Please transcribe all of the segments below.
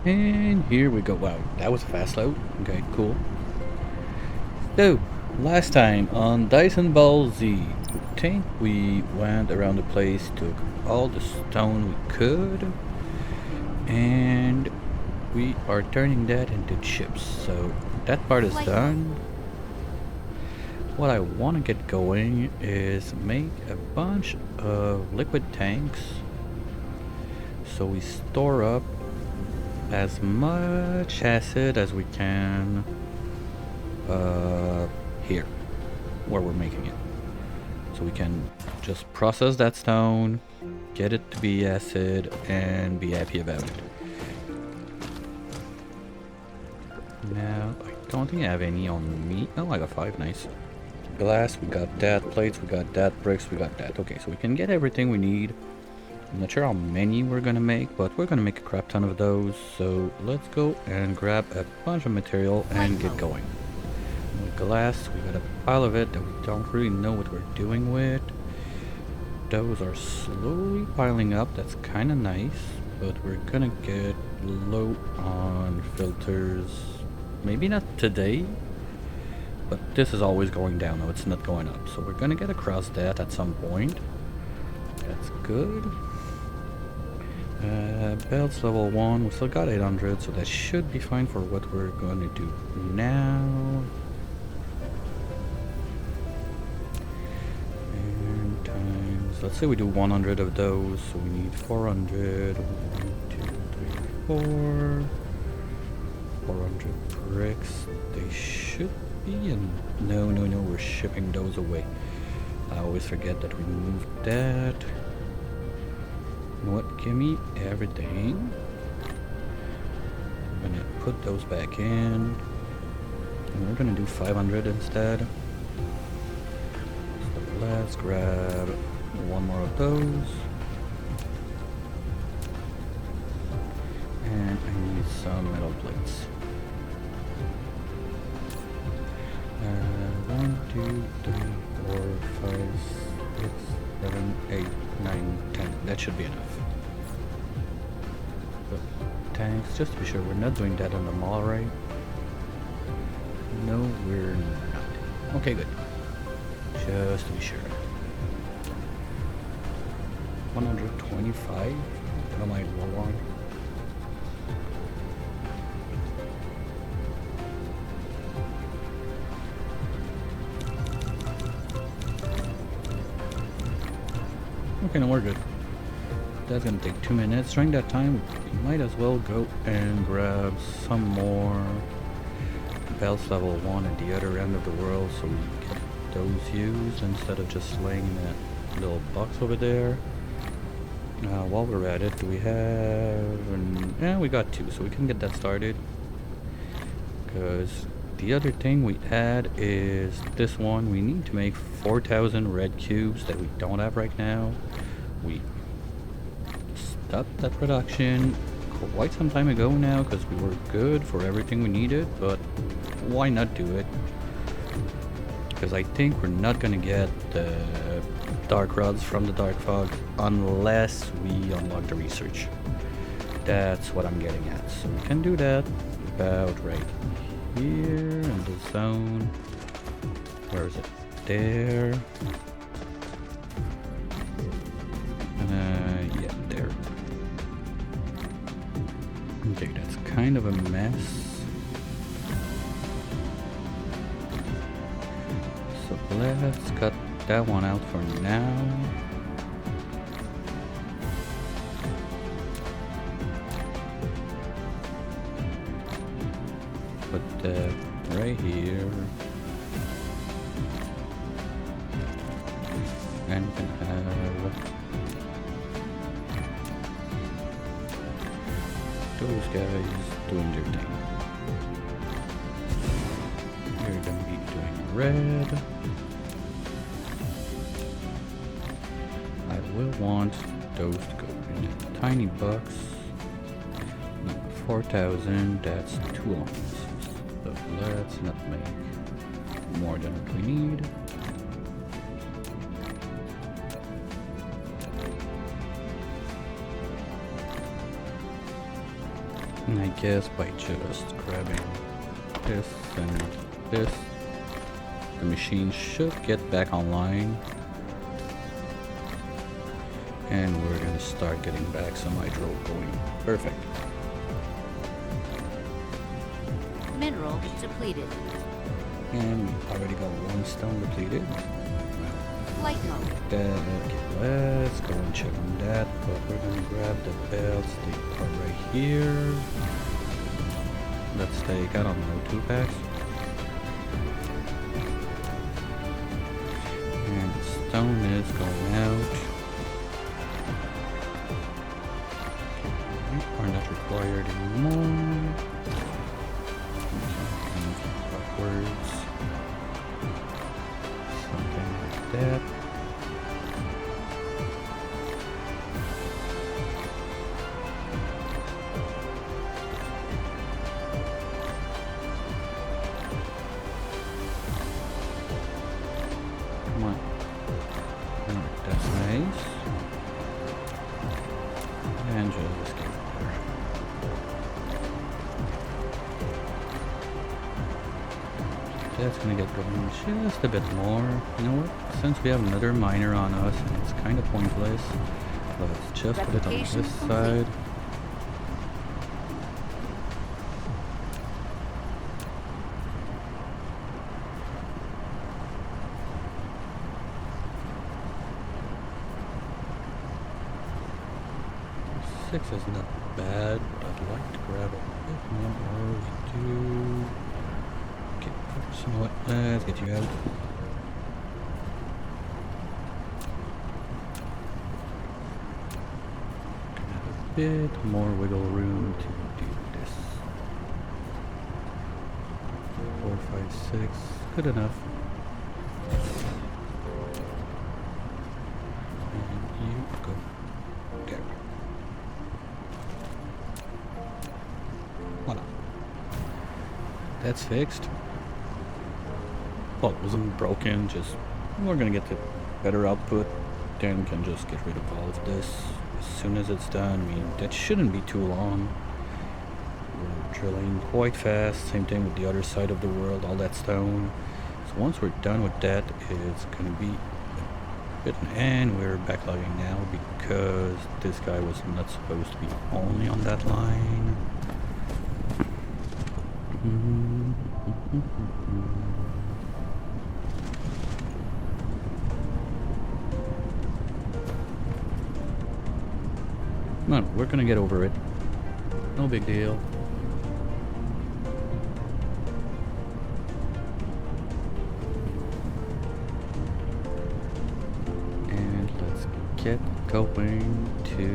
And here we go. Wow, that was a fast load. Okay, cool. So, last time on Dyson Ball Z, I think we went around the place, took all the stone we could, and we are turning that into chips. So, that part is done. What I want to get going is make a bunch of liquid tanks so we store up as much acid as we can here where we're making it, so we can just process that stone, get it to be acid, and be happy about it. Now I don't think I have any on me. Oh, I got 5. Nice. Glass, we got that. Plates, we got that. Bricks, we got that. Okay, so we can get everything we need. I'm not sure how many we're gonna make, but we're gonna make a crap ton of those. So let's go and grab a bunch of material and get going. With glass, we got a pile of it that we don't really know what we're doing with. Those are slowly piling up. That's kind of nice, but we're gonna get low on filters. Maybe not today, but this is always going down. No, it's not going up. So we're gonna get across that at some point. That's good. Belts level 1, we still got 800, so that should be fine for what we're going to do now. And times, let's say we do 100 of those, so we need 400. 1, 2, 3, 4. 400 bricks. They should be in. No, we're shipping those away. I always forget that we moved that. You know what? Give me everything. I'm gonna put those back in. And we're gonna do 500 instead. So let's grab one more of those. And I need some metal plates. 1, 2, 3, 4, 5, 6, 7, 8, 9, 10. That should be enough. Tanks, just to be sure we're not doing that on the mall, right? No, we're not. Okay, good. Just to be sure. 125? Am I low on? Okay, no, we're good. That's gonna take 2 minutes. During that time, we might as well go and grab some more belts level 1 at the other end of the world so we get those used instead of just laying in that little box over there. While we're at it, do we have... yeah, we got 2, so we can get that started. Because the other thing we had is this one. We need to make 4,000 red cubes that we don't have right now. We stopped that production quite some time ago now because we were good for everything we needed, but why not do it? Because I think we're not gonna get the dark rods from the dark fog unless we unlock the research. That's what I'm getting at. So we can do that about right here in the zone. Where is it? There. Yeah, there. Okay, that's kind of a mess. So let's cut that one out for now. Put that right here. And we can have those guys doing their thing. You're gonna be doing red. I will want those to go in a tiny box. 4,000, that's 2 lines. So let's not make more than what we need. And I guess by just grabbing this and this, the machine should get back online. And we're gonna start getting back some hydro going. Perfect. Mineral depleted. And we already got one stone depleted. Light mode. Okay, let's go and check on that. But we're gonna grab the belts. They are right here. Let's take, I don't know, 2 packs. And the stone is going out. Okay, we are not required anymore. Upwards. Something like that. Come on. Alright, that's nice. And just get there. That's gonna get going just a bit more. You know what? Since we have another miner on us and it's kind of pointless, let's just put it on this side. Six is not bad, but I'd like to grab a bit more ore as we do. Okay, so you know what? Let's get you out. Have a bit more wiggle room to do this. 4, 5, 6, good ugh. And you go there. Voila. That's fixed. Well, it wasn't broken, just we're gonna get the better output, then we can just get rid of all of this as soon as it's done. I mean, that shouldn't be too long. We're drilling quite fast, same thing with the other side of the world, all that stone. So once we're done with that, it's gonna be a bit, and we're backlogging now because this guy was not supposed to be only on that line. No, we're gonna get over it. No big deal. And let's get going to...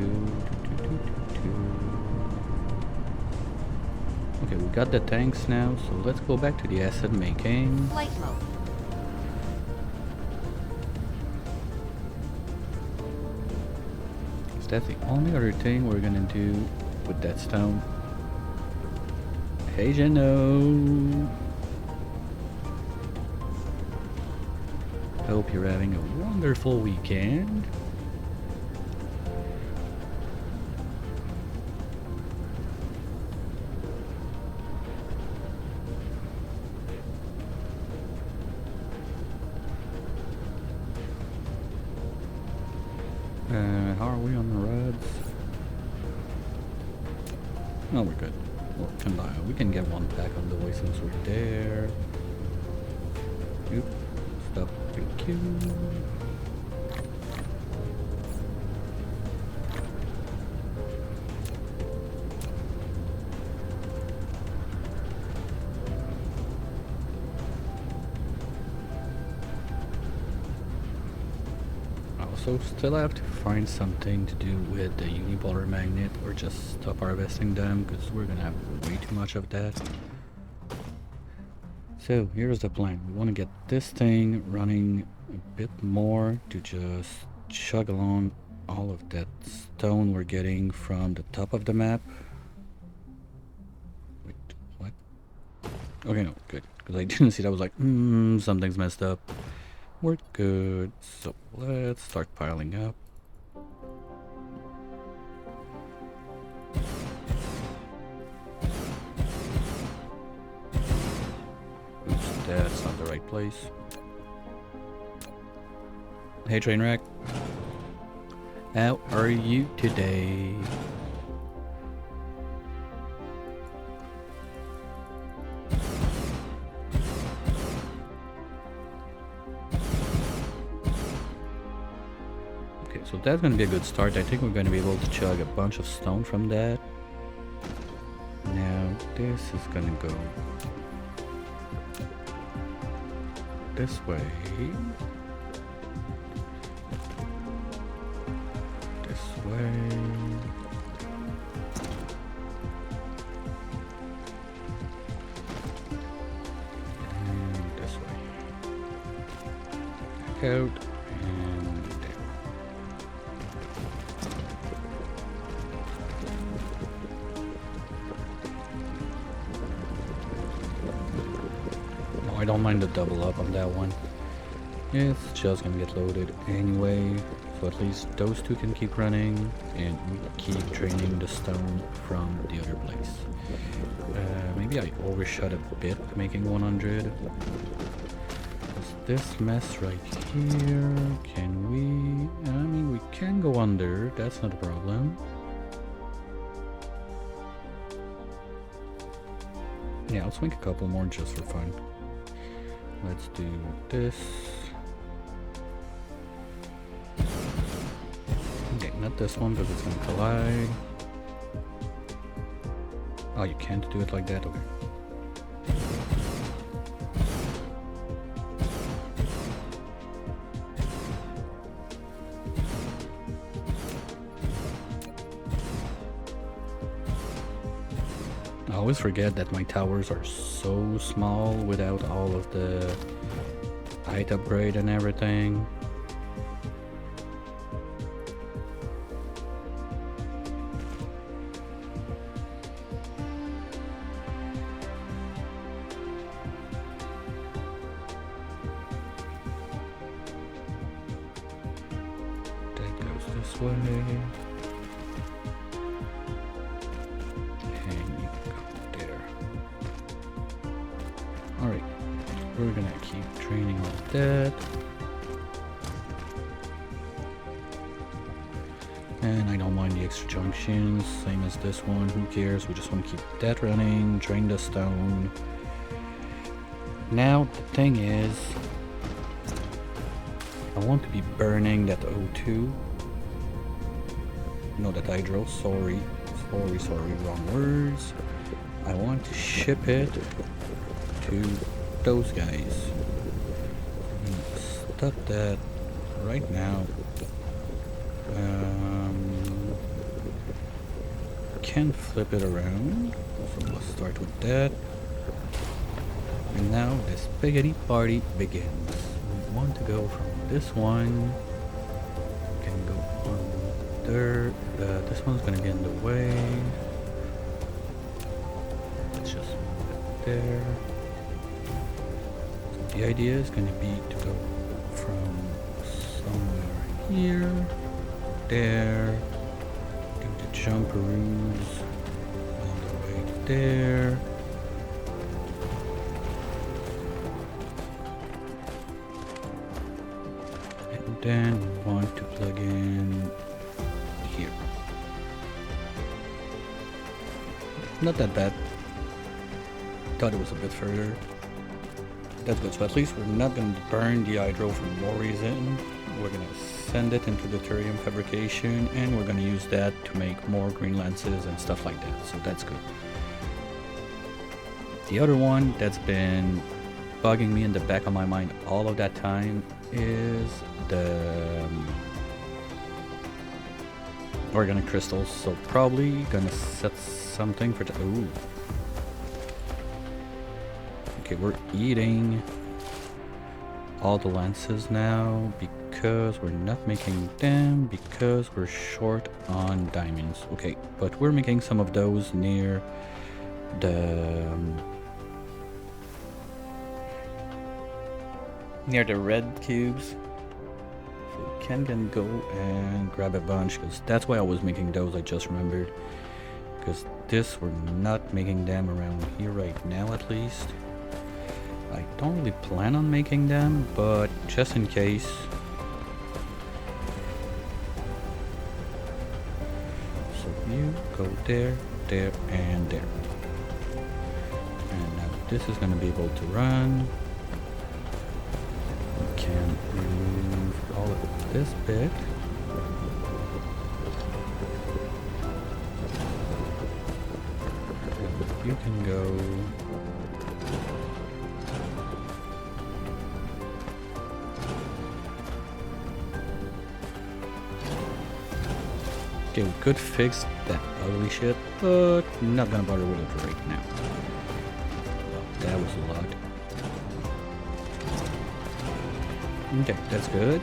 Okay, we got the tanks now, so let's go back to the acid making. Light mode. So that's the only other thing we're gonna do with that stone. Hey, Jeno! Hope you're having a wonderful weekend. How are we on the roads? Oh, we're good. We can get one back on the way since we're there. Oop. Stop. Thank you. Also, still have to find something to do with the unipolar magnet or just stop harvesting them because we're gonna have way too much of that. So here's the plan. We want to get this thing running a bit more to just chug along all of that stone we're getting from the top of the map. Wait, what? Okay, no, good. Because I didn't see that. I was like, something's messed up. We're good. So let's start piling up. place. Hey Trainwreck. How are you today? Okay, so that's gonna be a good start. I think we're gonna be able to chug a bunch of stone from that. Now this is gonna go this way. This way. And this way. Back out and there. No, I don't mind the double up on that one. It's just gonna get loaded anyway, so at least those two can keep running and we keep draining the stone from the other place. Maybe I overshot a bit making 100. This mess right here, can we? I mean, we can go under, that's not a problem. Yeah, let's make a couple more just for fun. Let's do this. Okay, not this one because it's gonna collide. Oh, you can't do it like that? Okay. I always forget that my towers are so small without all of the height upgrade and everything. That goes this way. Alright, we're gonna keep training like that. And I don't mind the extra junctions, same as this one, who cares? We just want to keep that running, drain the stone. Now, the thing is, I want to be burning that O2. No, that hydro, sorry, wrong words. I want to ship it to those guys. I'm gonna stop that right now. Can flip it around, so let's start with that. And now the spaghetti party begins. We want to go from this one. We can go on there. This one's gonna get in the way. Let's just move it there. The idea is going to be to go from somewhere here, there, do the jumperoos all the way there. And then we want to plug in here. Not that bad. Thought it was a bit further. That's good, so at least we're not going to burn the hydro for no reason. We're going to send it into the thorium fabrication and we're going to use that to make more green lenses and stuff like that, so that's good. The other one that's been bugging me in the back of my mind all of that time is the organic crystals, so probably going to set something for the... Ooh. Okay, we're eating all the lenses now because we're not making them because we're short on diamonds. Okay, but we're making some of those near the red cubes. So we can go and grab a bunch because that's why I was making those, I just remembered. Because this, we're not making them around here right now at least. I don't really plan on making them, but just in case. So you go there, there, and there. And now this is going to be able to run. We can remove all of this bit. And you can go. Okay, we could fix that ugly shit, but not gonna bother with it right now. Well, that was a lot. Okay, that's good.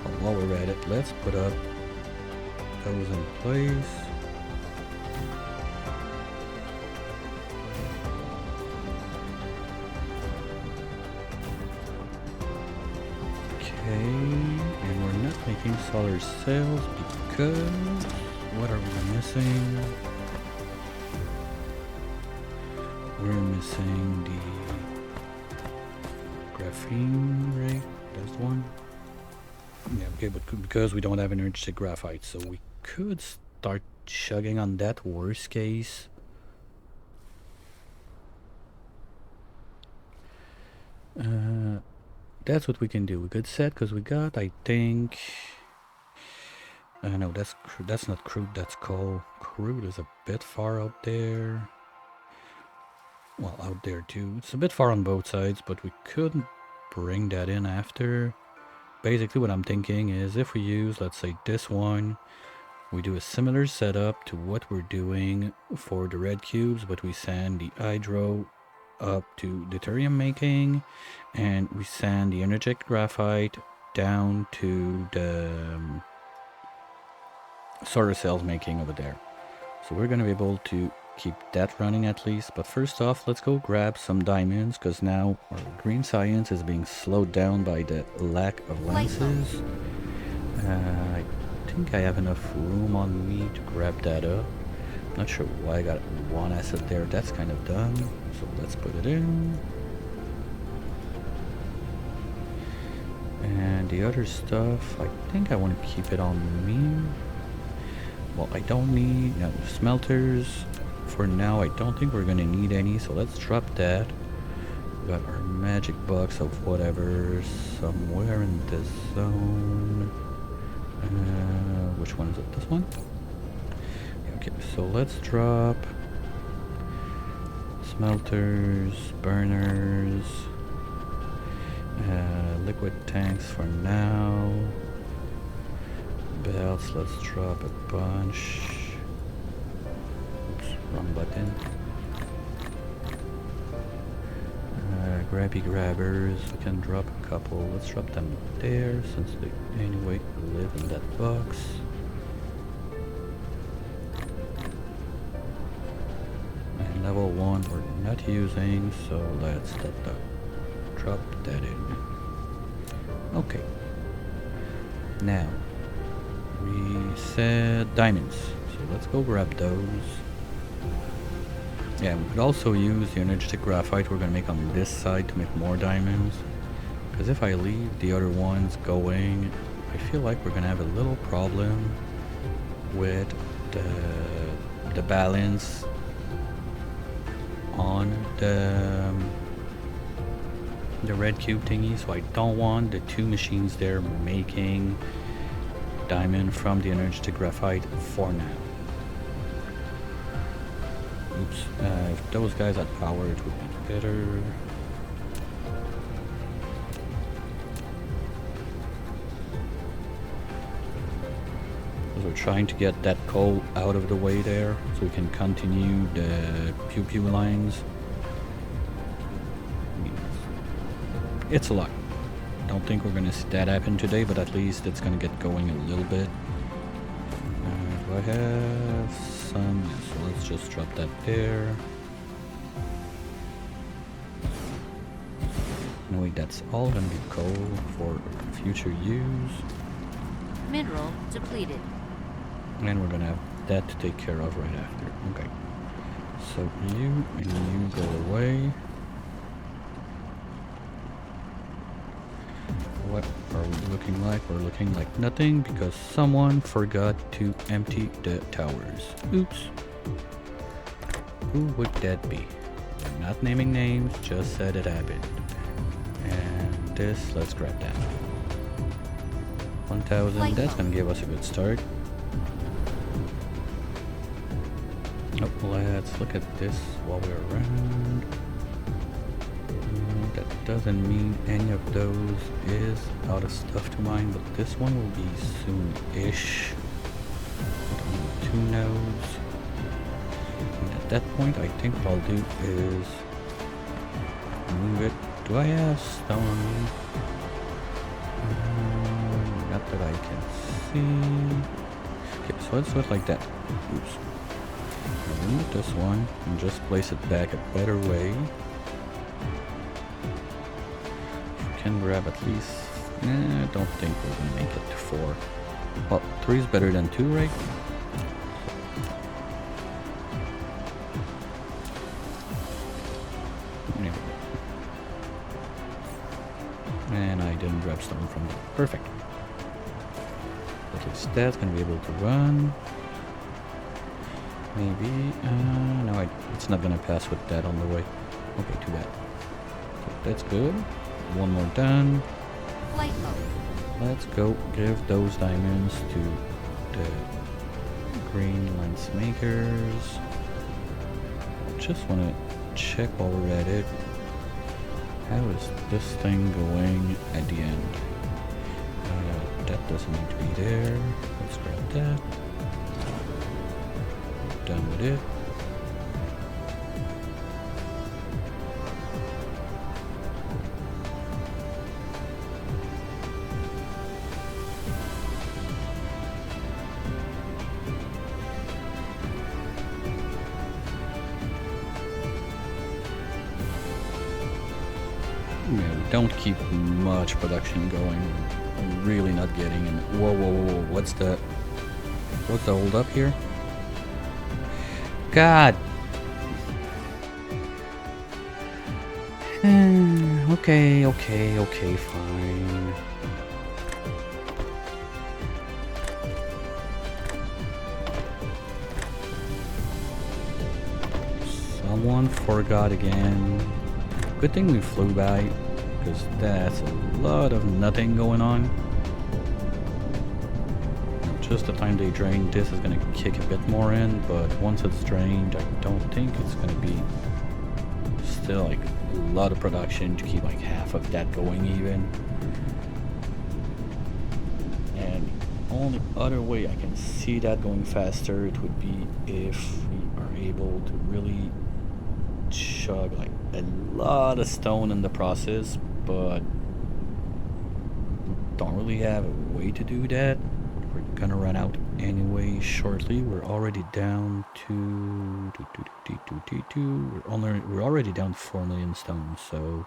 Well, while we're at it, let's put up those in place. Okay, and we're not making solar sails because what are we missing? We're missing the graphene, right? That's the one. Yeah, okay, but because we don't have energetic graphite, so we could start chugging on that worst case. That's what we can do. We could set because we got, I think. No, that's not crude. That's coal. Crude is a bit far out there. Well, out there too. It's a bit far on both sides, but we could bring that in after. Basically, what I'm thinking is if we use, let's say, this one, we do a similar setup to what we're doing for the red cubes, but we send the hydro up to deuterium making, and we send the energetic graphite down to the solar cells making over there. So we're going to be able to keep that running at least. But first off, let's go grab some diamonds, because now our green science is being slowed down by the lack of lenses. I think I have enough room on me to grab that up. Not sure why I got one asset there. That's kind of dumb. So let's put it in. And the other stuff, I think I want to keep it on me. Well, I don't need no smelters. For now, I don't think we're going to need any. So let's drop that. We got our magic box of whatever somewhere in this zone. Which one is it? This one? Okay, so let's drop smelters, burners, liquid tanks for now. Belts, let's drop a bunch. Oops, wrong button. Grabby grabbers, we can drop a couple. Let's drop them there since they anyway live in that box. And level 1 we're not using, so let's drop that in. Okay. Now, we said diamonds, so let's go grab those. Yeah, we could also use the energetic graphite we're going to make on this side to make more diamonds. Because if I leave the other ones going, I feel like we're going to have a little problem with the balance on the red cube thingy. So I don't want the two machines there making diamond from the energetic graphite for now. Oops, if those guys had power, it would be better. Because we're trying to get that coal out of the way there, so we can continue the pew-pew lines. I mean, it's a lot. Don't think we're going to see that happen today, but at least it's going to get going a little bit. Do I have some? So let's just drop that there. No, wait, that's all going to be coal for future use. Mineral depleted. And we're going to have that to take care of right after. Okay. So you and you go away. what are we looking like? We're looking like nothing because someone forgot to empty the towers. Oops. Who would that be? I'm not naming names, just said it happened. And this, let's grab that. 1,000, that's gonna give us a good start. Oh, let's look at this while we're around. That doesn't mean any of those is out of stuff to mine, but this one will be soon-ish. Only 2 nodes. And at that point, I think what I'll do is move it. Do I have stone on me? Not that I can see. Okay, so let's do it like that. Oops. I'll remove this one and just place it back a better way. Can grab at least. I don't think we're gonna make it to 4. Well, 3 is better than 2, right? There we go. And I didn't grab stone from there. Perfect. At least that's gonna be able to run. Maybe. No, it's not gonna pass with that on the way. Okay, too bad. So that's good. One more done. Flight mode. Let's go give those diamonds to the green lens makers. Just want to check while we're at it. How is this thing going at the end? That doesn't need to be there. Let's grab that. Done with it. Don't keep much production going. I'm really not getting in. Whoa, whoa, whoa, what's the hold up here? God. Okay, fine. Someone forgot again. Good thing we flew by, because that's a lot of nothing going on. Just the time they drain, this is going to kick a bit more in, but once it's drained, I don't think it's going to be still like a lot of production to keep like half of that going even. And the only other way I can see that going faster, it would be if we are able to really chug like a lot of stone in the process, but don't really have a way to do that. We're gonna run out anyway shortly. We're already down to we're already down 4 million stones, so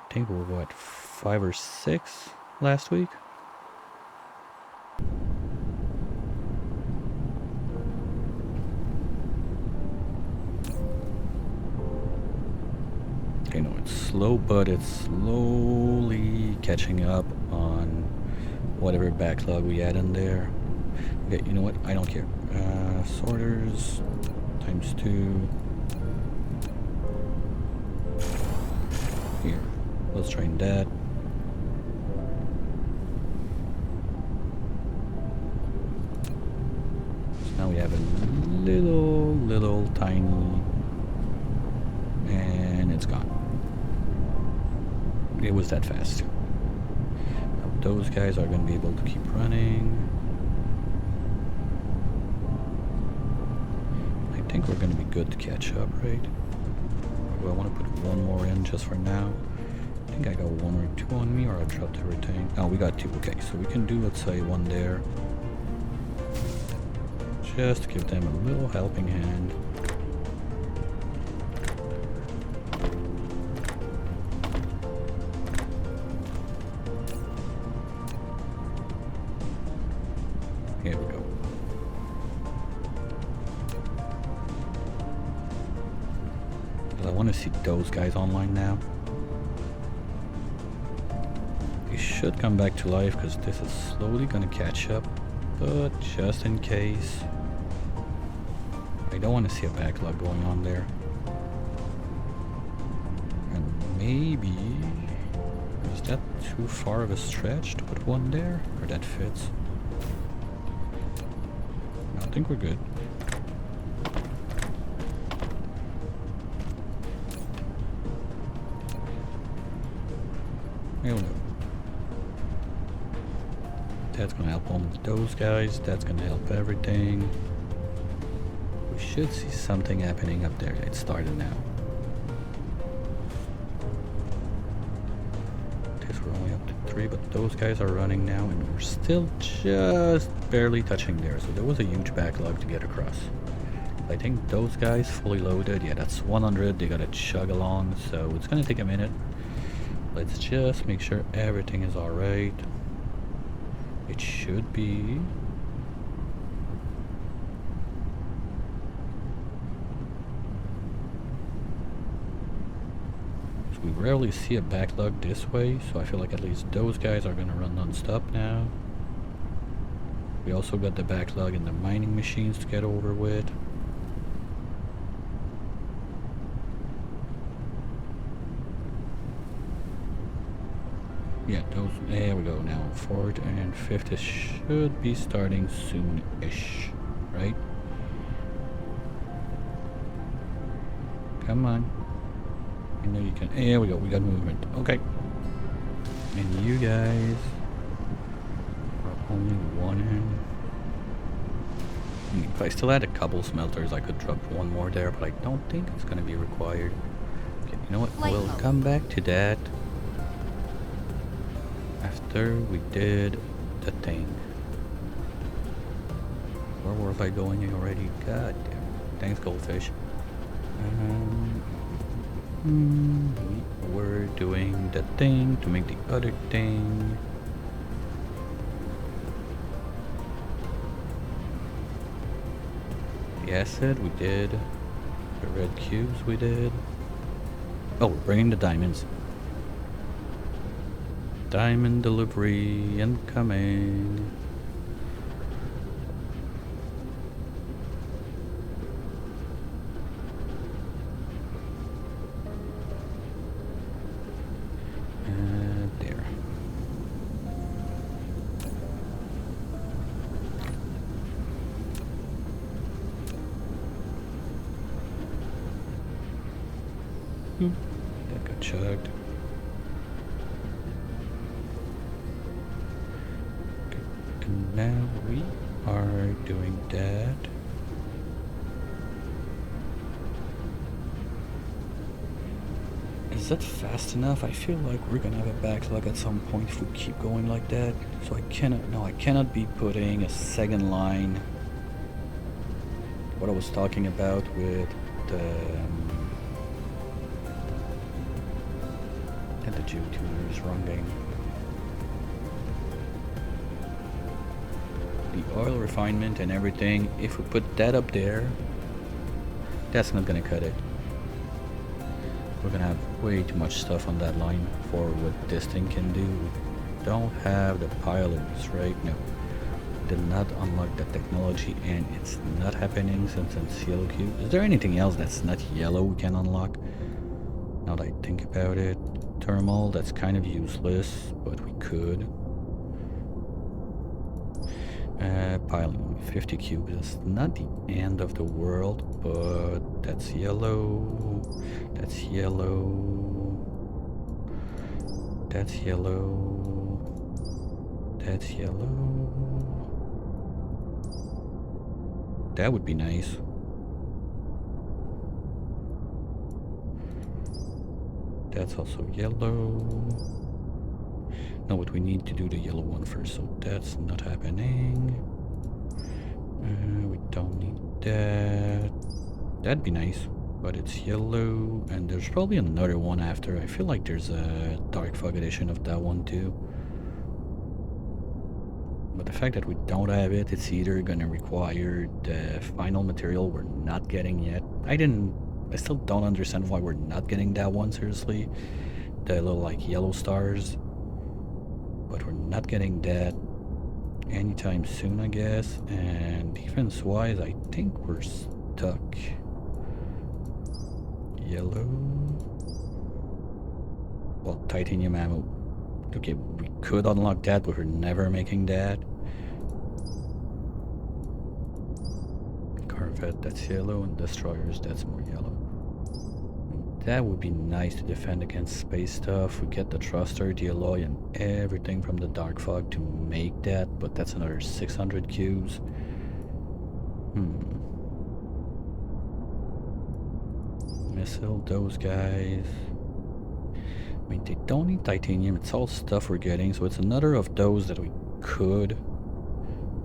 I think we're what, 5 or 6 last week. You know, it's slow, but it's slowly catching up on whatever backlog we had in there. Okay, you know what? I don't care. Sorters times 2. Here, let's train that. So now we have a little tiny, and it's gone. It was that fast. Now those guys are going to be able to keep running. I think we're going to be good to catch up, right? Do I want to put one more in just for now? I think I got 1 or 2 on me, or I dropped everything. Oh, we got 2. Okay, so we can do, let's say, 1 there. Just to give them a little helping hand. Here we go. Because I want to see those guys online now. They should come back to life because this is slowly gonna catch up. But just in case, I don't want to see a backlog going on there. And maybe, is that too far of a stretch to put one there? Or that fits? No, I think we're good. Here we go. That's gonna help on those guys, that's gonna help everything. We should see something happening up there. It started now. Because we're only up to 3, but those guys are running now and we're still just barely touching there. So there was a huge backlog to get across. I think those guys fully loaded. Yeah, that's 100. They gotta chug along, so it's gonna take a minute. Let's just make sure everything is alright. It should be. So we rarely see a backlog this way, so I feel like at least those guys are gonna run non-stop now. We also got the backlog in the mining machines to get over with. Yeah, those, there we go now. 4th and 5th should be starting soon-ish, right? Come on. I know you can. There we go, we got movement. Okay. And you guys are only one in. If I still had a couple smelters, I could drop one more there, but I don't think it's gonna be required. Okay, you know what? We'll come back to that after we did the thing. Where was I going already? God damn. Thanks, goldfish. We were doing the thing to make the other thing. The acid we did. The red cubes we did. Oh, we're bringing the diamonds. Diamond delivery incoming. There. That got chugged. Now we are doing that. Is that fast enough? I feel like we're gonna have a backlog at some point if we keep going like that. So I cannot be putting a second line. What I was talking about with the and the geotuners, wrong game. The oil refinement and everything, if we put that up there, that's not gonna cut it. We're gonna have way too much stuff on that line for what this thing can do. We don't have the pylons, right? No. Did not unlock that technology and it's not happening since it's yellow cube. Is there anything else that's not yellow we can unlock? Now that I think about it. Thermal, that's kind of useless, but we could. Pylon, 50 cubes. That's not the end of the world, but that's yellow. That's yellow. That's yellow. That's yellow. That would be nice. That's also yellow. No, but we need to do the yellow one first, so that's not happening. We don't need that. That'd be nice, but it's yellow, and there's probably another one after. I feel like there's a dark fog edition of that one too. But the fact that we don't have it, it's either gonna require the final material we're not getting yet. I still don't understand why we're not getting that one, seriously. The little like yellow stars. but we're not getting that anytime soon, I guess. And defense-wise, I think we're stuck. Yellow. Well, titanium ammo. Okay, we could unlock that, but we're never making that. Corvette, that's yellow, and destroyers, that's more yellow. That would be nice to defend against space stuff. We get the thruster, the alloy, and everything from the dark fog to make that, but that's another 600 cubes. Missile, those guys. I mean, they don't need titanium. It's all stuff we're getting, so it's another of those that we could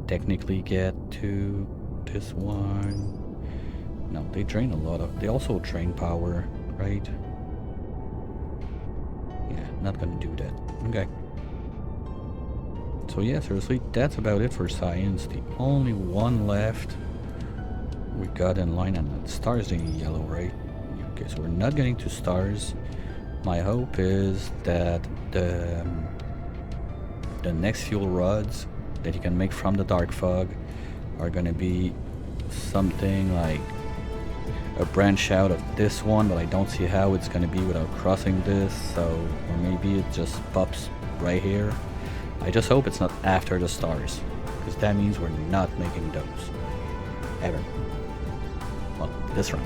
technically get to this one. No, they drain a lot of... They also drain power, right? Yeah, not gonna do that. Okay. So yeah, seriously, that's about it for science. The only one left we got in line, and stars in yellow, right? Okay, so we're not getting to stars. My hope is that the next fuel rods that you can make from the dark fog are gonna be something like a branch out of this one, but I don't see how it's gonna be without crossing this, so, or maybe it just pops right here. I just hope it's not after the stars, because that means we're not making those. Ever. Well, this run.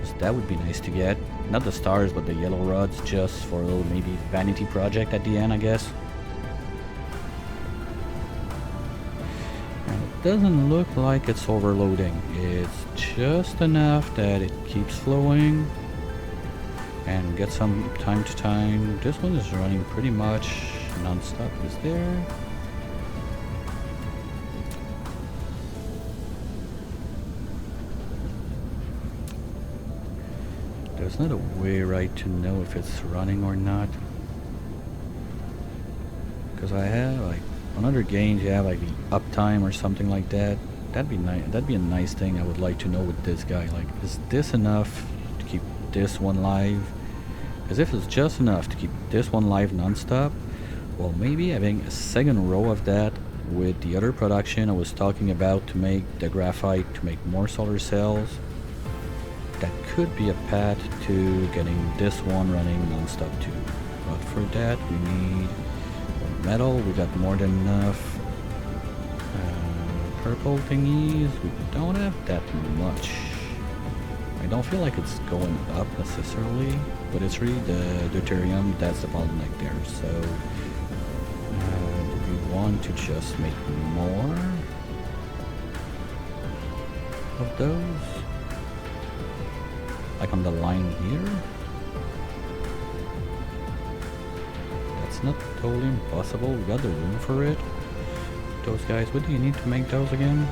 So that would be nice to get. Not the stars, but the yellow rods, just for a little maybe vanity project at the end, I guess. And it doesn't look like it's overloading. It's just enough that it keeps flowing and gets some time to time. This one is running pretty much non-stop. Is there? There's not a way right to know if it's running or not. Because I have like on other games you have like the uptime or something like that. That'd be nice. That'd be a nice thing I would like to know with this guy. Like, is this enough to keep this one live? Because if it's just enough to keep this one live non-stop, well, maybe having a second row of that with the other production I was talking about to make the graphite, to make more solar cells, that could be a path to getting this one running non-stop too. But for that we need metal. We got more than enough. Purple thingies, we don't have that much. I don't feel like it's going up necessarily, but it's really the deuterium that's the bottleneck there. So do we want to just make more of those? Like on the line here? That's not totally impossible. We got the room for it. Those guys, what do you need to make those again?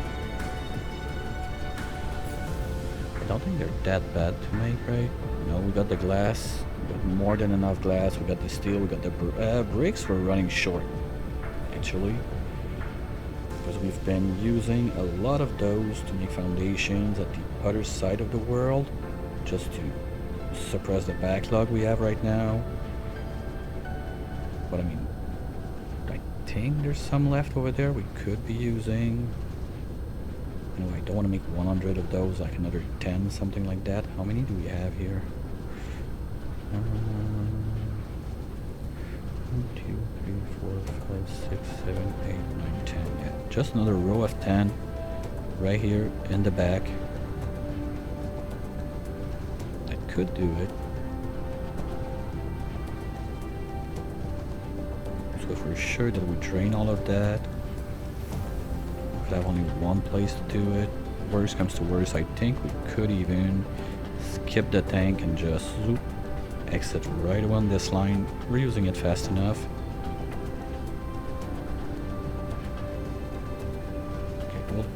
I don't think they're that bad to make, right? No, we got the glass. We got more than enough glass. We got the steel. We got the bricks. We're running short, actually. Because we've been using a lot of those to make foundations at the other side of the world, just to suppress the backlog we have right now. But I mean, I think there's some left over there we could be using. Anyway, I don't want to make 100 of those, like another 10, something like that. How many do we have here? 1, 2, 3, 4, 5, 6, 7, 8, 9, 10. Yeah, just another row of 10 right here in the back. That could do it. So if we're sure that we drain all of that, we could have only one place to do it. Worst comes to worst, I think we could even skip the tank and just zoop, exit right on this line. We're using it fast enough. Okay, well,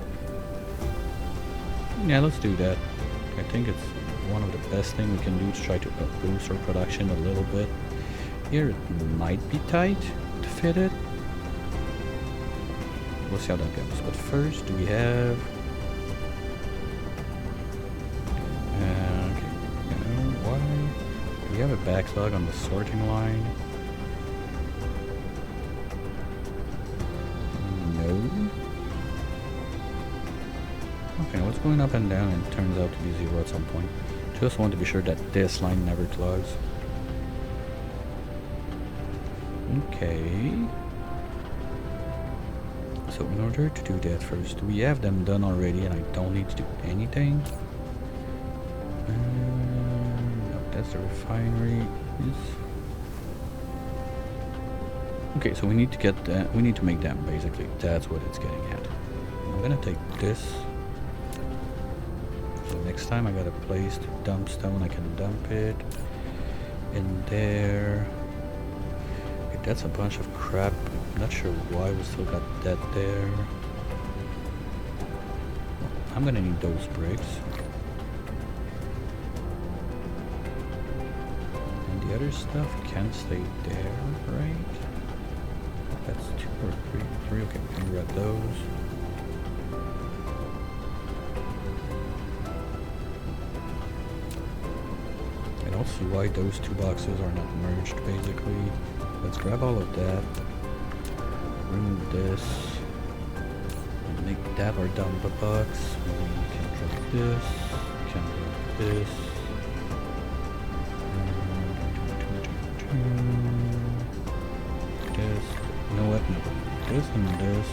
yeah, let's do that. I think it's one of the best things we can do to try to boost our production a little bit. Here it might be tight to fit it. We'll see how that goes. But first, do we have... okay, why? Do we have a backlog on the sorting line? Okay, what's going up and down and turns out to be 0 at some point. Just want to be sure that this line never clogs. Okay. So in order to do that first, we have them done already and I don't need to do anything. No, that's the refinery. Okay, so we need to get that. We need to make them basically. That's what it's getting at. I'm gonna take this. So next time I got a place to dump stone, I can dump it in there. Okay, that's a bunch of crap. I'm not sure why we still got that there. I'm gonna need those bricks. And the other stuff can stay there, right? That's 2 or 3. Okay, we can grab those. I don't see why those 2 boxes are not merged, basically. Let's grab all of that. Remove this. And make that our dump box. We can drop this. We can drop this. This. You know what? No. This and this.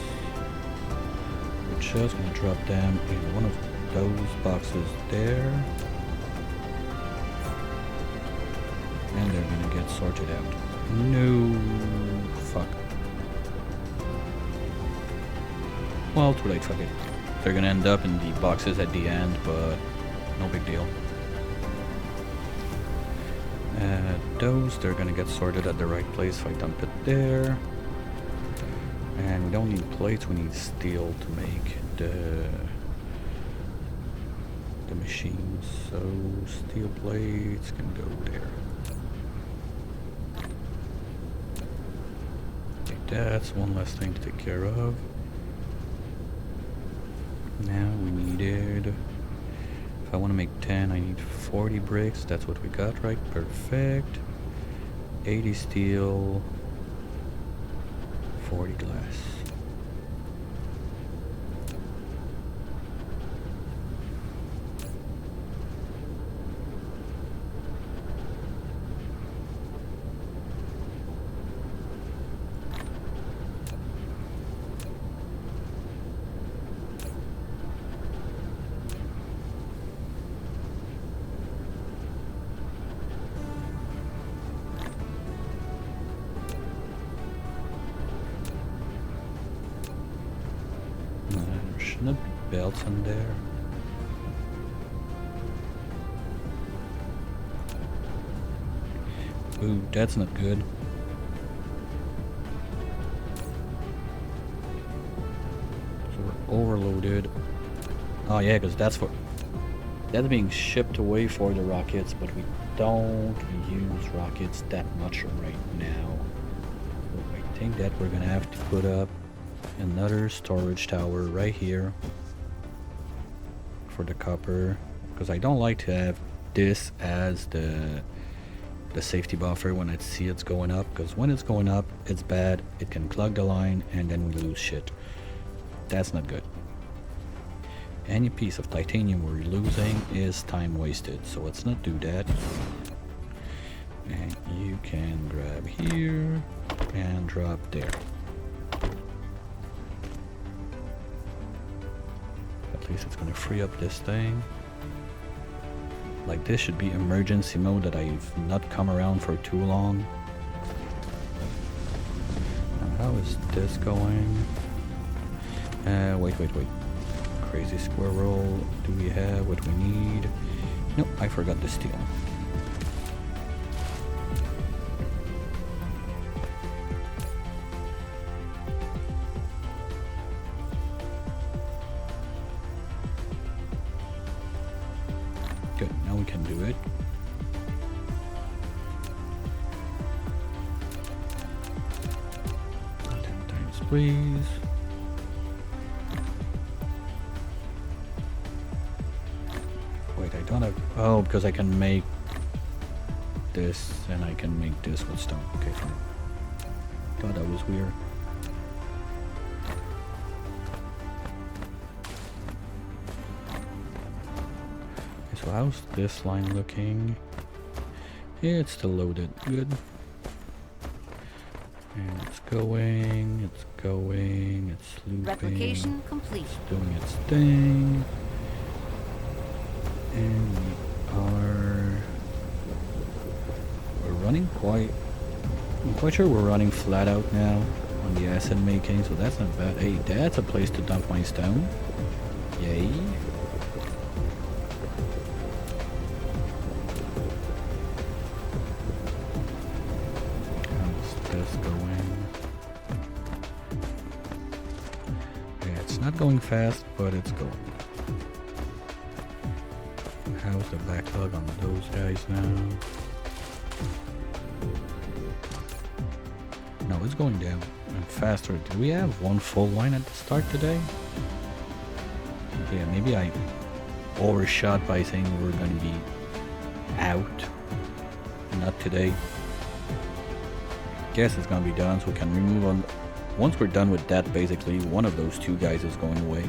We're just gonna drop them in one of those boxes there. And they're gonna get sorted out. No. Fuck. Well, too late, fuck it. They're gonna end up in the boxes at the end, but no big deal. Those, they're gonna get sorted at the right place if I dump it there. And we don't need plates, we need steel to make the machines. So steel plates can go there. Okay, that's one less thing to take care of. Now we needed, if I want to make 10, I need 40 bricks. That's what we got, right? Perfect. 80 steel, 40 glass. Shouldn't be belts in there. Ooh, that's not good. So we're overloaded. Oh yeah, because that's being shipped away for the rockets, but we don't use rockets that much right now. So I think that we're gonna have to put up another storage tower right here for the copper, because I don't like to have this as the safety buffer when I see it's going up, because when it's going up it's bad. It can clog the line and then we lose shit. That's not good. Any piece of titanium we're losing is time wasted, so let's not do that. And you can grab here and drop there. At least it's gonna free up this thing. Like, this should be emergency mode that I've not come around for too long. And how is this going? Wait. Crazy squirrel. Do we have what we need? Nope, I forgot the steel. Good, now we can do it. Times, please. Wait, I don't have... Oh, because I can make this and I can make this with stone. Okay, fine. Thought that was weird. So how's this line looking? Yeah, it's still loaded. Good. And it's going, it's going, it's looping. Replication complete. It's doing its thing. And we're running quite, I'm quite sure we're running flat out now on the acid making, so that's not bad. Hey, that's a place to dump my stone. Yay. How's this going? Yeah, it's not going fast, but it's going. How's the backlog on those guys now? No, it's going down and faster. Do we have one full line at the start today? Yeah, maybe I overshot by saying we're going to be out. Not today. Guess it's going to be done, so we can remove on. Once we're done with that, basically, one of those two guys is going away.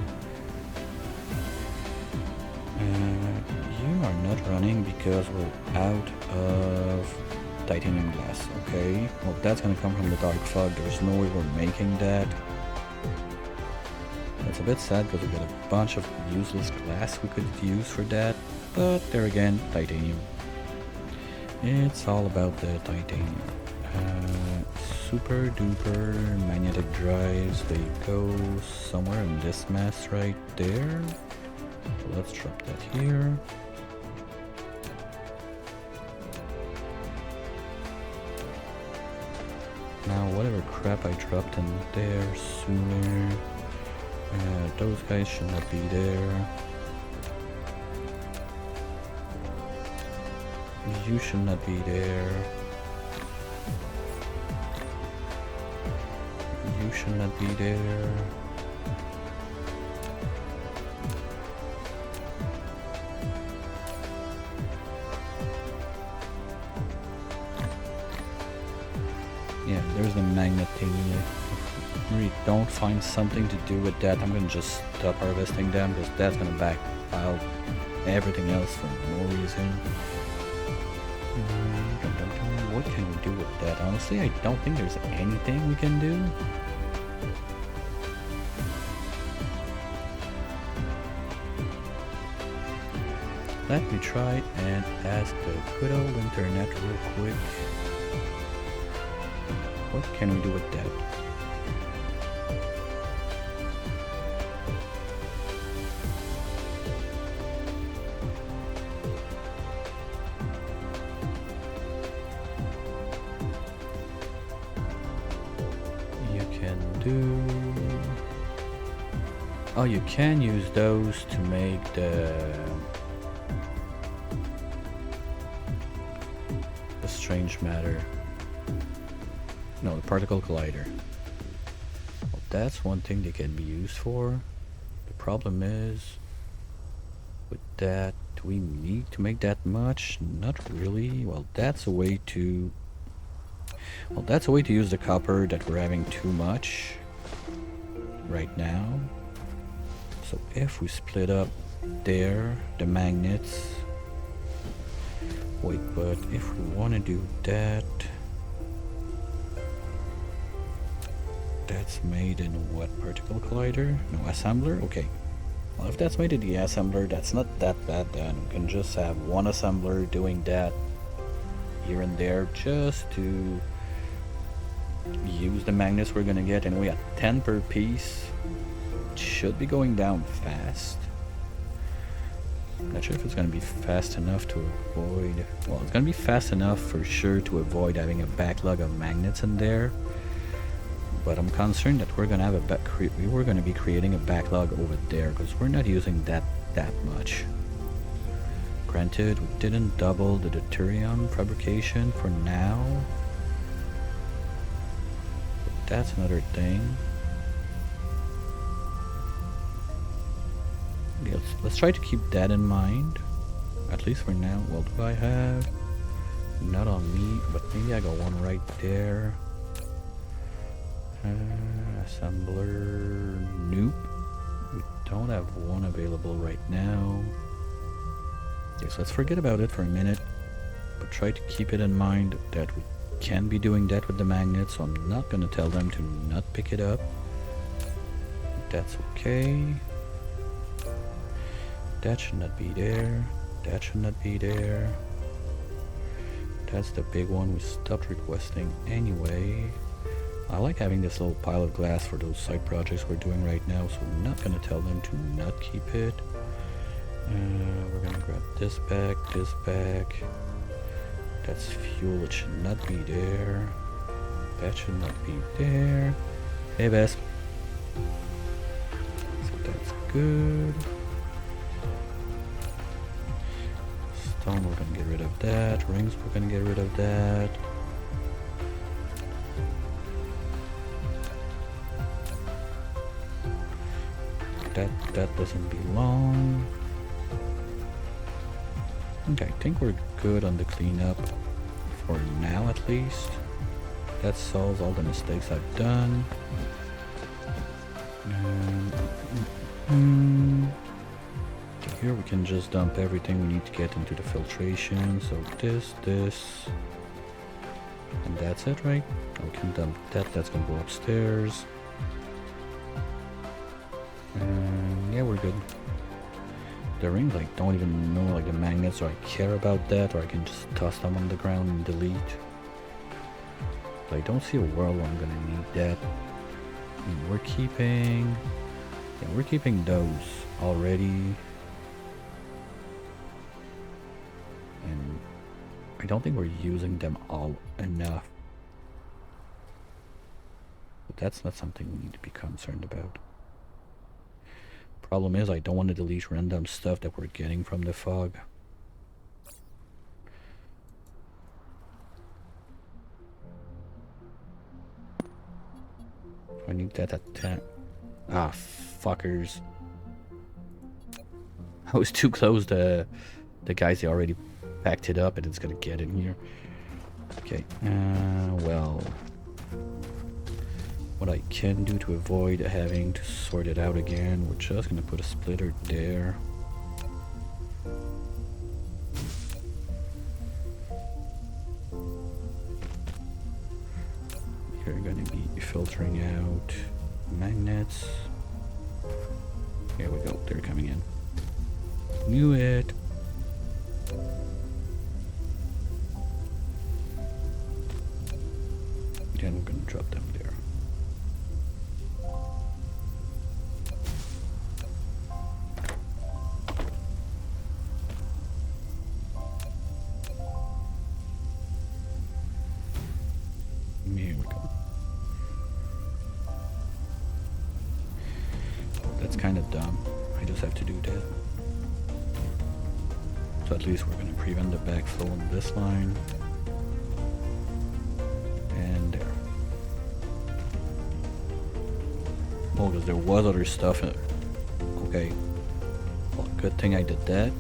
You are not running because we're out of titanium glass, okay? Well, that's gonna come from the dark fog. There's no way we're making that. That's a bit sad because we got a bunch of useless glass we could use for that. But there again, titanium. It's all about the titanium. Super duper magnetic drives. They go somewhere in this mass right there. So let's drop that here. Now whatever crap I dropped in there sooner, those guys should not be there. You should not be there. You should not be there. Yeah, there's the magnet thingy. If we don't find something to do with that, I'm gonna just stop harvesting them because that's gonna backpile everything else for no reason. What can we do with that? Honestly, I don't think there's anything we can do. Let me try and ask the good old internet real quick. What can we do with that? You can do... Oh, you can use those to make the strange matter. No, the particle collider. Well, that's one thing they can be used for. The problem is, with that, do we need to make that much? Not really. Well, that's a way to... Well, that's a way to use the copper that we're having too much right now. So if we split up there, the magnets... Wait, but if we want to do that... That's made in what particle collider? No, assembler? Okay. Well, if that's made in the assembler, that's not that bad then. We can just have one assembler doing that here and there just to use the magnets we're gonna get. And we at 10 per piece. It should be going down fast. Not sure if it's gonna be fast enough to avoid... Well, it's gonna be fast enough for sure to avoid having a backlog of magnets in there. But I'm concerned that we're gonna have we're gonna be creating a backlog over there because we're not using that much. Granted, we didn't double the deuterium fabrication for now, but that's another thing. Okay, let's try to keep that in mind, at least for now. What do I have? Not on me, but maybe I got one right there. Assembler, nope. We don't have one available right now. Okay, so let's forget about it for a minute, but try to keep it in mind that we can be doing that with the magnet, so I'm not gonna tell them to not pick it up. That's okay. That should not be there. That should not be there. That's the big one we stopped requesting anyway. I like having this little pile of glass for those side projects we're doing right now, so I'm not gonna tell them to not keep it. We're gonna grab this back, this back. That's fuel, it should not be there. That should not be there. Hey, Bess. So that's good. Stone, we're gonna get rid of that. Rings, we're gonna get rid of that. That doesn't belong. Okay, I think we're good on the cleanup for now at least. That solves all the mistakes I've done. Here we can just dump everything we need to get into the filtration. So this, and that's it, right? We can dump that. That's gonna go upstairs. And yeah, we're good. The rings, like, don't even know like the magnets, or I care about that, or I can just toss them on the ground and delete. But I don't see a world where I'm gonna need that. And we're keeping those already. And I don't think we're using them all enough. But that's not something we need to be concerned about. Problem is, I don't want to delete random stuff that we're getting from the fog. I need that at 10. Ah, fuckers. I was too close to the guys. They already packed it up and it's gonna get in here. Okay, well, what I can do to avoid having to sort it out again, we're just gonna put a splitter there. You're gonna be filtering out magnets. Here we go, they're coming in. Knew it. Then we're gonna drop them there. Here we go. That's kind of dumb. I just have to do that. So at least we're going to prevent the backflow on this line. And there. Oh, because there was other stuff in it. Okay. Well, good thing I did that.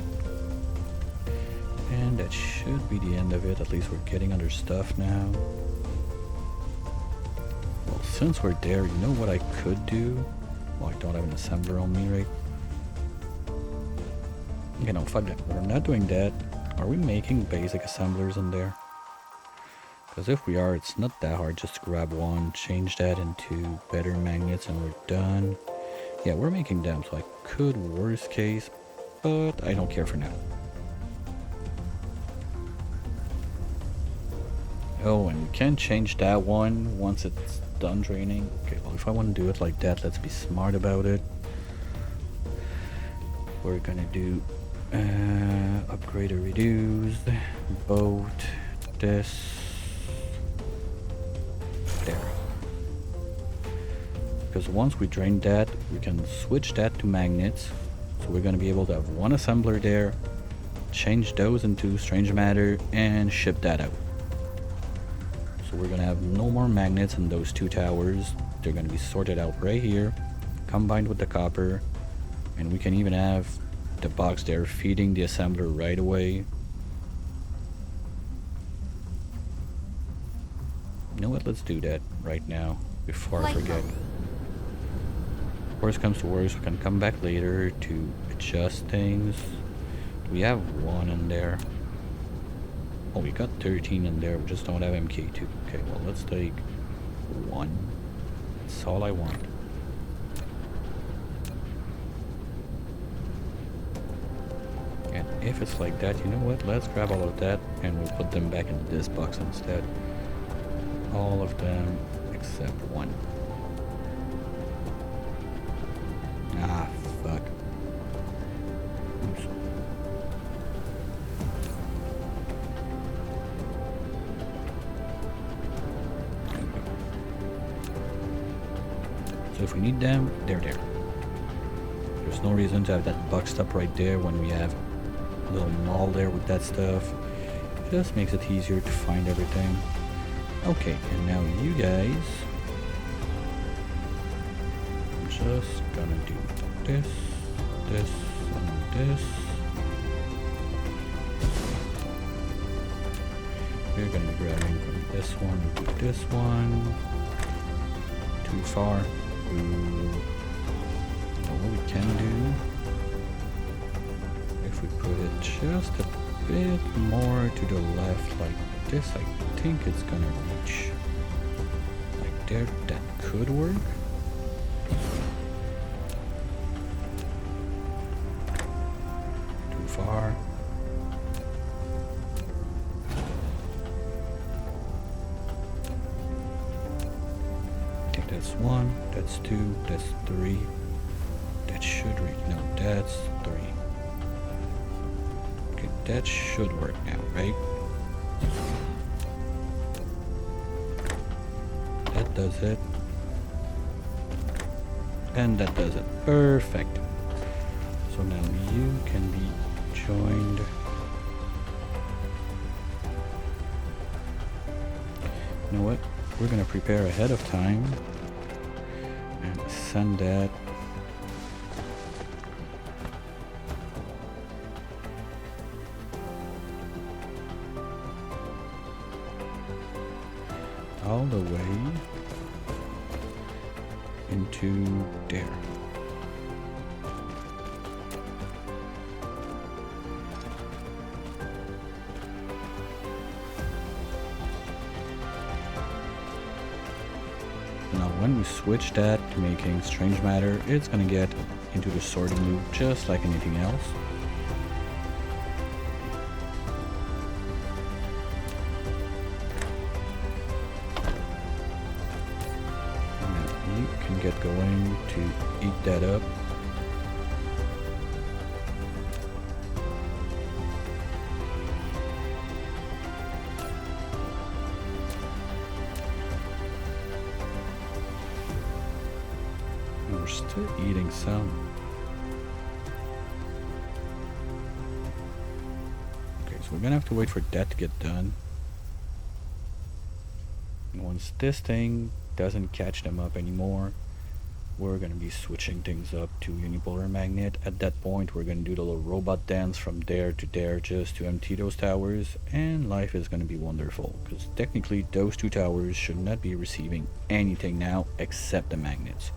And that should be the end of it. At least we're getting other stuff now. Well, since we're there, you know what I could do? Well, I don't have an assembler on me, right? You know, fuck that. We're not doing that. Are we making basic assemblers in there? Because if we are, it's not that hard. Just grab one, change that into better magnets, and we're done. Yeah, we're making them, so I could worst case, but I don't care for now. Oh, and we can change that one once it's done draining. Okay, well, if I want to do it like that, let's be smart about it. We're gonna do upgrade or reduce, boat, this, there. Because once we drain that, we can switch that to magnets. So we're gonna be able to have one assembler there, change those into strange matter, and ship that out. So we're gonna have no more magnets in those two towers. They're gonna be sorted out right here, combined with the copper, and we can even have the box there feeding the assembler right away. You know what, let's do that right now before I forget. Worst comes to worst, we can come back later to adjust things. We have one in there. Oh, we got 13 in there. We just don't have MK2. Okay, well, let's take one. That's all I want. And if it's like that, you know what? Let's grab all of that and we'll put them back in this box instead. All of them except one. Ah, fuck. Oops. So if we need them, they're there. There's no reason to have that boxed up right there when we have a little mall there with that stuff. Just makes it easier to find everything. Okay, and now you guys, I'm just gonna do this, this, and this. We're gonna be grabbing from this one to this one. Too far. Ooh. What we can do, if we put it just a bit more to the left like this, I think it's gonna reach like there. That could work. Too far. I think that's one, that's two, that's three. That should reach. No, that's three. Okay, that should work now, right? That does it. And that does it. Perfect. So now you can be joined. You know what? We're gonna prepare ahead of time and send that. All the way into there. Now when we switch that to making strange matter, it's gonna get into the sorting loop just like anything else. Get going to eat that up. And we're still eating some. Okay, so we're gonna have to wait for that to get done. And once this thing doesn't catch them up anymore, we're going to be switching things up to unipolar magnet. At that point, we're going to do the little robot dance from there to there just to empty those towers, and life is going to be wonderful, because technically those two towers should not be receiving anything now except the magnets.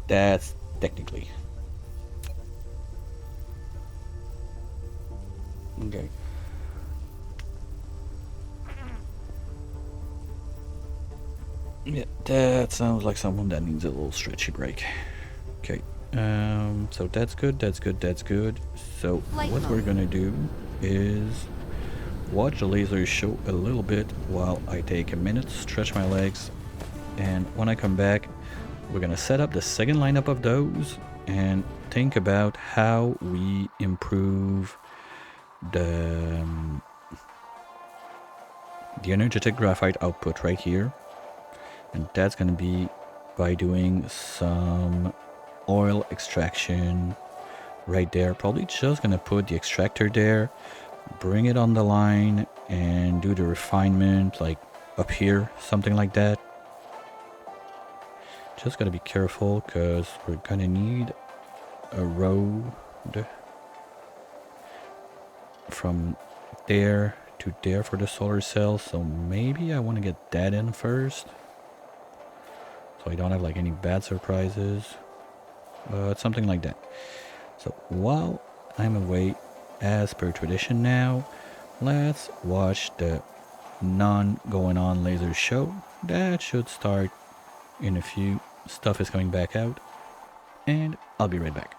That's technically. Okay. Yeah, that sounds like someone that needs a little stretchy break. Okay, so that's good, that's good, that's good. So what we're gonna do is watch the laser show a little bit while I take a minute, stretch my legs, and when I come back, we're gonna set up the second lineup of those and think about how we improve the energetic graphite output right here. And that's going to be by doing some oil extraction right there. Probably just going to put the extractor there, bring it on the line, and do the refinement like up here, something like that. Just got to be careful because we're going to need a road from there to there for the solar cells. So maybe I want to get that in first, so I don't have like any bad surprises, but something like that. So while I'm away, as per tradition now, let's watch the non going on laser show. That should start in a few. Stuff is coming back out, and I'll be right back.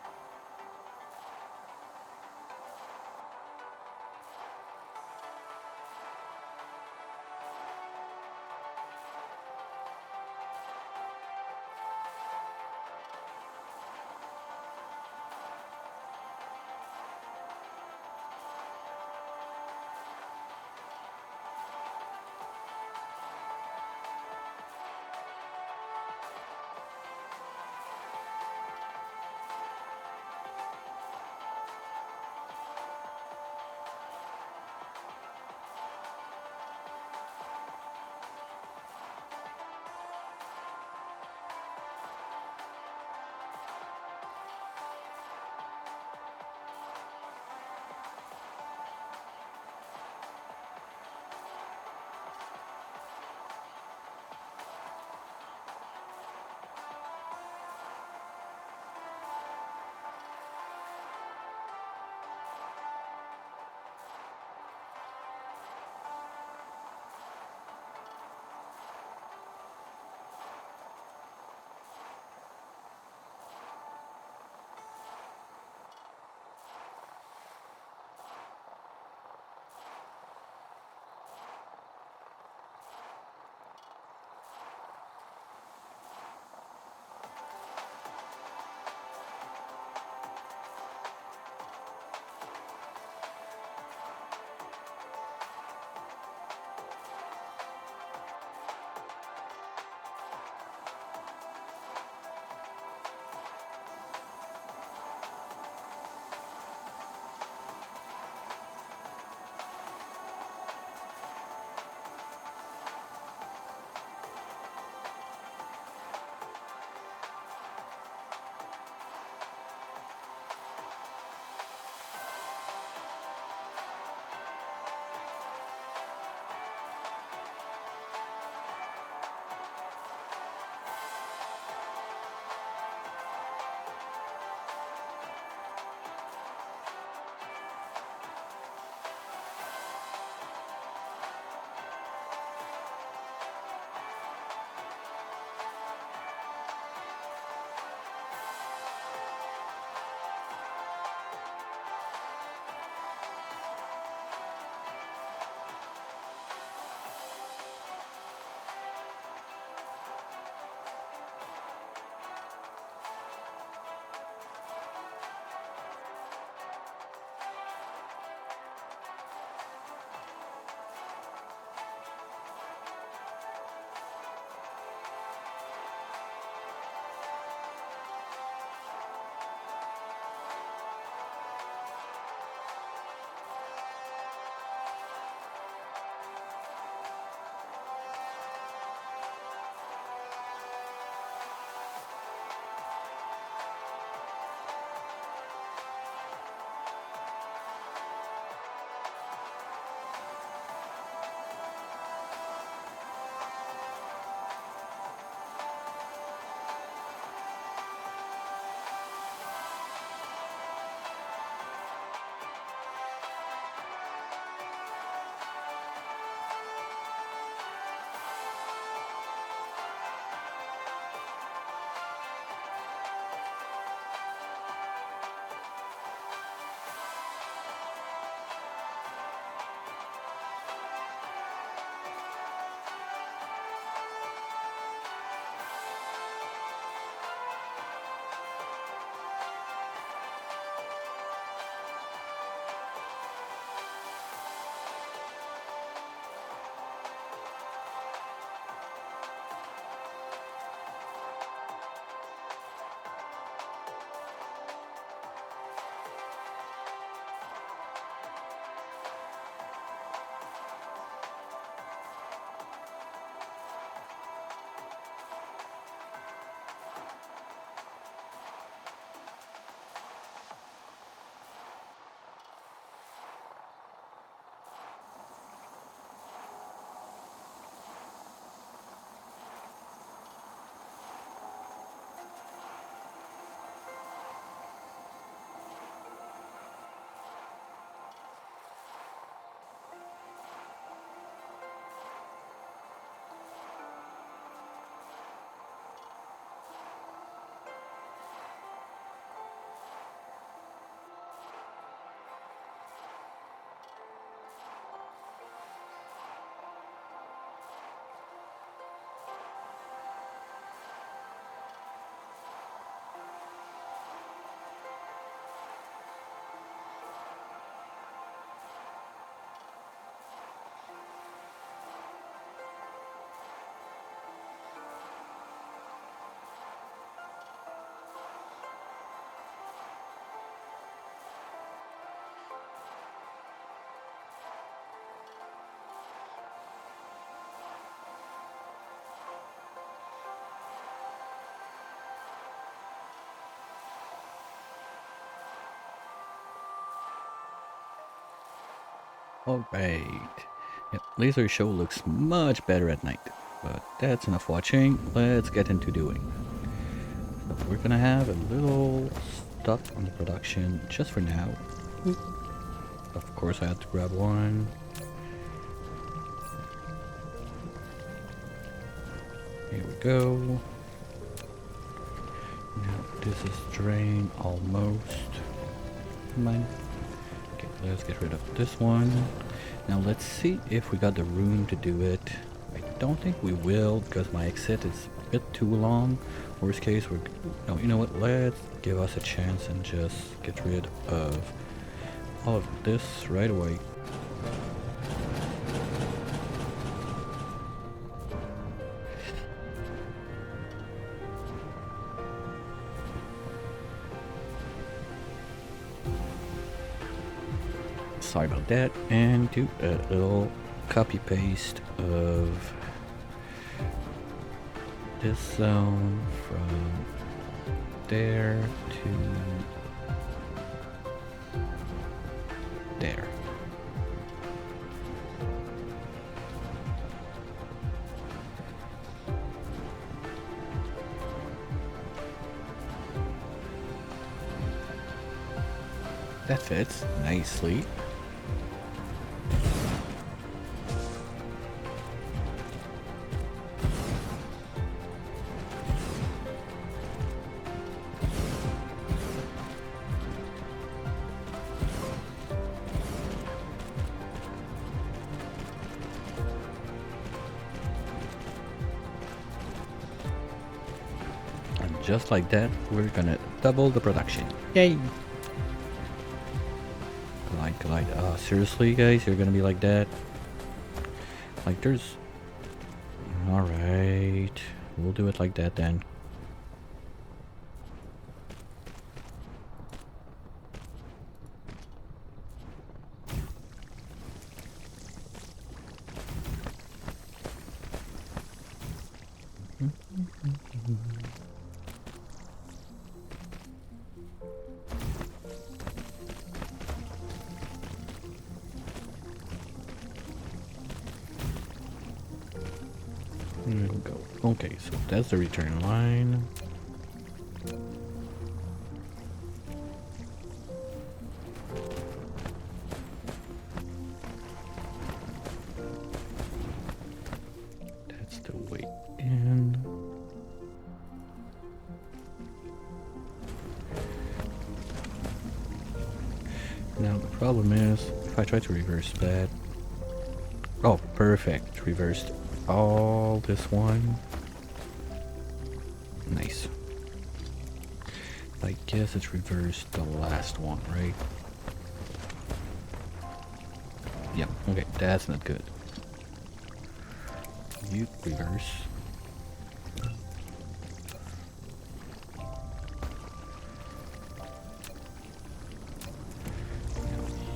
Alright. Yep, laser show looks much better at night. But that's enough watching. Let's get into doing. So we're gonna have a little stuck on the production just for now. Of course I had to grab one. Here we go. Now this is drain almost. Come on. Okay, let's get rid of this one. Now let's see if we got the room to do it. I don't think we will because my exit is a bit too long. Worst case, we're... No, you know what? Let's give us a chance and just get rid of all of this right away. Sorry about that, and do a little copy paste of this zone from there to there. That fits nicely. And just like that, we're gonna double the production. Yay! Collide. Seriously, guys, you're gonna be like that? Like, there's... Alright. We'll do it like that then. There we go. Okay, so that's the return line. That's the way in. Now the problem is, if I try to reverse that... Oh, perfect. Reversed all this one. Nice. I guess it's reversed the last one, right? Yeah, okay, that's not good. You reverse. Now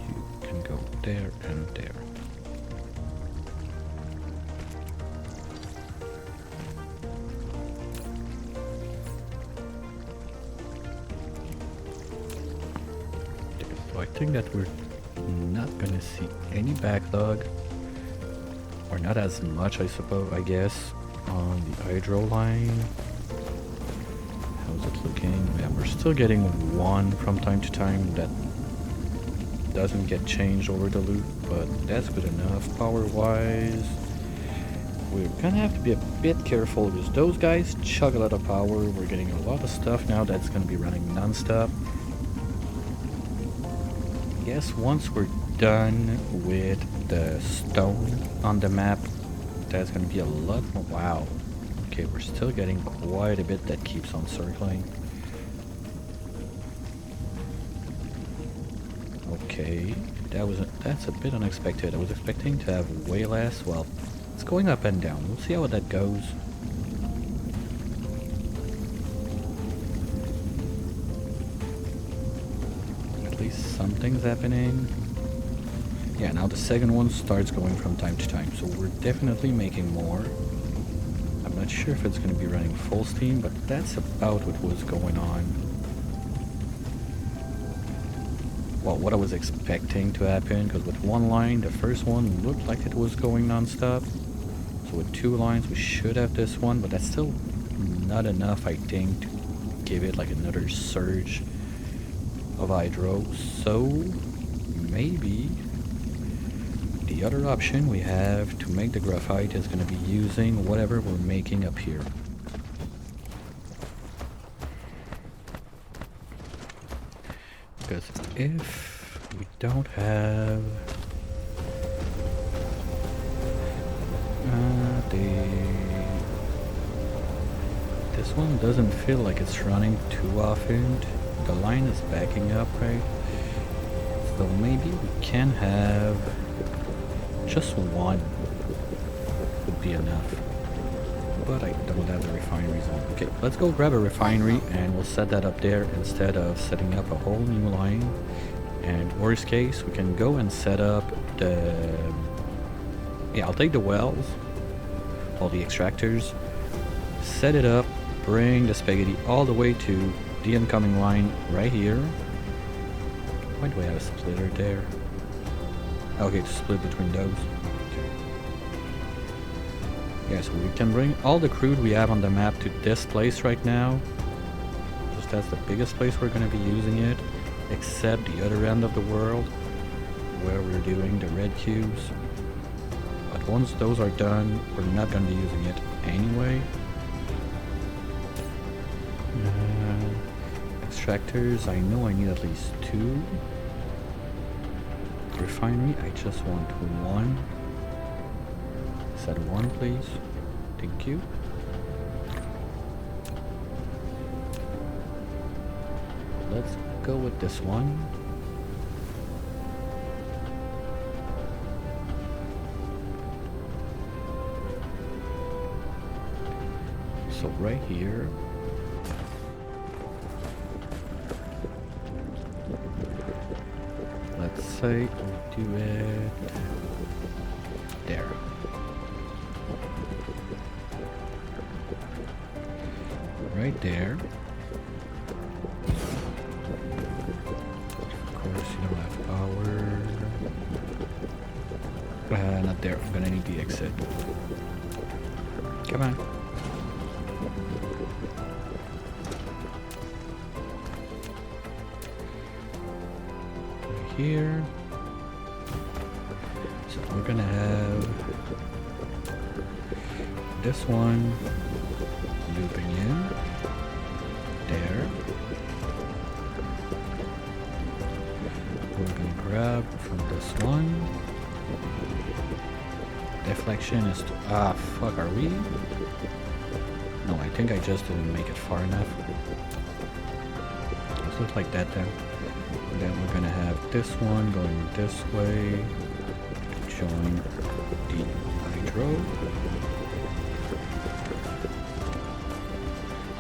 you can go there and there. I think that we're not gonna see any backlog, or not as much, I suppose, I guess, on the hydro line. How's it looking? Yeah, we're still getting one from time to time that doesn't get changed over the loop, but that's good enough. Power-wise, we're gonna have to be a bit careful because those guys chug a lot of power. We're getting a lot of stuff now that's gonna be running non-stop. Yes, once we're done with the stone on the map, that's gonna be a lot more. Wow. Okay, we're still getting quite a bit that keeps on circling. Okay, that's a bit unexpected. I was expecting to have way less. Well, it's going up and down. We'll see how that goes. Something's happening. Yeah, now the second one starts going from time to time, so we're definitely making more. I'm not sure if it's going to be running full steam, but that's about what was going on. well, what I was expecting to happen, because with one line, the first one looked like it was going non-stop. So with two lines, we should have this one, but that's still not enough, I think, to give it like another surge of hydro. So maybe the other option we have to make the graphite is going to be using whatever we're making up here. Because if we don't have this one doesn't feel like it's running too often. The line is backing up, right? So maybe we can have just one would be enough. But I don't have the refineries on. Okay, let's go grab a refinery and we'll set that up there instead of setting up a whole new line. And worst case, we can go and set up the... Yeah, I'll take the wells, all the extractors, set it up, bring the spaghetti all the way to the incoming line right here. Why do I have a splitter there? Okay, to split between those. Yeah, so we can bring all the crude we have on the map to this place right now. Just that's the biggest place we're going to be using it, except the other end of the world where we're doing the red cubes. But once those are done, we're not going to be using it anyway. Extractors, I know I need at least 2. Refinery, I just want 1. Set 1, please. Thank you. Let's go with this one. So right here, let's say we do it there. Right there. Of course, you don't have power. Not there. I'm gonna need the exit. Come on. Right here. So we're gonna have this one looping in there. We're gonna grab from this one. Deflection is to, fuck, are we? No, I think I just didn't make it far enough. Let's look like that then. And then we're gonna have this one going this way to join the hydro.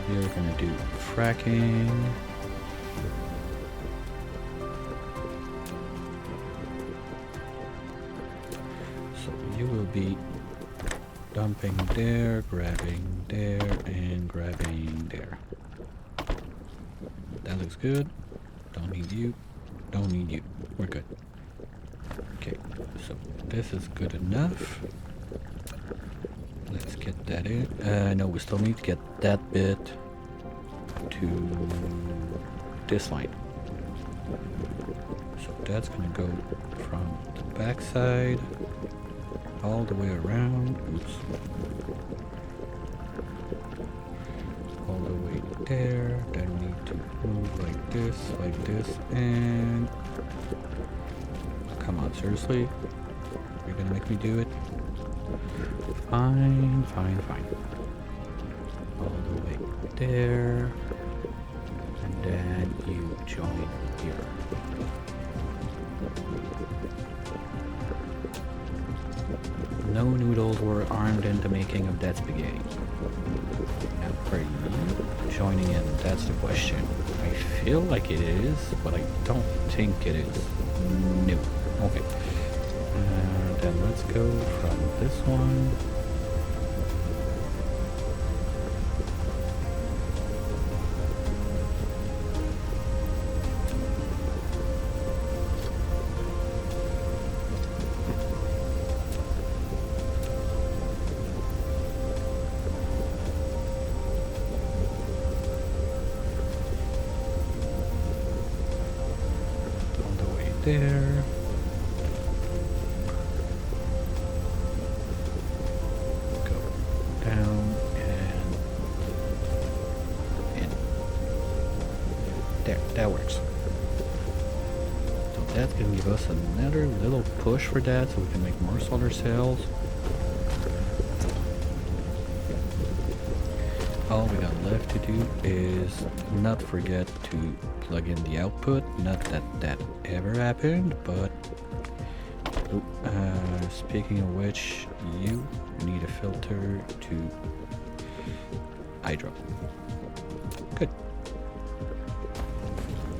We're gonna do fracking. So you will be dumping there, grabbing there, and grabbing there. That looks good. Don't need you. Don't need you. We're good. Okay, so this is good enough. Let's get that in. No, we still need to get that bit to this line. So that's gonna go from the back side all the way around. Oops. All the way there. Then we need to move like this, and... Come on, seriously? You're gonna make me do it? Fine, fine, fine. All the way there. And then you join here. No noodles were armed in the making of that spaghetti. Now for you joining in, that's the question. I feel like it is, but I don't think it is. No. Okay. Then let's go from this one. there. Go down and in. There, that works. So that's gonna give us another little push for that, so we can make more solar cells. All we got left to do is not forget to plug in the output. Not that that ever happened, but speaking of which, you need a filter to hydro. Good.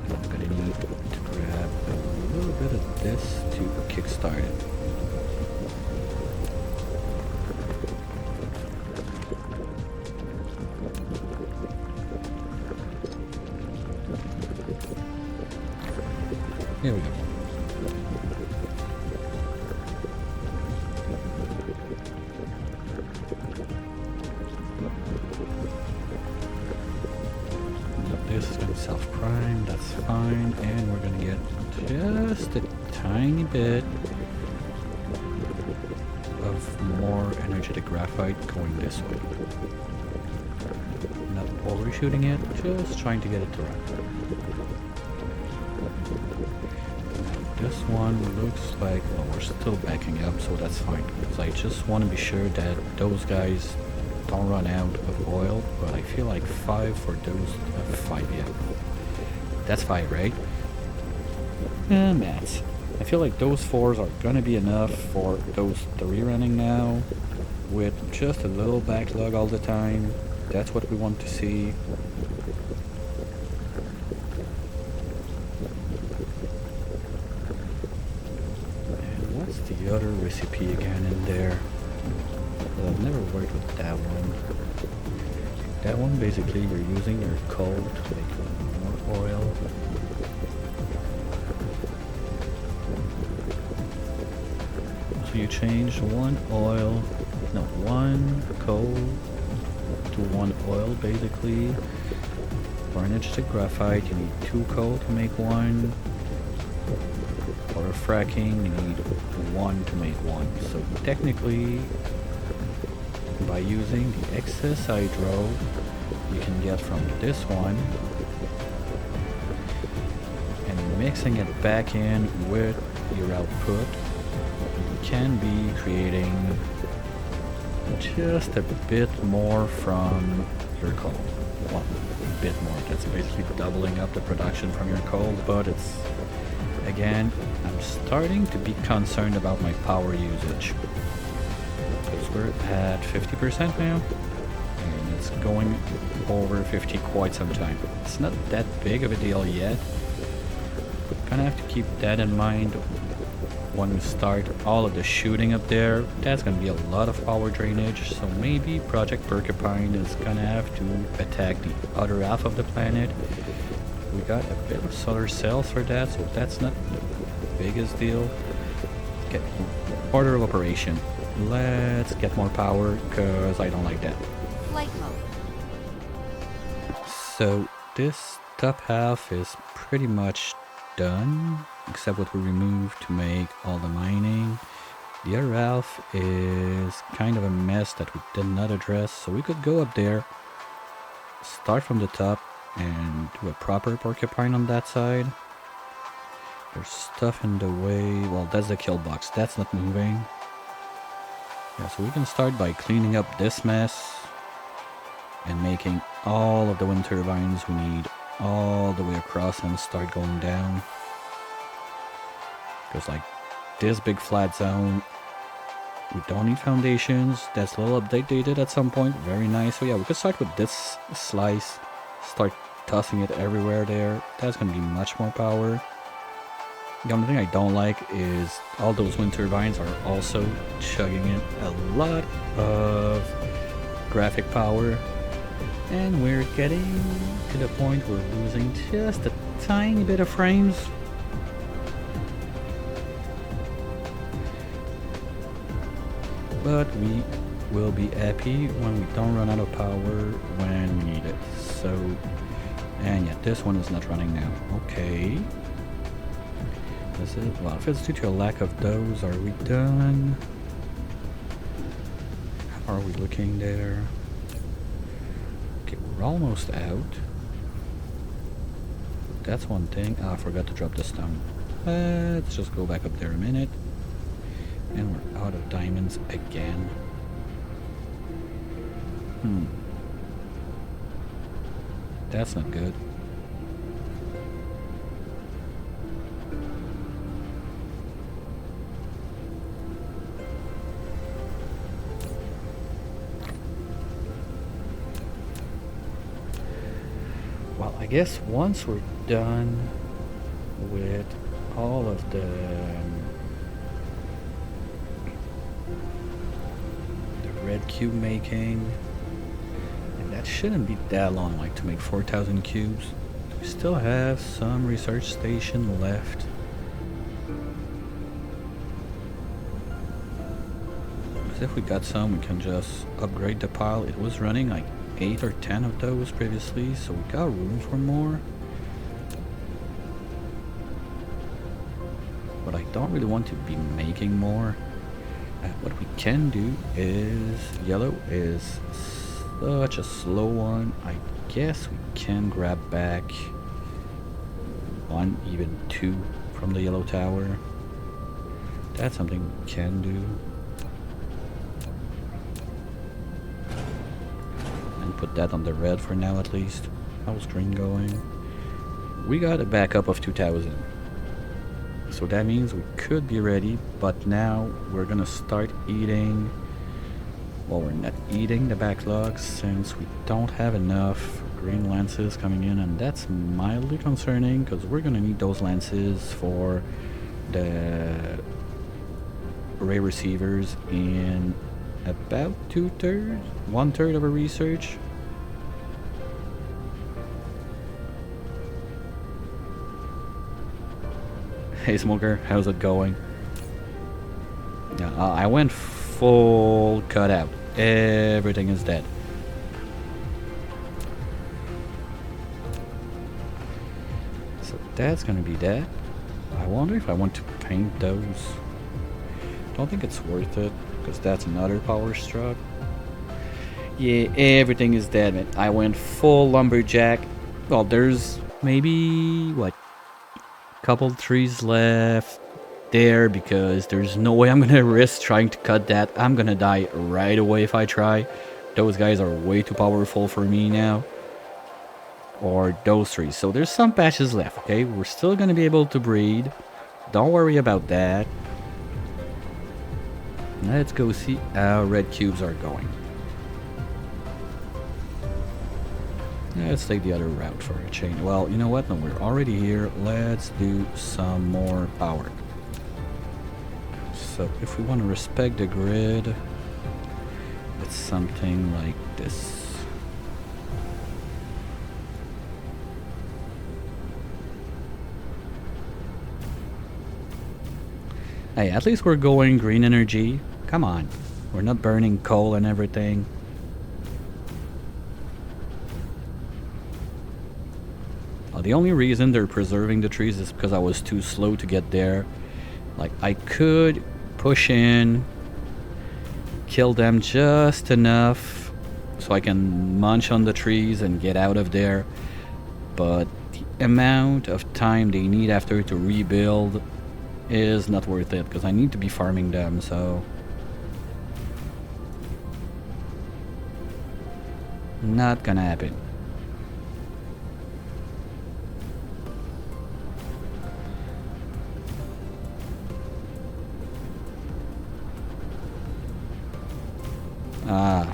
I'm gonna need to grab a little bit of this to kickstart it. Here we go. This is going to self-prime, that's fine, and we're going to get just a tiny bit of more energetic graphite going this way. Not overshooting it, just trying to get it to run. This one looks like, well, we're still backing up, so that's fine. So I just want to be sure that those guys don't run out of oil, but I feel like 5 for those, 5, yeah. That's 5, right? Maths. I feel like those 4s are gonna be enough for those 3 running now, with just a little backlog all the time. That's what we want to see. The other recipe again in there. I've never worked with that one. That one, basically you're using your coal to make more oil. So you change one coal to 1 oil basically. For energetic graphite you need 2 coal to make 1. For fracking you need 1 to make 1. So technically, by using the excess hydro you can get from this one and mixing it back in with your output, you can be creating just a bit more from your coal. Well, a bit more. That's basically doubling up the production from your coal, but it's, again, I'm starting to be concerned about my power usage. Because we're at 50% now, and it's going over 50 quite some time. It's not that big of a deal yet. Gonna have to keep that in mind when we start all of the shooting up there. That's gonna be a lot of power drainage, so maybe Project Porcupine is gonna have to attack the other half of the planet. We got a bit of solar cells for that, so that's not the biggest deal. Get order of operation. Let's get more power, because I don't like that. Flight mode. So this top half is pretty much done, except what we removed to make all the mining. The other half is kind of a mess that we did not address, so we could go up there, start from the top, and do a proper porcupine on that side. There's stuff in the way. Well, that's the kill box, that's not moving. Yeah, so we can start by cleaning up this mess and making all of the wind turbines we need all the way across and start going down. Because like this big flat zone, we don't need foundations. That's a little update they did at some point, very nice. So yeah, we could start with this slice, start tossing it everywhere there. That's going to be much more power. The only thing I don't like is all those wind turbines are also chugging in a lot of graphic power, and we're getting to the point where we're losing just a tiny bit of frames. But we will be happy when we don't run out of power when we need it. So, and yeah, this one is not running now. Okay. Is it? Well, if it's due to a lack of those, are we done? How are we looking there? Okay, we're almost out. That's one thing. Ah, I forgot to drop the stone. Let's just go back up there a minute. And we're out of diamonds again. That's not good. Well, I guess once we're done with all of the red cube making, and that shouldn't be that long, like to make 4,000 cubes. We still have some research station left. Because if we got some, we can just upgrade the pile. It was running like 8 or 10 of those previously, so we got room for more. But I don't really want to be making more. What we can do is, yellow is such a slow one. I guess we can grab back 1, even 2 from the yellow tower. That's something we can do. And put that on the red for now at least. How's green going? We got a backup of 2,000. So that means we could be ready, but now we're gonna start eating. Well, we're not eating the backlogs since we don't have enough green lances coming in, and that's mildly concerning because we're gonna need those lances for the array receivers in about 2/3, 1/3 of a research. Hey Smoker, how's it going? Yeah, I went full cutout. Everything is dead. So that's gonna be that. I wonder if I want to paint those. Don't think it's worth it, because that's another power struck. Yeah, everything is dead, man. I went full lumberjack. Well, there's maybe, what, couple trees left there because there's no way I'm gonna risk trying to cut that. I'm gonna die right away if I try. Those guys are way too powerful for me now. Or those trees. So there's some patches left, okay? We're still gonna be able to breed. Don't worry about that. Let's go see how red cubes are going. Let's take the other route for a change. Well, you know what? No, we're already here. Let's do some more power. So if we want to respect the grid, it's something like this. Hey, at least we're going green energy. Come on. We're not burning coal and everything. The only reason they're preserving the trees is because I was too slow to get there. Like, I could push in, kill them just enough so I can munch on the trees and get out of there. But the amount of time they need after to rebuild is not worth it because I need to be farming them, so... not gonna happen. Ah,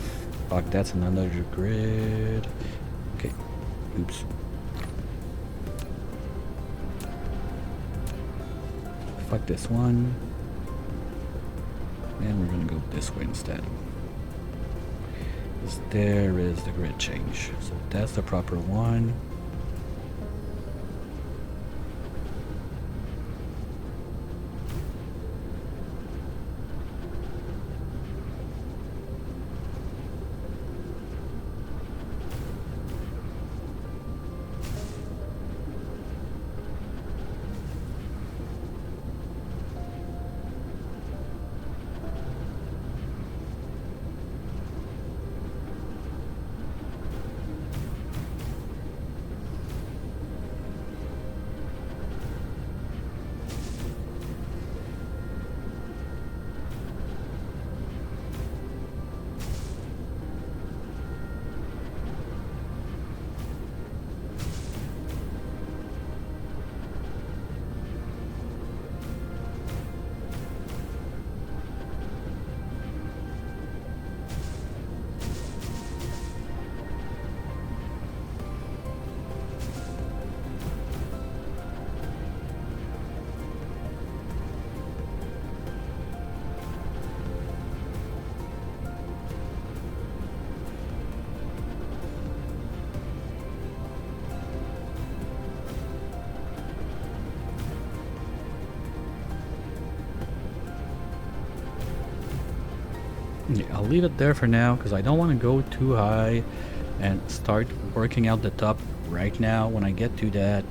fuck, that's another grid. Okay, oops. Fuck this one. And we're gonna go this way instead. Because there is the grid change. So that's the proper one. Yeah, I'll leave it there for now because I don't want to go too high and start working out the top right now. When I get to that,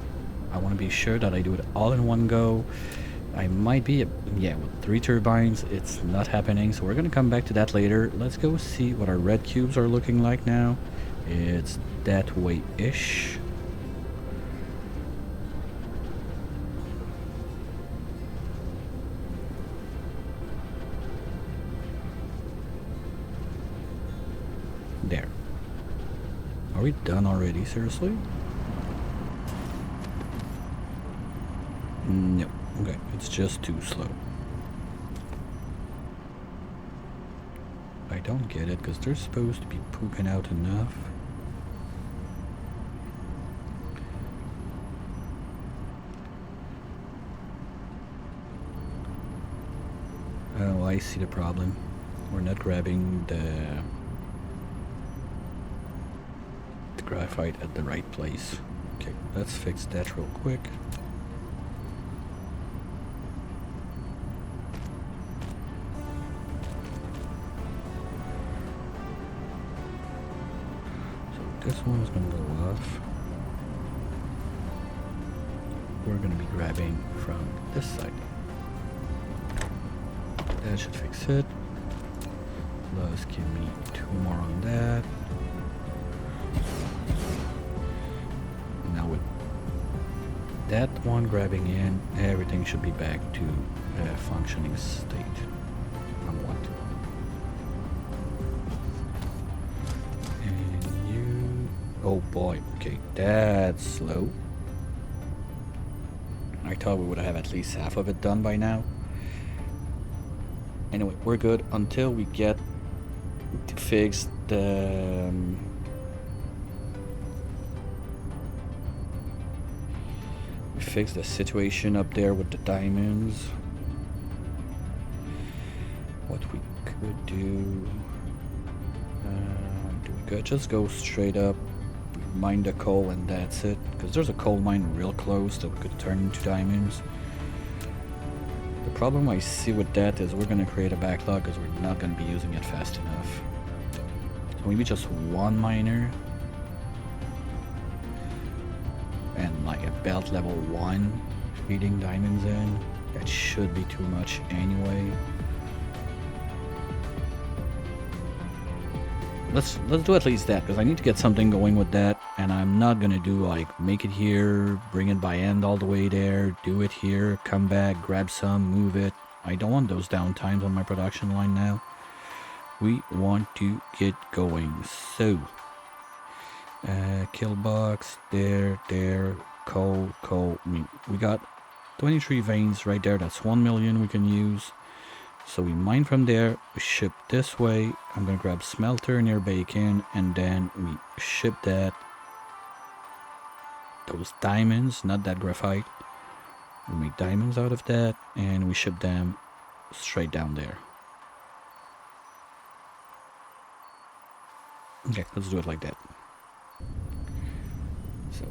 I want to be sure that I do it all in one go. I might be, yeah, with 3 turbines, it's not happening, so we're gonna come back to that later. Let's go see what our red cubes are looking like now. It's that way-ish. There. Are we done already, seriously? No. Okay, it's just too slow. I don't get it, because they're supposed to be pooping out enough. Oh, I see the problem. We're not grabbing the graphite at the right place. Okay, let's fix that real quick. So this one is going to go off. We're going to be grabbing from this side. That should fix it. Plus give me 2 more on that. Now with that one grabbing in, everything should be back to a functioning state. Somewhat. And you... Oh boy, okay, that's slow. I thought we would have at least half of it done by now. Anyway, we're good until we get to fix the... we fix the situation up there with the diamonds. What we could do... we could just go straight up, mine the coal, and that's it. Because there's a coal mine real close that we could turn into diamonds. The problem I see with that is we're going to create a backlog because we're not going to be using it fast enough. So maybe just 1 miner and like a belt level 1 feeding diamonds in. That should be too much anyway. Let's do at least that, because I need to get something going with that, and I'm not gonna do like make it here, bring it by end all the way there, do it here, come back, grab some, move it. I don't want those downtimes on my production line now. We want to get going. So kill box there, coal. I mean, we got 23 veins right there. That's 1 million we can use. So we mine from there, we ship this way. I'm gonna grab smelter near bacon, and then we ship that, those diamonds, not that graphite. We make diamonds out of that, and we ship them straight down there. Okay, let's do it like that. So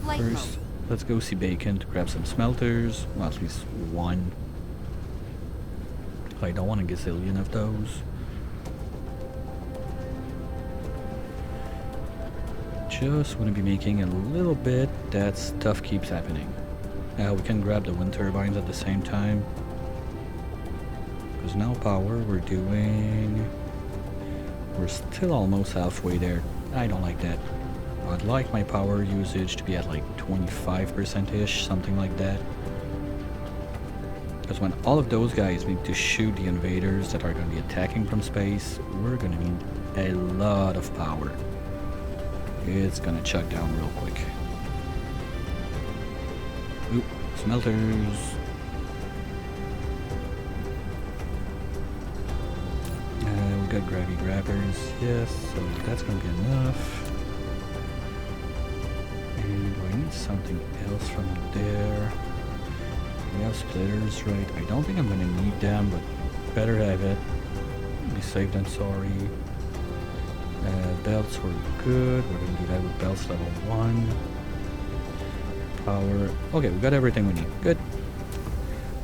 first, let's go see bacon to grab some smelters, well, at least 1. I don't want a gazillion of those. Just want to be making a little bit. That stuff keeps happening. We can grab the wind turbines at the same time. Because now power we're still almost halfway there. I don't like that. I'd like my power usage to be at like 25%-ish, something like that. Because when all of those guys need to shoot the invaders that are going to be attacking from space, we're going to need a lot of power. It's going to chuck down real quick. Oop, smelters. We got gravity grabbers, yes, so that's going to be enough. And we need something else from there. We have splitters, right? I don't think I'm going to need them, but better have it. Be safe than sorry. Belts were good. We're going to do that with belts level 1. Power. Okay, we got everything we need. Good.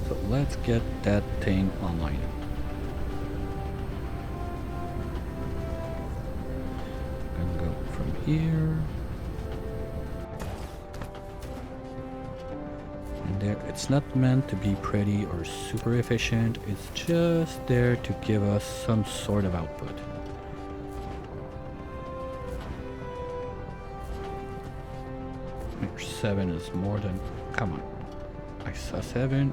So let's get that thing online. here. And there, it's not meant to be pretty or super efficient, it's just there to give us some sort of output. Or 7 is more than, come on, I saw 7.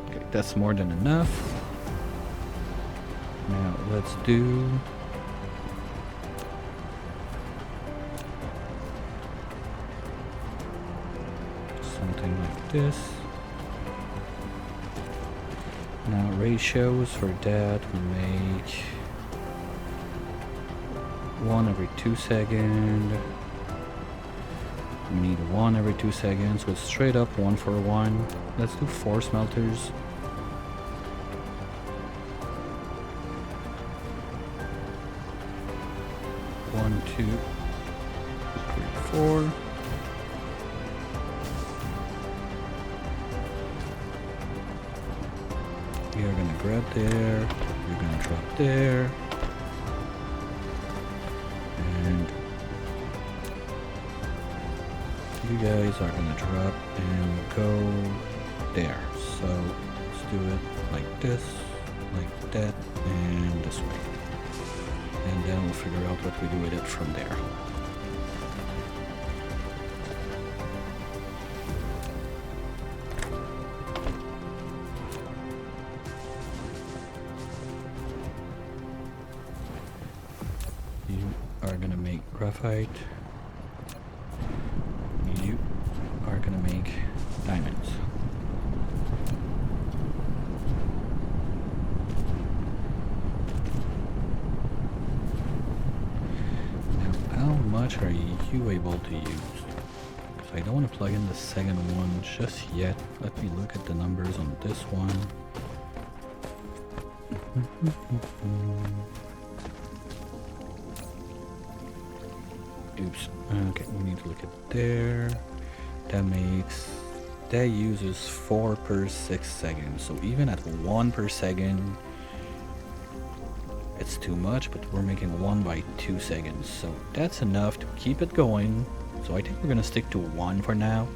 Okay, that's more than enough. Now let's do something like this. Now ratios for that, we make 1 every 2 seconds. We need 1 every 2 seconds with straight up 1 for 1. Let's do 4 smelters. 1, 2, 3, 4. You're gonna grab there, you're gonna drop there, and you guys are gonna drop and go there. So let's do it like this, like that, and this way. And then we'll figure out what we do with it from there. Are gonna make graphite. You are gonna make diamonds. Now, how much are you able to use? Because I don't want to plug in the second one just yet. Let me look at the numbers on this one. Oops. Okay, we need to look at there. That uses 4 per 6 seconds. So even at 1 per second, it's too much, but we're making 1 by 2 seconds. So that's enough to keep it going. So I think we're gonna stick to 1 for now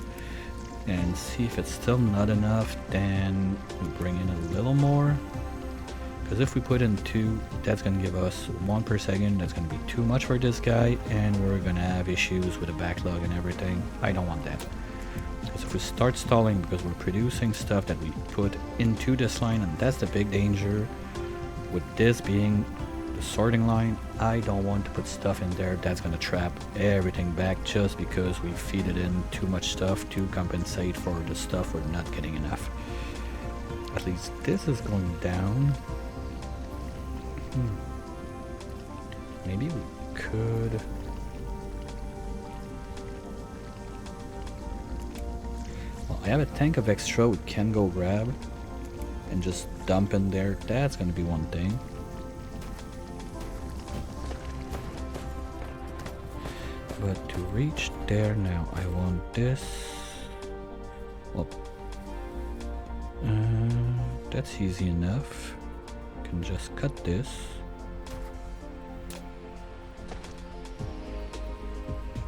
and see if it's still not enough, then we bring in a little more. Because if we put in 2, that's going to give us 1 per second. That's going to be too much for this guy, and we're going to have issues with the backlog and everything. I don't want that. Because if we start stalling because we're producing stuff that we put into this line, and that's the big danger with this being the sorting line, I don't want to put stuff in there that's going to trap everything back just because we feed it in too much stuff to compensate for the stuff we're not getting enough. At least this is going down. Maybe we could. Well, I have a tank of extra we can go grab and just dump in there. That's gonna be one thing. But to reach there now, I want this. Well, that's easy enough. Can just cut this.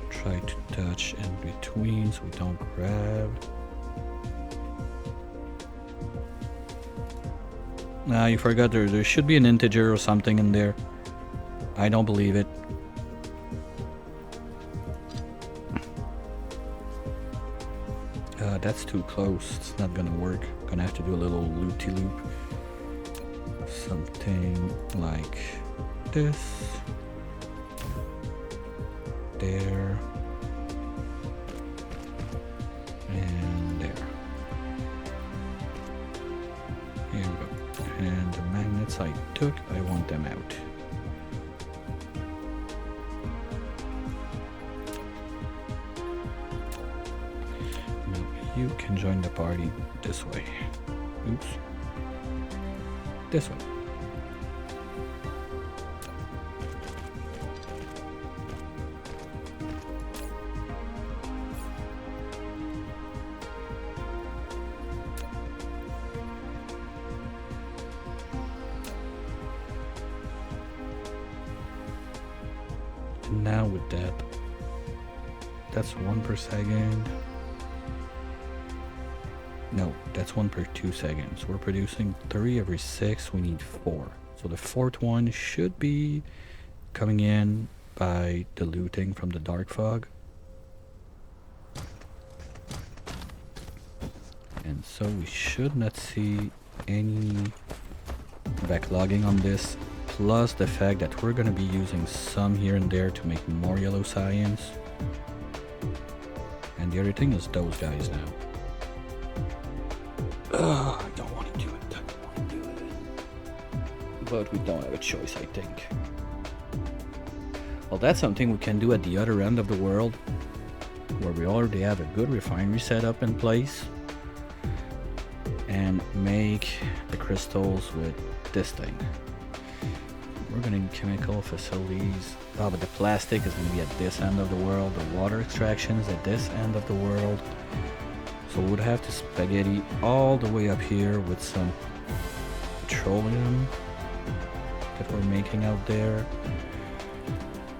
Try to touch in between so we don't grab. Nah, you forgot there should be an integer or something in there. I don't believe it. That's too close. It's not gonna work. Gonna have to do a little loop-de-loop. Something like this. There. And there. Here we go. And the magnets I took, I want them out. Now you can join the party this way. Oops. This way. now with that. That's 1 per second. No, that's 1 per 2 seconds. We're producing 3 every 6. We need 4. So the 4th one should be coming in by diluting from the dark fog. And so we should not see any backlogging on this, plus the fact that we're going to be using some here and there to make more yellow science. And the other thing is those guys now. I don't want to do it. I don't want to do it. But we don't have a choice, I think. Well, that's something we can do at the other end of the world, where we already have a good refinery set up in place, and make the crystals with this thing. We're gonna need chemical facilities. Oh, but the plastic is gonna be at this end of the world. The water extraction is at this end of the world. So we would have to spaghetti all the way up here with some petroleum that we're making out there.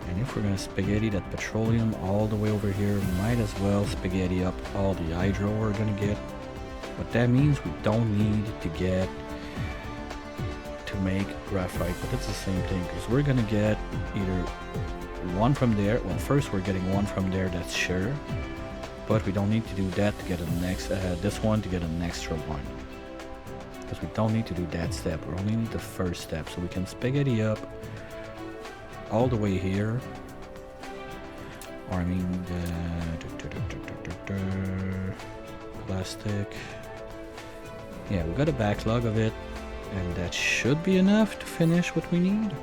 And if we're gonna spaghetti that petroleum all the way over here, might as well spaghetti up all the hydro we're gonna get. But that means we don't need to get to make graphite, but it's the same thing, because we're gonna get either one from there. Well, first we're getting one from there, that's sure. But we don't need to do that to get a next, this one to get an extra one. Because we don't need to do that step, we only need the first step. So we can spaghetti up all the way here. Or I mean, plastic. Yeah, we got a backlog of it. And that should be enough to finish what we need.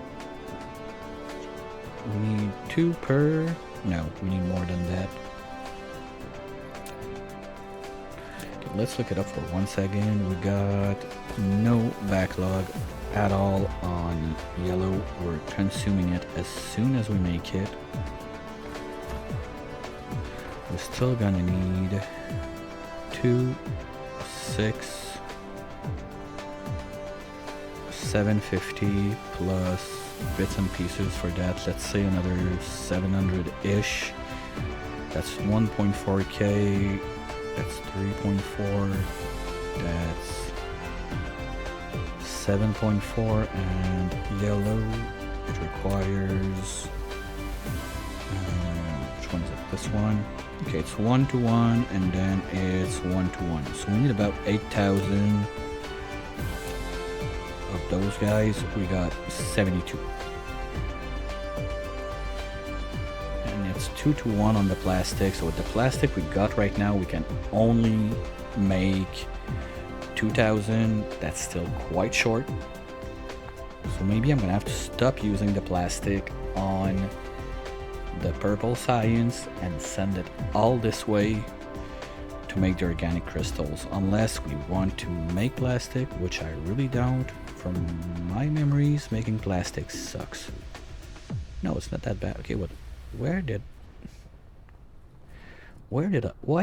We need 2 per... No, we need more than that. Let's look it up for 1 second. We got no backlog at all on yellow. We're consuming it as soon as we make it. We're still gonna need 2, 6, 750 plus bits and pieces for that. Let's say another 700-ish. That's 1.4k. That's 3.4. That's 7.4, and yellow, it requires which one is it? This one. Okay, it's 1 to 1, and then it's 1 to 1. So we need about 8,000 of those guys. We got 72. 2 to 1 on the plastic. So with the plastic we got right now, we can only make 2,000. That's still quite short. So maybe I'm gonna have to stop using the plastic on the purple science and send it all this way to make the organic crystals, unless we want to make plastic, which I really don't. From my memories, making plastic sucks. No, it's not that bad. Okay, what? Why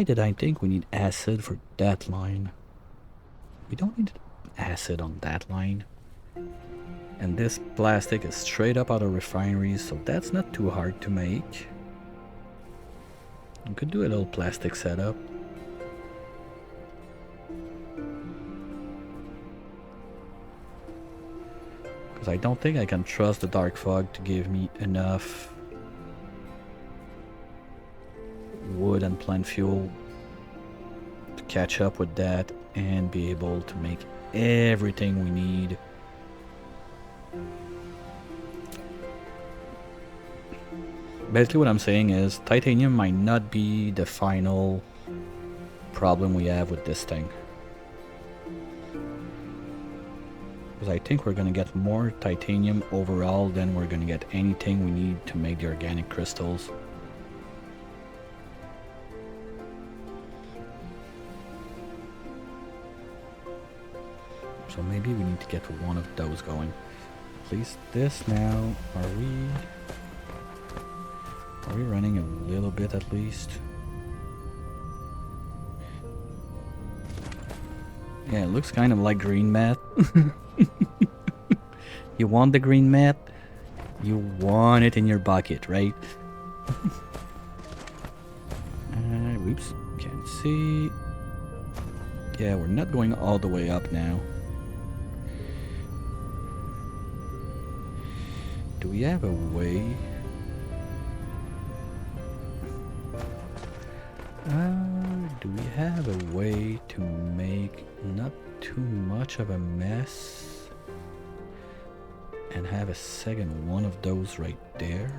did I think we need acid for that line? We don't need acid on that line. And this plastic is straight up out of refineries, so that's not too hard to make. We could do a little plastic setup. Because I don't think I can trust the dark fog to give me enough wood and plant fuel to catch up with that and be able to make everything we need. Basically what I'm saying is titanium might not be the final problem we have with this thing, because I think we're gonna get more titanium overall than we're gonna get anything we need to make the organic crystals. So maybe we need to get one of those going. At least this now. Are we running a little bit at least? Yeah, it looks kind of like green mat. You want the green mat? You want it in your bucket, right? Whoops, can't see. Yeah, we're not going all the way up now. Do we have a way? Do we have a way to make not too much of a mess and have a second one of those right there?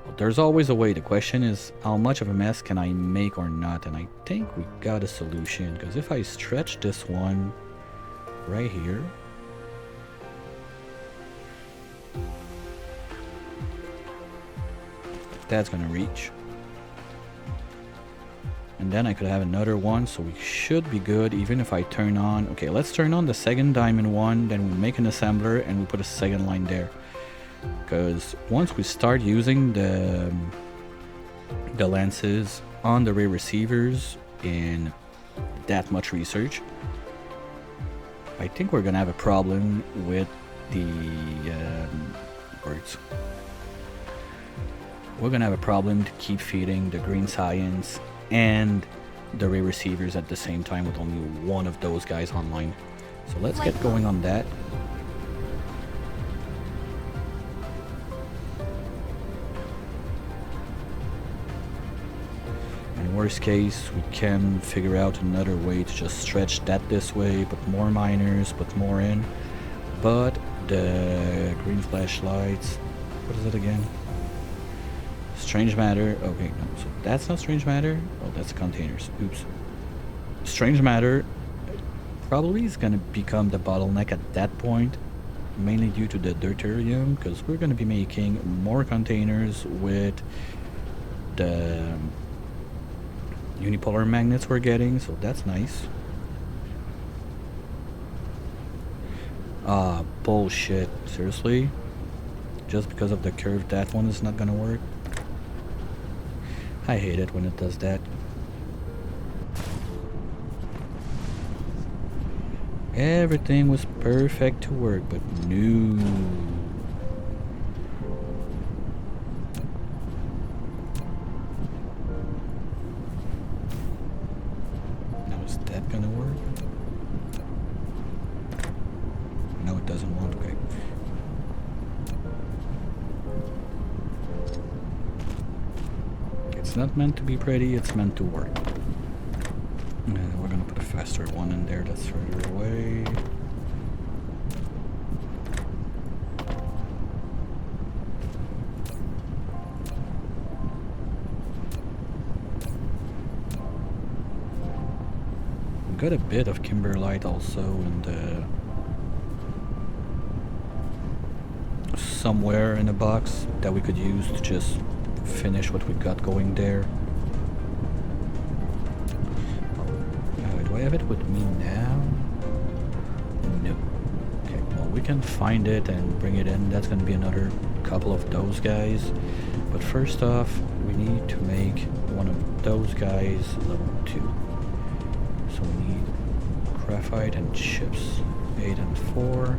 Well, there's always a way. The question is, how much of a mess can I make or not? And I think we got a solution, because if I stretch this one right here, that's gonna reach. And then I could have another one, so we should be good even if I turn on... Okay, let's turn on the second diamond one, then we make an assembler and we put a second line there. Because once we start using the lenses on the ray receivers in that much research, I think we're gonna have a problem with the words. We're gonna have a problem to keep feeding the green science and the ray receivers at the same time with only one of those guys online. So let's get going on that. In worst case, we can figure out another way to just stretch that this way, put more miners, put more in. But the green flashlights, what is it again? Strange matter. Okay, no, so that's not strange matter. Oh, that's containers. Oops. Strange matter probably is gonna become the bottleneck at that point, mainly due to the deuterium, because we're gonna be making more containers with the unipolar magnets we're getting, so that's nice. Ah, bullshit. Seriously? Just because of the curve, that one is not gonna work? I hate it when it does that. Everything was perfect to work, but no. Now is that gonna work? No, it doesn't want. Okay. It's not meant to be pretty, it's meant to work. And we're gonna put a faster one in there that's further away. We got a bit of kimberlite also in the... somewhere in a box that we could use to just finish what we got going there. Do I have it with me now? No. Okay, well we can find it and bring it in. That's gonna be another couple of those guys. But first off, we need to make one of those guys level 2. So we need graphite and chips. 8 and 4.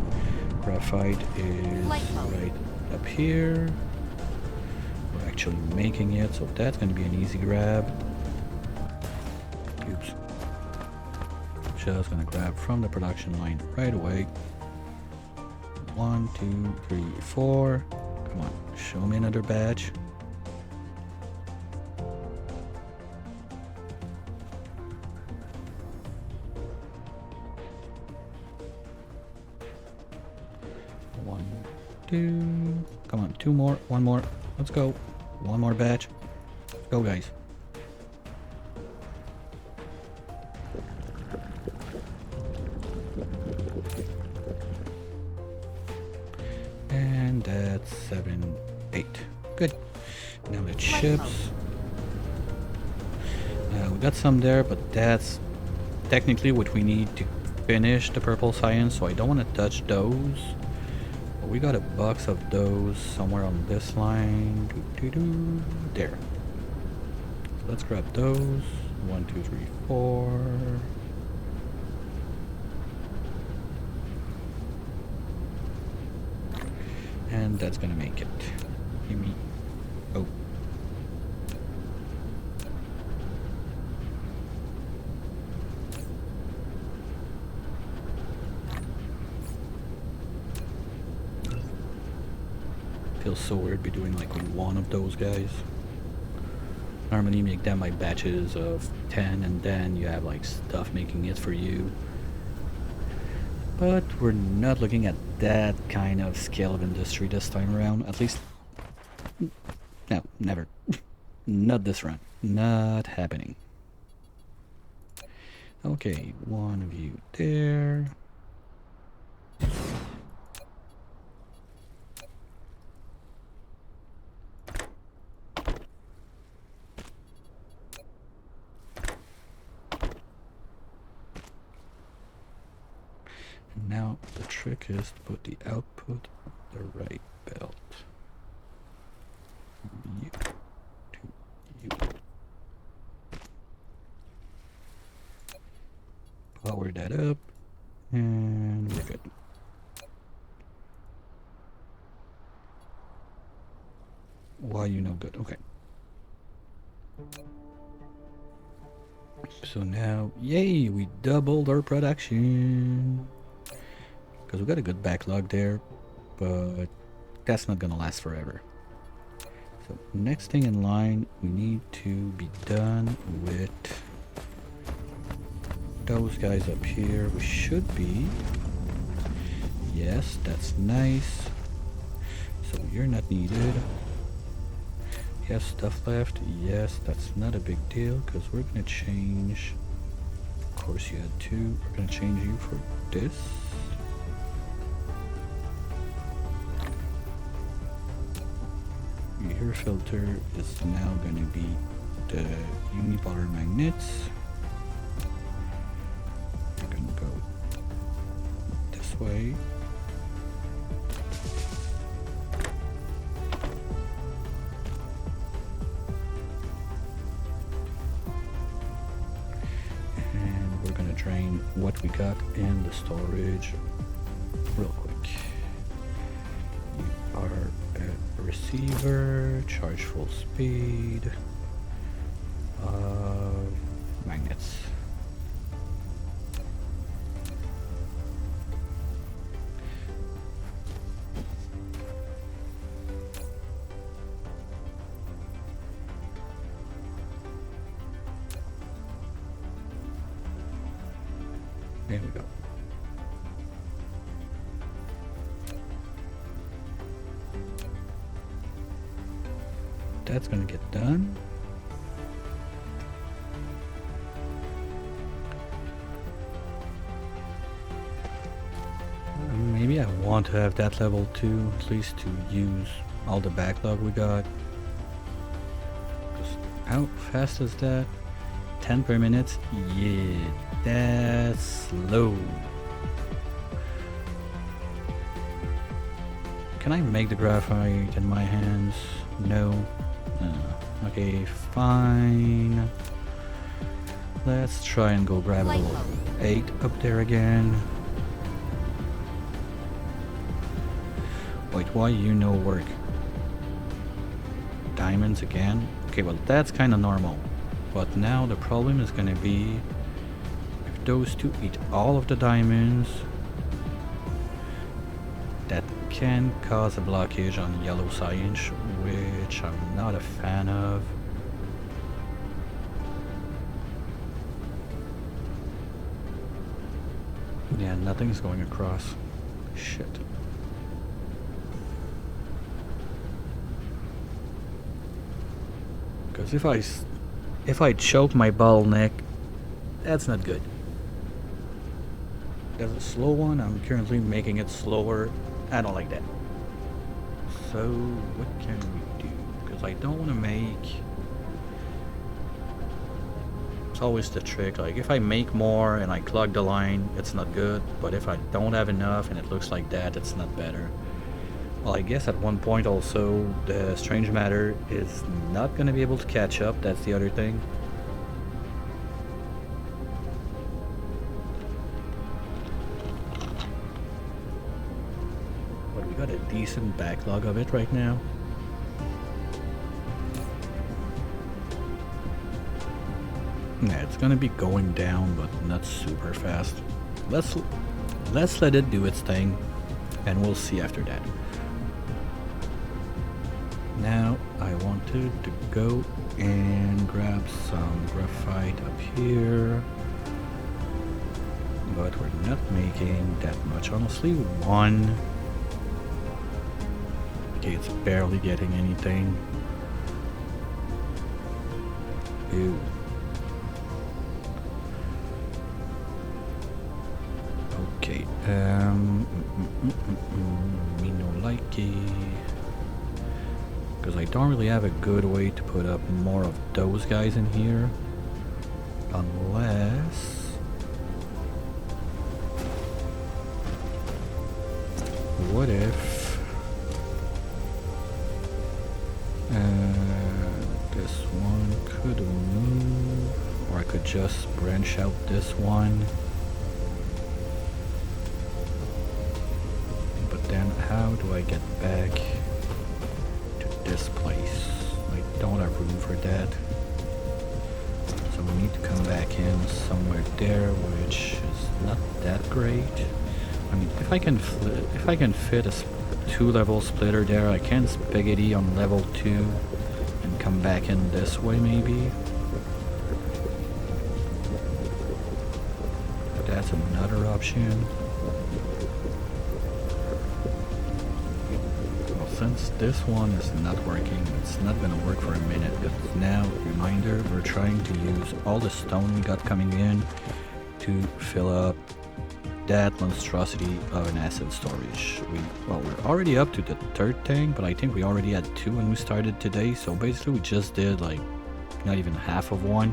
Graphite is right up here. We're actually making it, so that's going to be an easy grab. Oops. Just going to grab from the production line right away. 1, 2, 3, 4. Come on, show me another batch. Come on, 2 more, 1 more. Let's go. 1 more batch. Go, guys. And that's 7, 8. Good. Now the chips. We got some there, but that's technically what we need to finish the purple science, so I don't want to touch those. We got a box of those somewhere on this line. There. So let's grab those. 1, 2, 3, 4. And that's gonna make it. Give me... Oh. Feels so weird be doing like one of those guys. Normally make them like batches of 10 and then you have like stuff making it for you. But we're not looking at that kind of scale of industry this time around. At least... No, never. Not this run. Not happening. Okay, one of you there. Now the trick is to put the output on the right belt. You to you. Power that up, and we're good. Why you no good? Okay. So now, yay, we doubled our production. Because we got a good backlog there, but that's not gonna last forever. So next thing in line, we need to be done with those guys up here. We should be. Yes, that's nice. So you're not needed. You have stuff left? Yes, that's not a big deal because we're gonna change. Of course you had two. We're gonna change you for this. Your filter is now going to be the unipolar magnets. We're going to go this way. And we're going to drain what we got in the storage real quick. You are a receiver, charge full speed, magnets. There we go. That's gonna get done. Maybe I want to have that level 2, at least to use all the backlog we got. Just how fast is that? 10 per minute? Yeah, that's slow. Can I make the graphite in my hands? No. Okay, fine. Let's try and go grab a level 8 up there again. Wait, why you no work? Diamonds again? Okay, well that's kind of normal. But now the problem is gonna be if those two eat all of the diamonds, that can cause a blockage on yellow science, which I'm not a fan of. Yeah, nothing's going across. Shit. Because if I choke my bottleneck, that's not good. There's a slow one. I'm currently making it slower. I don't like that. So what can we do? Because I don't want to make... It's always the trick. Like if I make more and I clog the line, it's not good. But if I don't have enough and it looks like that, it's not better. Well, I guess at one point also the strange matter is not going to be able to catch up. That's the other thing. But we got a decent backlog of it right now. Yeah, it's gonna be going down, but not super fast. Let's let it do its thing, and we'll see after that. Now I wanted to go and grab some graphite up here, but we're not making that much. Honestly, one. Okay, it's barely getting anything. Ew. Okay, me no likey. Because I don't really have a good way to put up more of those guys in here. Unless... What if... this one could move, or I could just branch out this one. But then how do I get back to this place? I don't have room for that. So we need to come back in somewhere there, which is not that great. I mean, if I can fit a 2-level splitter there, I can spaghetti on level 2 and come back in this way maybe. That's another option. Well, since this one is not working, it's not gonna work for a minute. But now, reminder, we're trying to use all the stone we got coming in to fill up that monstrosity of an acid storage. We're already up to the 3rd tank, but I think we already had 2 when we started today, so basically we just did like not even half of one.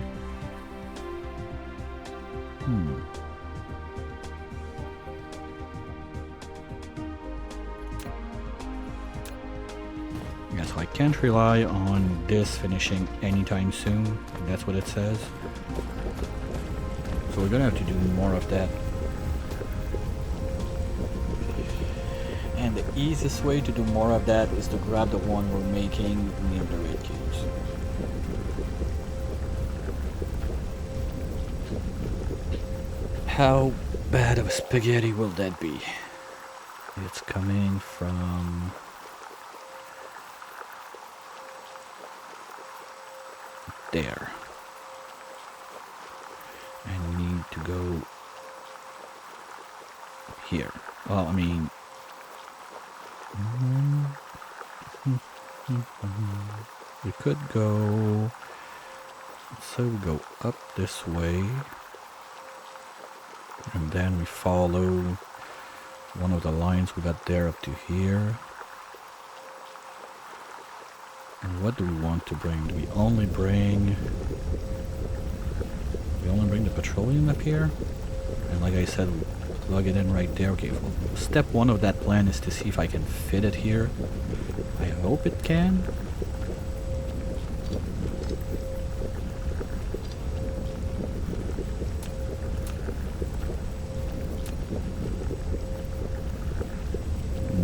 Yeah, so I can't rely on this finishing anytime soon. That's what it says. So we're gonna have to do more of that. And the easiest way to do more of that is to grab the one we're making near the red cubes. How bad of a spaghetti will that be? It's coming from... there. And we need to go... here. Well, I mean... we could go... so we go up this way. And then we follow one of the lines we got there up to here. And what do we want to bring? Do we only bring... the petroleum up here? And like I said, we plug it in right there. Okay, well, step 1 of that plan is to see if I can fit it here. I hope it can.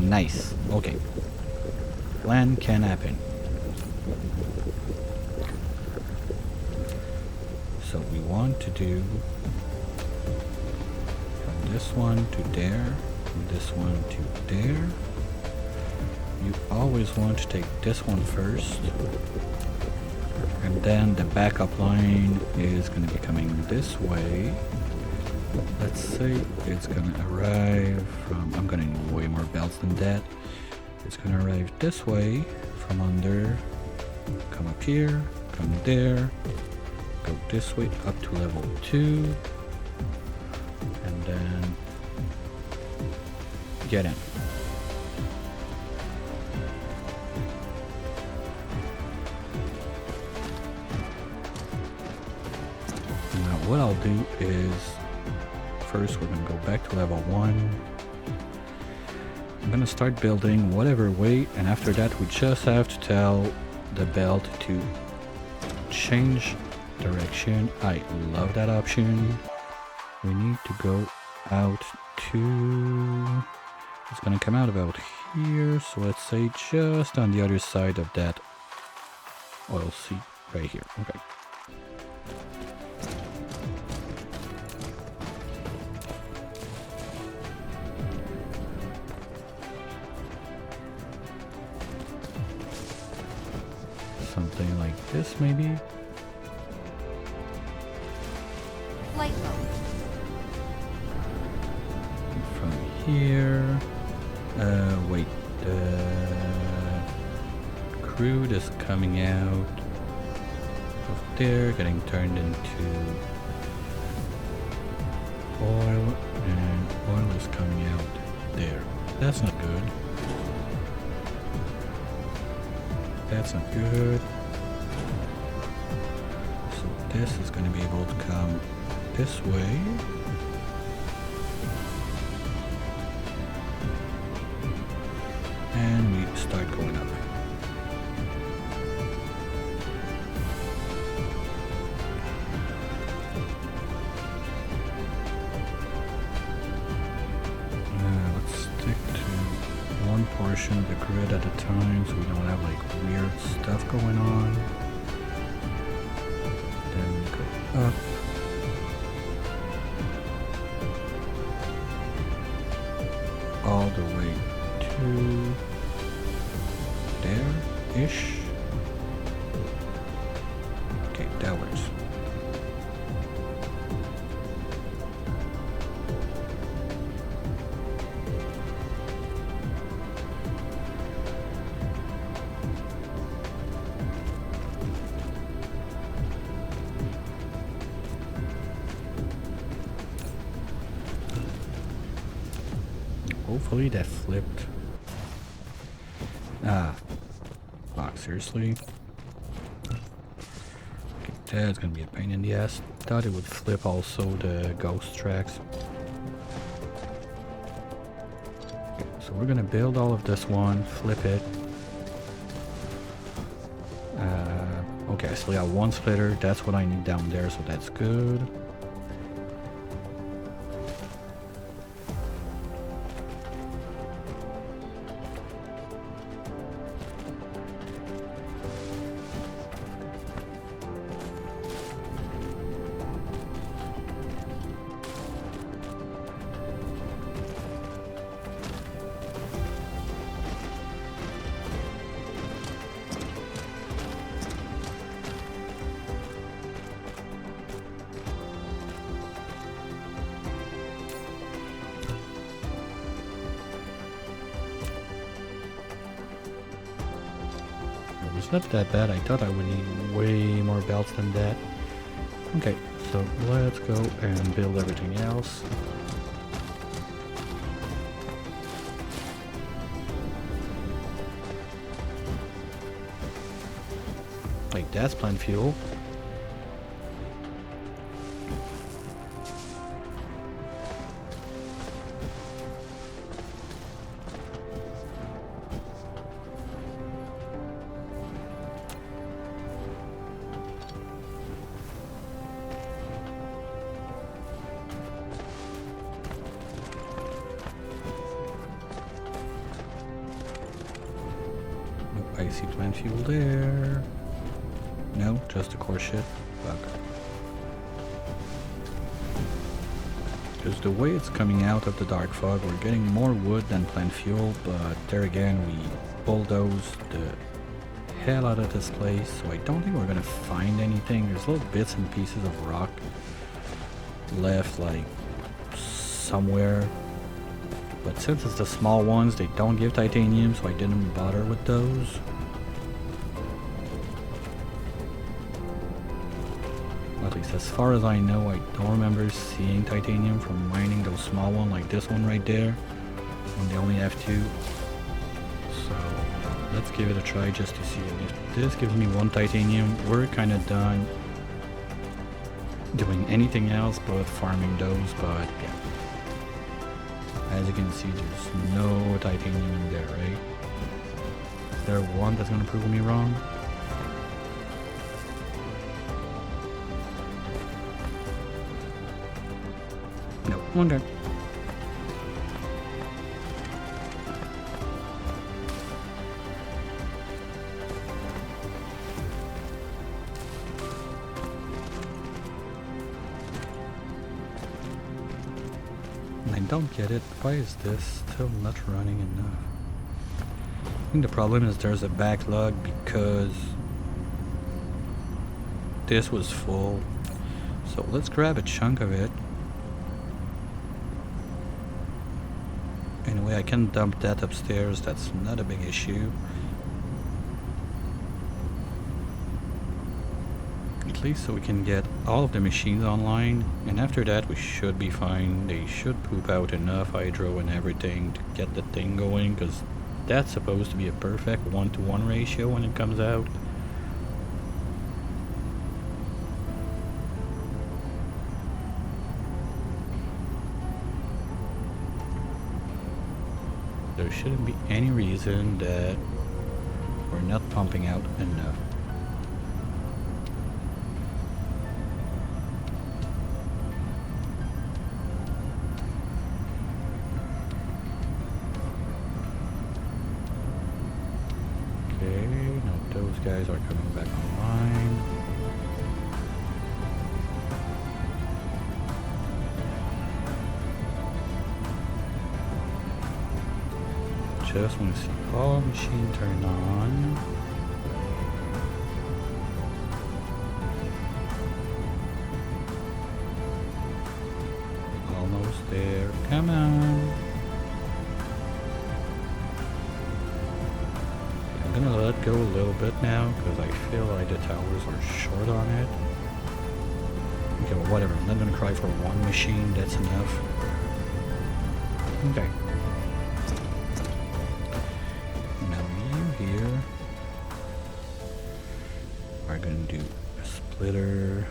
Nice. Okay. Plan can happen. So we want to do from this one to there, from this one to there. You always want to take this one first, and then the backup line is going to be coming this way. Let's say it's going to arrive from... I'm going to need way more belts than that. It's going to arrive this way from under, come up here, come there, go this way up to level 2, and then get in. Now what I'll do is, first we're going to go back to level 1. I'm going to start building whatever weight, and after that we just have to tell the belt to change direction. I love that option. We need to go out to... it's going to come out about here, so let's say just on the other side of that oil seep right here. Okay. something like this, maybe? Flight mode. From here. Wait. Crude is coming out of there, getting turned into oil, and oil is coming out there. That's not good. That's not good. So this is going to be able to come this way. And we start going up. Let's stick to one portion of the grid at a time so we don't have like weird stuff going on. Then we go up. All the way to there-ish. Okay, that works. Hopefully that flipped. Ah. Fuck, seriously? Okay, that's gonna be a pain in the ass. Thought it would flip also the ghost tracks. So we're gonna build all of this one, flip it. Okay, I still got one splitter. That's what I need down there, so that's good. It's not that bad. I thought I would need way more belts than that. Okay, so let's go and build everything else. Like that's plant fuel. I see plant fuel there. No, just the core shit. Fuck. Because the way it's coming out of the dark fog, we're getting more wood than plant fuel, but there again, we bulldozed the hell out of this place, so I don't think we're gonna find anything. There's little bits and pieces of rock left, like, somewhere. But since it's the small ones, they don't give titanium, so I didn't bother with those. At least as far as I know, I don't remember seeing titanium from mining those small ones like this one right there, when they only have two. So let's give it a try just to see. If this gives me one titanium, we're kind of done doing anything else but farming those, but yeah. As you can see, there's no titanium in there, right? Is there one that's gonna prove me wrong? No, okay. I don't get it. Why is this still not running enough? I think the problem is there's a backlog because this was full. So let's grab a chunk of it. Anyway, I can dump that upstairs, that's not a big issue. At least so we can get all of the machines online, and after that we should be fine. They should poop out enough hydro and everything to get the thing going, because that's supposed to be a perfect 1-to-1 ratio when it comes out. There shouldn't be any reason that we're not pumping out enough. Okay, now those guys are coming back online. Just want to see all machine turn on. Almost there. Come on. I'm gonna let go a little bit now because I feel like the towers are short on it. Okay, well, whatever. I'm not gonna cry for one machine. That's enough. Okay. Here are going to do a splitter.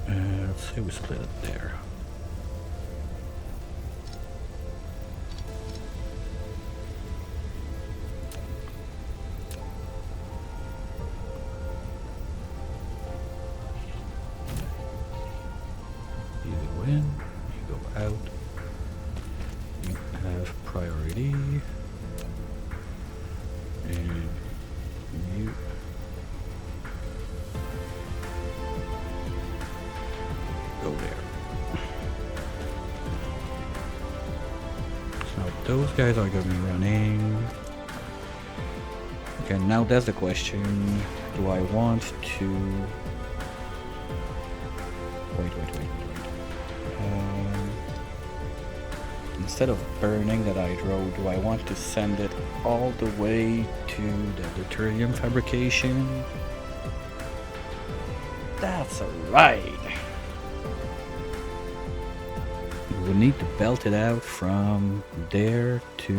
Let's say we split it there. You go in, you go out. You have priority. And you go there. So those guys are going to be running. Okay, now that's the question. Do I want to... Wait. Instead of burning that hydro, do I want to send it all the way to the deuterium fabrication? That's alright! We need to belt it out from there to...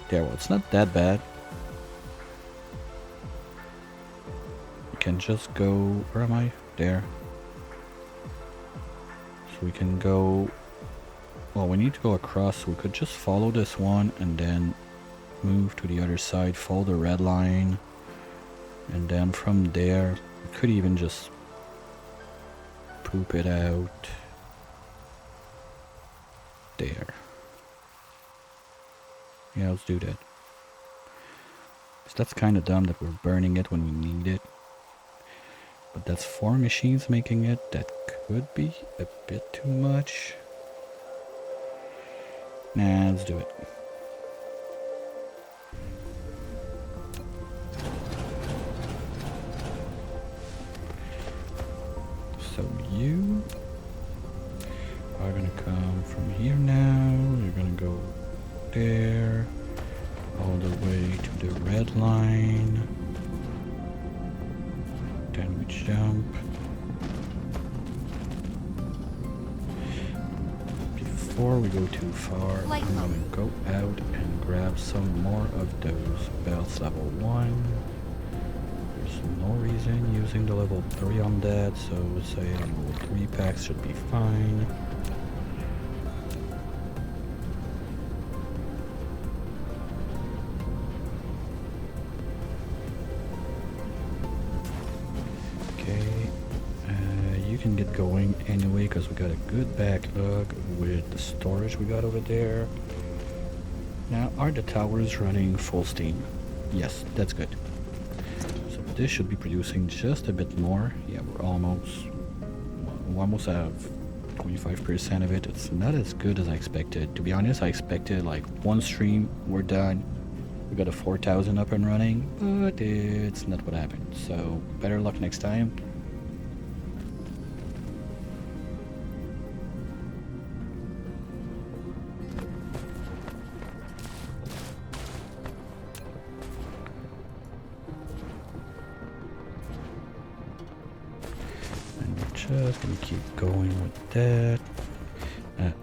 There, well, it's not that bad. We can just go... Where am I? There. So we can go, well, we need to go across, so we could just follow this one and then move to the other side, follow the red line, and then from there, we could even just poop it out there. Yeah, let's do that. So that's kind of dumb that we're burning it when we need it. But that's 4 machines making it. That could be a bit too much. Nah, let's do it. So you are gonna come from here now. You're gonna go there, all the way to the red line. Then we jump. Before we go too far, I'm gonna go out and grab some more of those belts level 1. There's no reason using the level 3 on that, so say level 3 packs should be fine. Can get going anyway because we got a good backlog with the storage we got over there. Now, are the towers running full steam? Yes, that's good. So this should be producing just a bit more. Yeah, we almost have 25% of it. It's not as good as I expected. To be honest, I expected like 1 stream, we're done. We got a 4,000 up and running, but it's not what happened. So better luck next time. And we're just gonna keep going with that.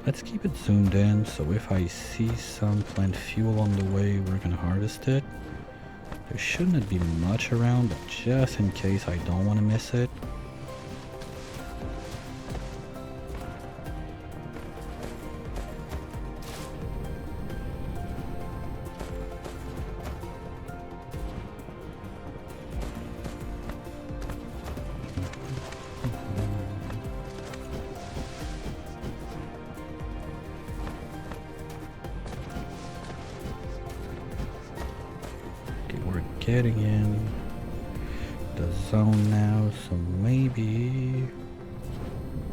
Let's keep it zoomed in, so if I see some plant fuel on the way, we're gonna harvest it. There shouldn't be much around, but just in case I don't want to miss it. Getting in the zone now, so maybe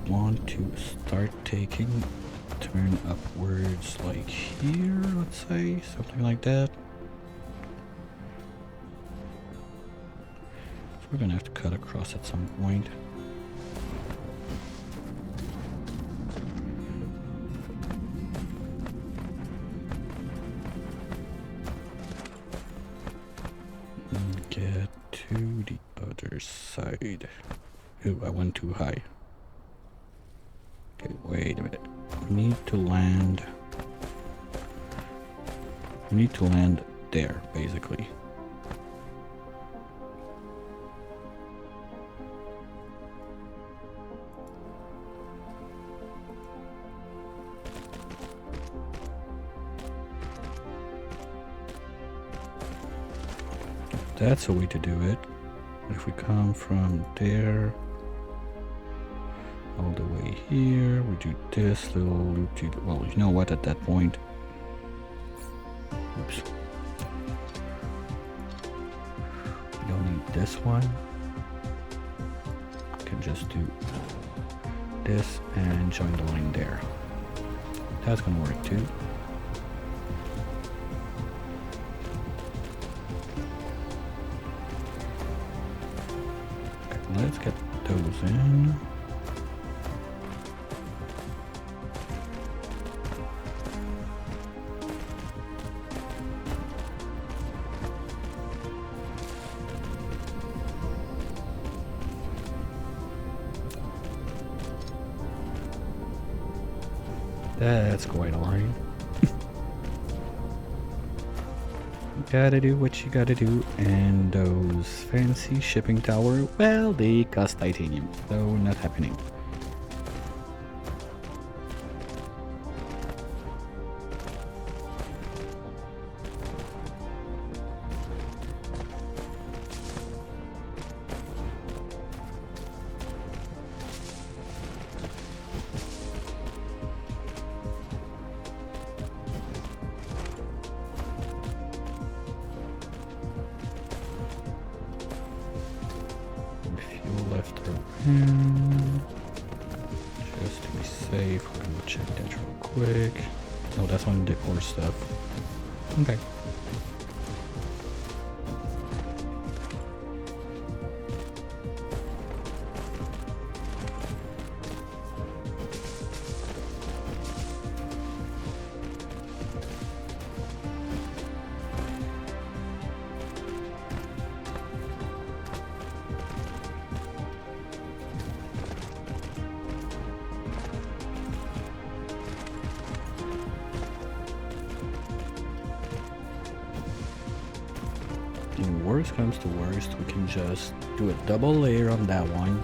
want to start taking a turn upwards like here, let's say, something like that. So we're gonna have to cut across at some point. Get to the other side. Ooh, I went too high. Okay, wait a minute. We need to land. We need to land there, basically. That's a way to do it. If we come from there all the way here, we do this little loop. Well, you know what? At that point, oops, we don't need this one. We can just do this and join the line there. That's gonna work too. Let's get those in. That's quite a line. Gotta do what you gotta do, and those fancy shipping tower, well, they cost titanium, so not happening. Just to be safe, we're gonna check that real quick. Oh, that's on decor stuff. Okay. Worst comes to worst, we can just do a double layer on that one,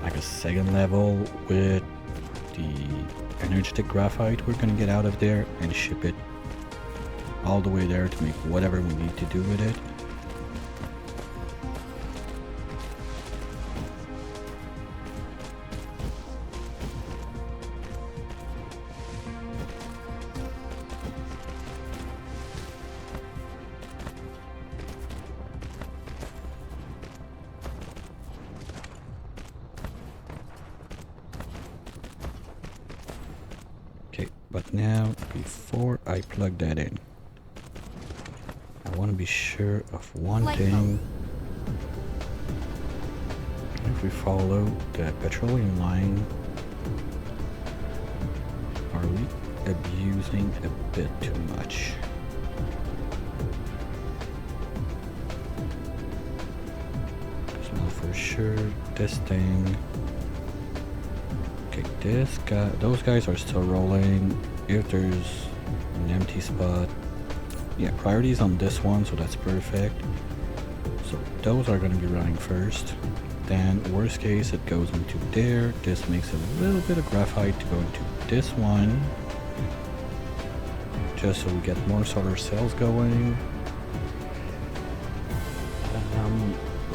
like a second level with the energetic graphite we're gonna get out of there, and ship it all the way there to make whatever we need to do with it. Okay, but now before I plug that in, want to be sure of one Light thing. If we follow the petroleum line, are we abusing a bit too much? Just know for sure this thing. Okay, this guy, those guys are still rolling. If there's an empty spot, yeah, priorities on this one, so that's perfect. So those are going to be running first. Then worst case it goes into there. This makes a little bit of graphite to go into this one, just so we get more solar cells going.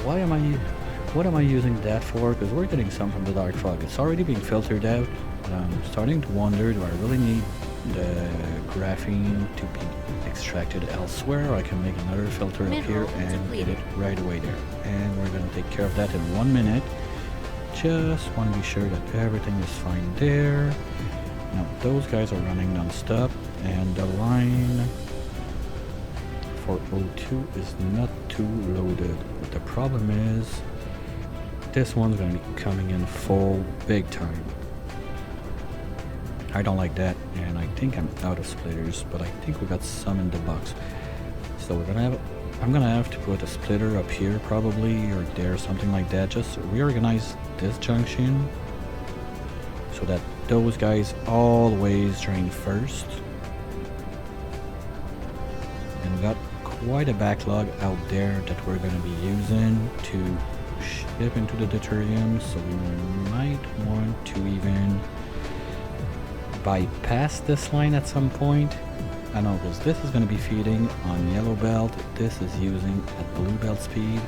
What am I using that for? Because we're getting some from the dark fog. It's already being filtered out. I'm starting to wonder, do I really need the graphene to be extracted elsewhere, or I can make another filter up here and get it right away there. And we're going to take care of that in 1 minute. Just want to be sure that everything is fine there. Now those guys are running non-stop, and the line for O2 is not too loaded. But the problem is this one's going to be coming in full big time. I don't like that, and I think I'm out of splitters, but I think we got some in the box. So I'm gonna have to put a splitter up here probably, or there, something like that. Just reorganize this junction so that those guys always drain first. And we got quite a backlog out there that we're gonna be using to ship into the deuterium, so we might want to even bypass this line at some point. I know, because this is going to be feeding on yellow belt, this is using at blue belt speed.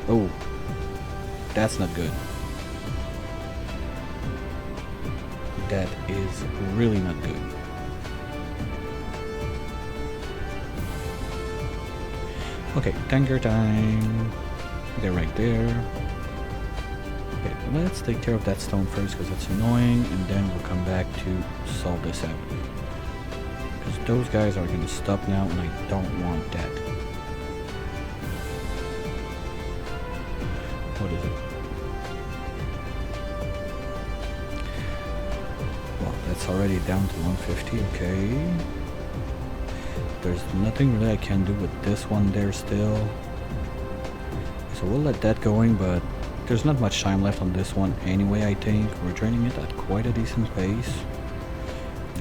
Oh, that's not good. That is really not good. Okay, tanker time. They're right there. Okay, let's take care of that stone first because it's annoying, and then we'll come back to solve this out. Because those guys are going to stop now, and I don't want that. What is it? Well, that's already down to 150, okay. There's nothing really I can do with this one there still. So we'll let that going, but there's not much time left on this one anyway. I think we're draining it at quite a decent pace,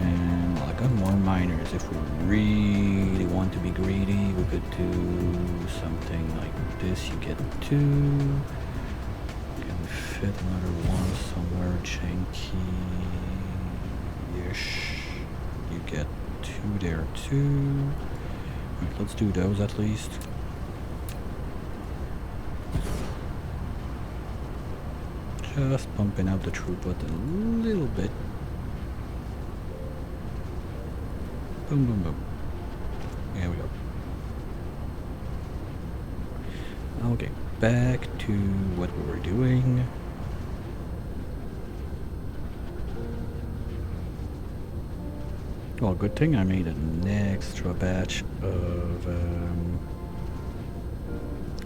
and well, I got more miners. If we really want to be greedy, we could do something like this. You get 2. Can we fit another one somewhere? Janky-ish. You get 2 there too. Right, let's do those at least. Just pumping out the throughput a little bit. Boom, boom, boom. There we go. Okay, back to what we were doing. Well, good thing I made an extra batch of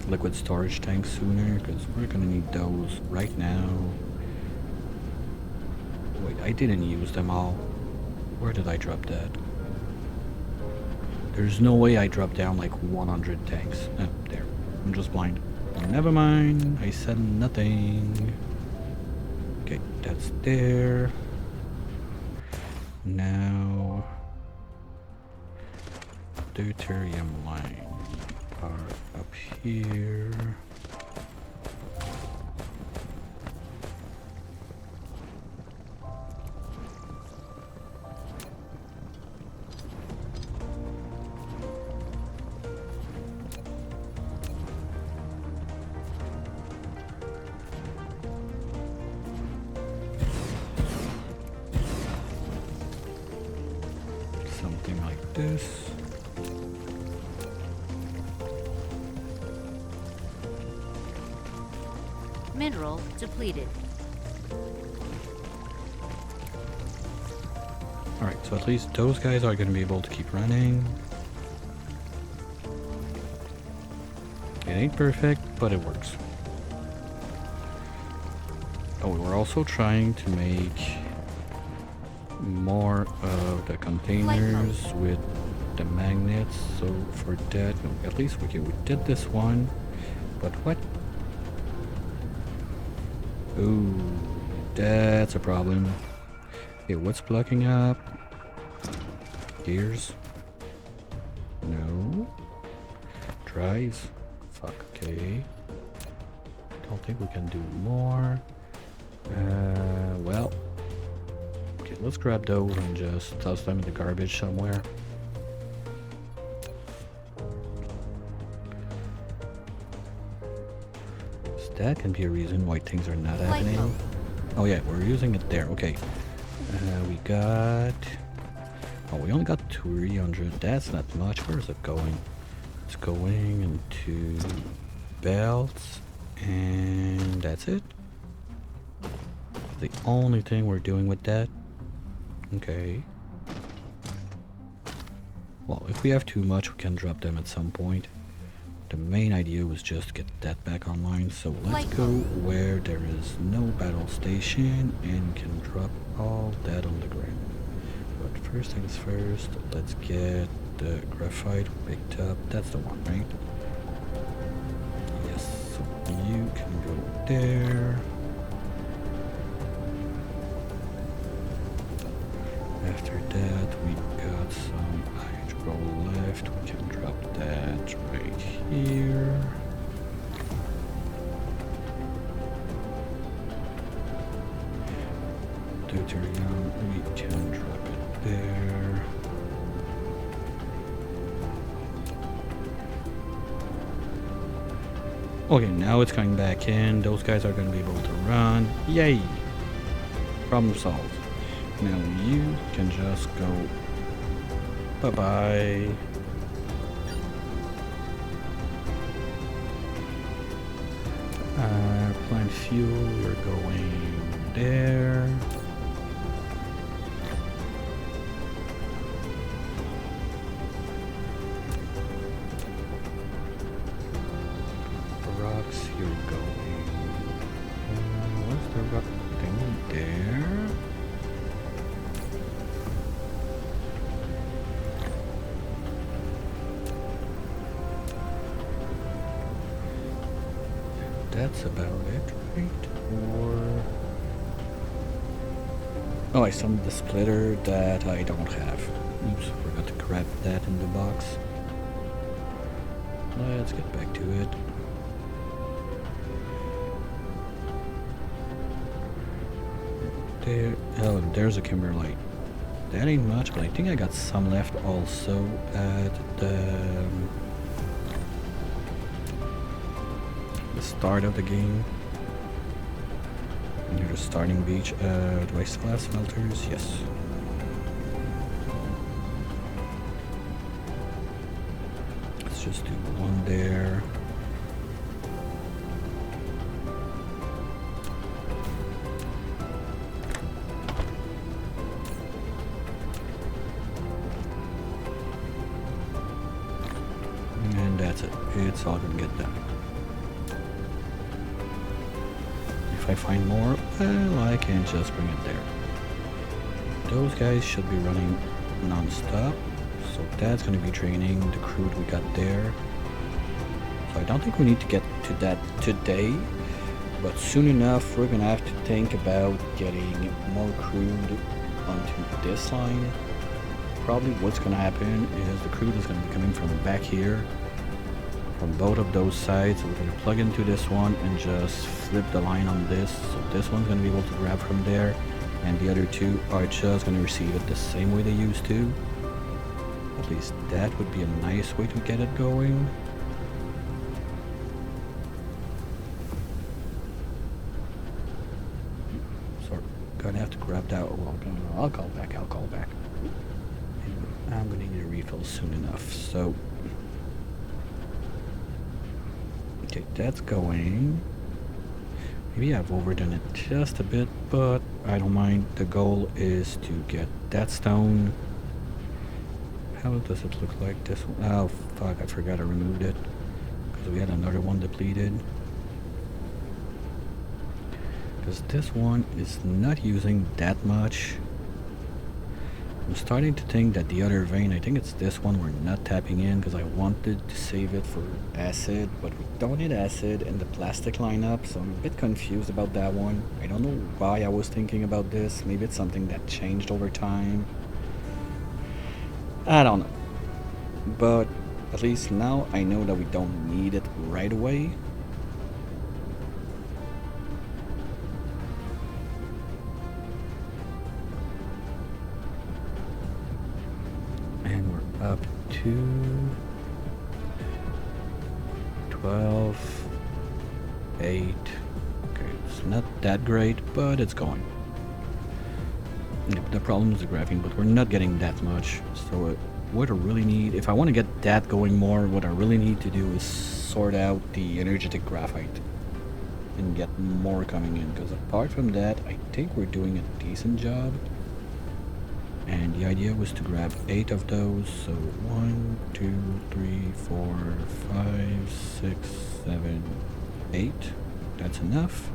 liquid storage tanks sooner, because we're gonna need those right now. Wait, I didn't use them all. Where did I drop that? There's no way I dropped down like 100 tanks. Oh, there. I'm just blind. Never mind. I said nothing. Okay, that's there. Now, deuterium line are up here. Something like this. Mineral depleted. Alright, so at least those guys are going to be able to keep running. It ain't perfect, but it works. Oh, we're also trying to make more of the containers with the magnets. So for that, no, at least we did this one. But what? Ooh, that's a problem. Okay, what's blocking up? Gears? No. Drives? Fuck, okay. Don't think we can do more. Well. Okay, let's grab those and just toss them in the garbage somewhere. So that can be a reason why things are not happening. Oh yeah, we're using it there. Okay. We got... Oh, we only got 300. That's not much. Where is it going? It's going into belts. And that's it. The only thing we're doing with that. Okay. Well, if we have too much, we can drop them at some point. The main idea was just to get that back online. So let's go where there is no battle station and can drop all that on the ground. But first things first, let's get the graphite we picked up. That's the one, right? Yes, so you can go there. After that, we got some hydro left. We can drop that right here. Deuterium, we can drop it there. Okay, now it's coming back in. Those guys are going to be able to run. Yay! Problem solved. Now you can just go bye-bye. Plant fuel, we're going there. Rocks, you're going. What's the rock thing there? That's about it, right? Or... Oh, I summoned the splitter that I don't have. Oops, forgot to grab that in the box. Let's get back to it. There, oh, and there's a kimberlite. That ain't much, but I think I got some left also at the start of the game. Near the starting beach. Do I still have smelters? Yes. Let's just do one there. And that's it. It's all gonna get done. If I find more, well, I can just bring it there. Those guys should be running non-stop, so that's going to be draining the crude we got there. So I don't think we need to get to that today, but soon enough we're going to have to think about getting more crude onto this line. Probably what's going to happen is the crude is going to be coming from back here, from both of those sides. So we're going to plug into this one and just flip the line on this. So this one's going to be able to grab from there, and the other two are just going to receive it the same way they used to. At least that would be a nice way to get it going. So gonna have to grab that. Oh, I'll call back. I'm gonna need a refill soon enough. So okay, that's going. Maybe I've overdone it just a bit, but I don't mind. The goal is to get that stone. How does it look like this one? Oh fuck, I forgot I removed it. Because we had another one depleted. Because this one is not using that much. I'm starting to think that the other vein, I think it's this one, we're not tapping in because I wanted to save it for acid, but we don't need acid in the plastic lineup, so I'm a bit confused about that one. I don't know why I was thinking about this. Maybe it's something that changed over time. I don't know. But at least now I know that we don't need it right away. And we're up to 12, 8. Okay, it's not that great, but it's going. The problem is the graphene, but we're not getting that much. So what I really need, if I want to get that going more, what I really need to do is sort out the energetic graphite and get more coming in. Because apart from that, I think we're doing a decent job. And the idea was to grab 8 of those. So 1, 2, 3, 4, 5, 6, 7, 8. That's enough.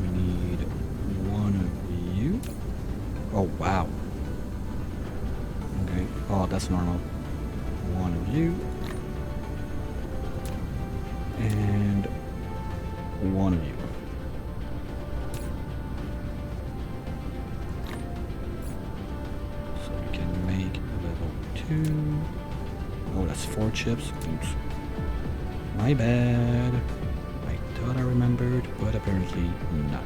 We need 1 of you. Oh, wow. Okay. Oh, that's normal. 1 of you. And 1 of you. So we can make level 2. Oh, that's 4 chips. Oops. My bad. I thought I remembered, but apparently not.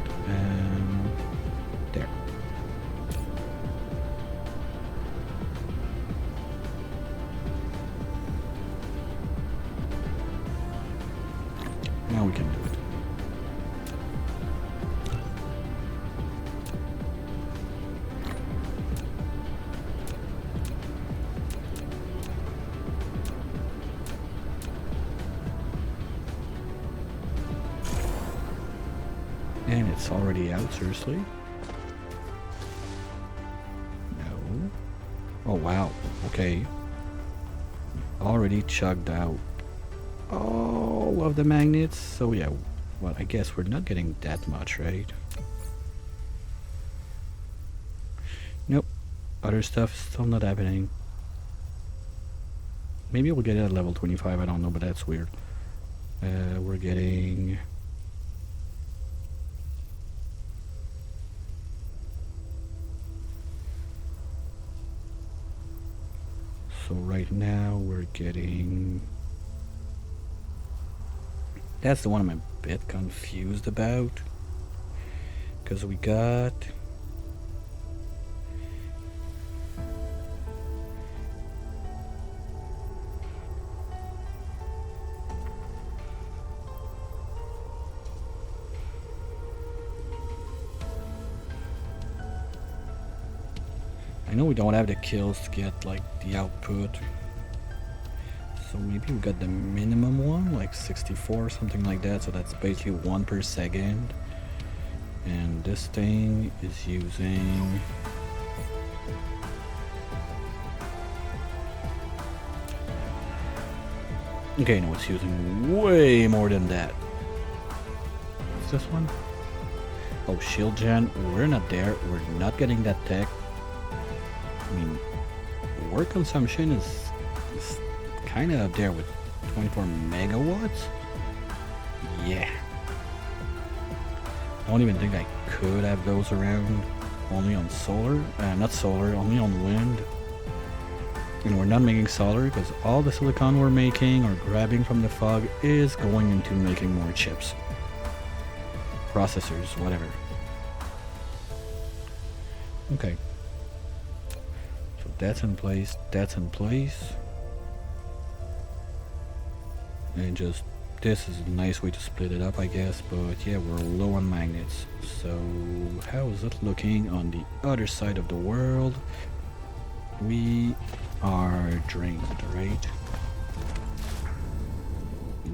There. Now we can do it. And it's already out, seriously? No. Oh, wow. Okay. Already chugged out all of the magnets. So yeah, well, I guess we're not getting that much, right? Nope. Other stuff still not happening. Maybe we'll get it at level 25, I don't know, but that's weird. We're getting... So right now we're getting... That's the one I'm a bit confused about. Because we got... I know we don't have the kills to get like the output. So maybe we got the minimum one, like 64 or something like that. So that's basically 1 per second. And this thing is using... Okay, no, it's using way more than that. What's this one? Oh, shield gen. We're not there. We're not getting that tech. I mean, work consumption is kind of up there with 24 megawatts. Yeah. I don't even think I could have those around. Only on solar. Not solar, only on wind. And we're not making solar because all the silicon we're making or grabbing from the fog is going into making more chips. Processors, whatever. Okay. So that's in place, that's in place. And just, this is a nice way to split it up, I guess, but yeah, we're low on magnets. So how is it looking on the other side of the world? We are drained, right?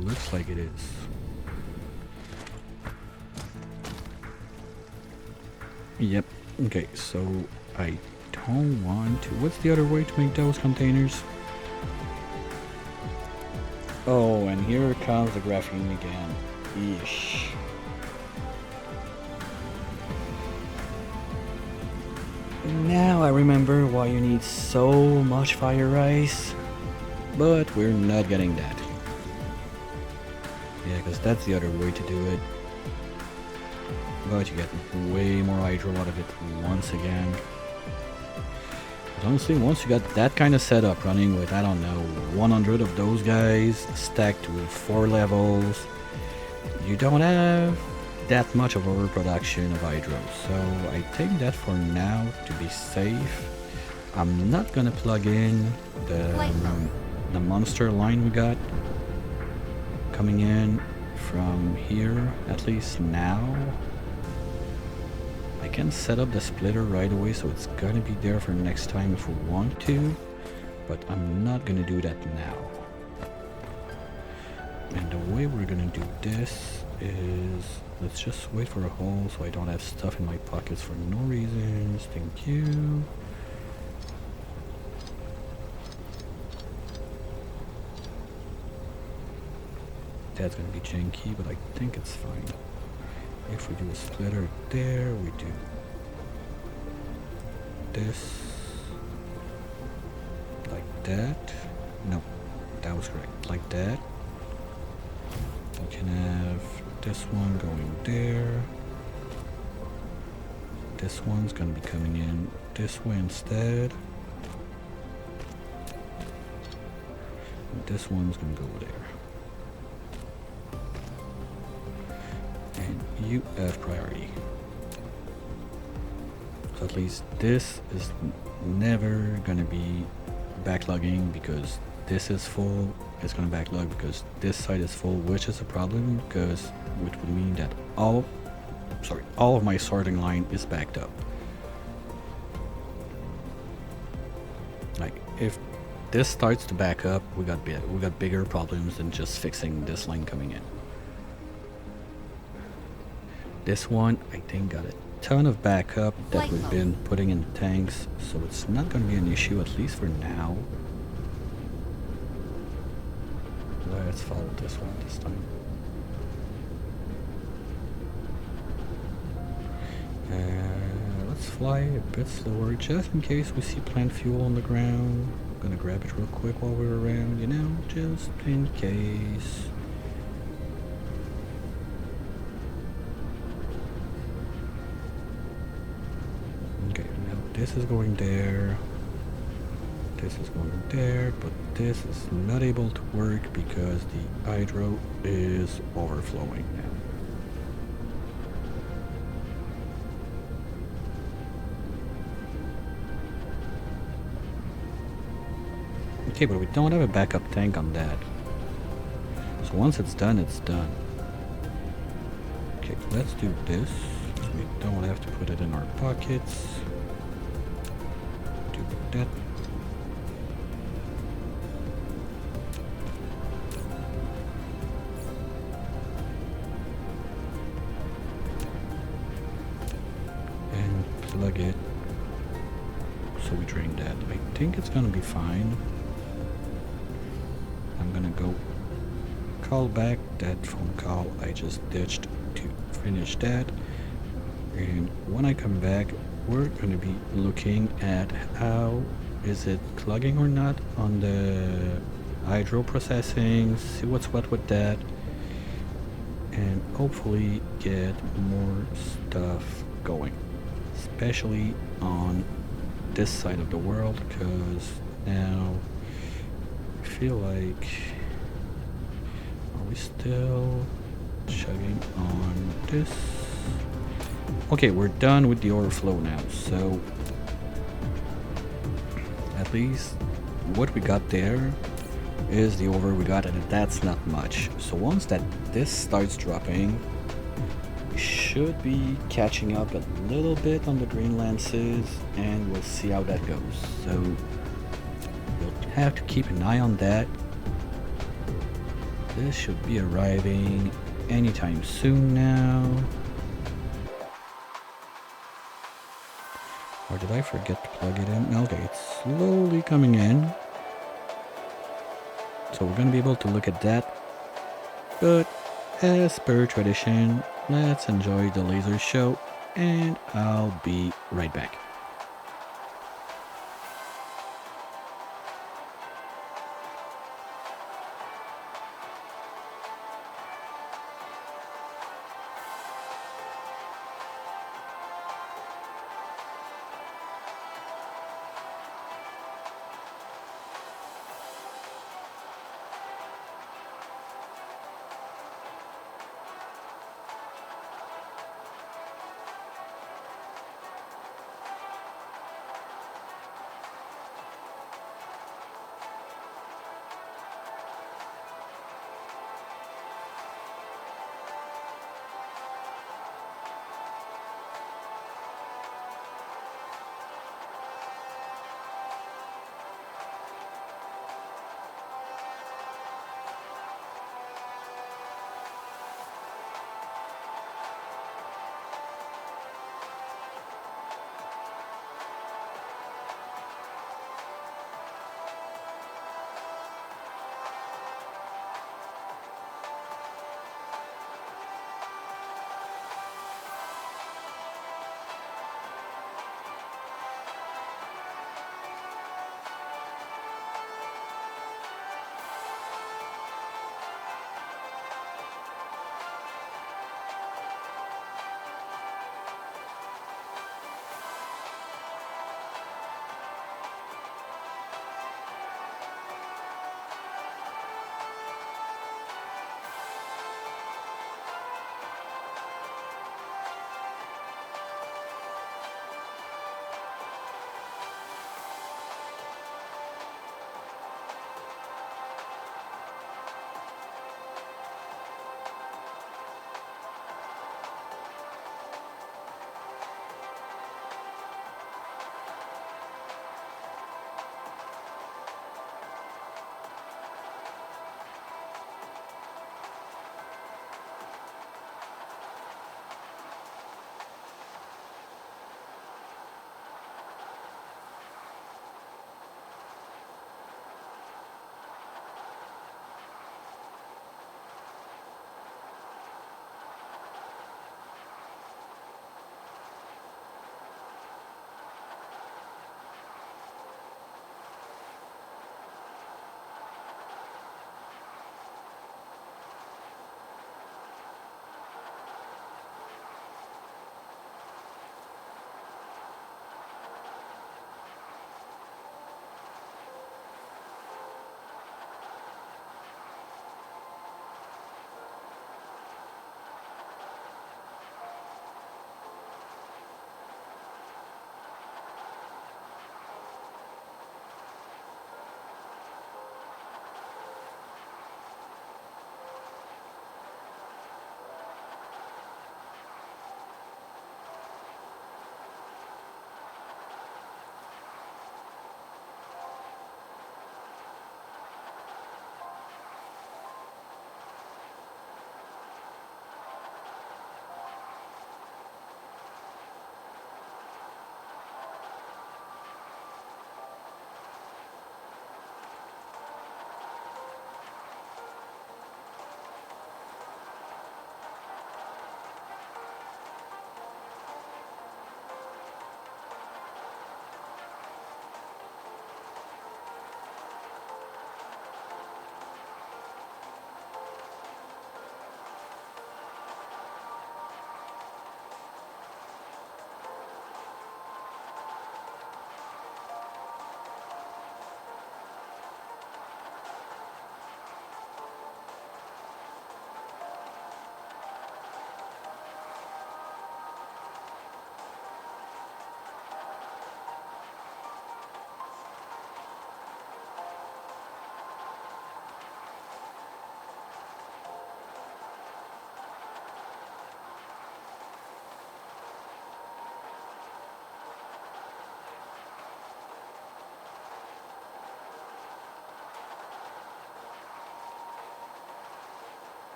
Looks like it is. Yep. Okay, so I don't want to. What's the other way to make those containers? Oh, and here comes the graphene again. Yeesh. Now I remember why you need so much fire ice. But we're not getting that. Yeah, because that's the other way to do it. But you get way more hydro out of it once again. But honestly, once you got that kind of setup running with, I don't know, 100 of those guys stacked to 4 levels, you don't have that much of overproduction of hydro. So I think that for now, to be safe, I'm not gonna plug in the monster line we got coming in from here, at least now. I can set up the splitter right away, so it's gonna be there for next time if we want to, but I'm not gonna do that now. And the way we're gonna do this is, let's just wait for a hole so I don't have stuff in my pockets for no reasons. Thank you. That's gonna be janky, but I think it's fine. If we do a splitter there, we do this like that. No, that was correct. Like that. We can have this one going there. This one's gonna be coming in this way instead. And this one's gonna go there. You have priority. So at least this is never gonna be backlogging because this is full. It's gonna backlog because this side is full, which is a problem because which would mean that all of my sorting line is backed up. Like if this starts to back up, we got bigger problems than just fixing this line coming in. This one, I think, got a ton of backup that we've been putting in the tanks, so it's not going to be an issue, at least for now. Let's follow this one this time. Let's fly a bit slower, just in case we see plant fuel on the ground. I'm going to grab it real quick while we're around, you know, just in case. This is going there, this is going there, but this is not able to work because the hydro is overflowing now. Okay, but we don't have a backup tank on that. So once it's done, it's done. Okay, let's do this. We don't have to put it in our pockets. That. And plug it so we drain that. I think it's gonna be fine. I'm gonna go call back that phone call I just ditched to finish that, and when I come back we're going to be looking at how is it clogging or not on the hydro processing, see what's what with that, and hopefully get more stuff going, especially on this side of the world, because now I feel like, are we still chugging on this? Okay, we're done with the overflow now, so at least what we got there is the over we got, and that's not much. So once this starts dropping, we should be catching up a little bit on the green lances, and we'll see how that goes. So we'll have to keep an eye on that. This should be arriving anytime soon now. Or did I forget to plug it in? Okay, it's slowly coming in. So we're going to be able to look at that. But as per tradition, let's enjoy the laser show. And I'll be right back.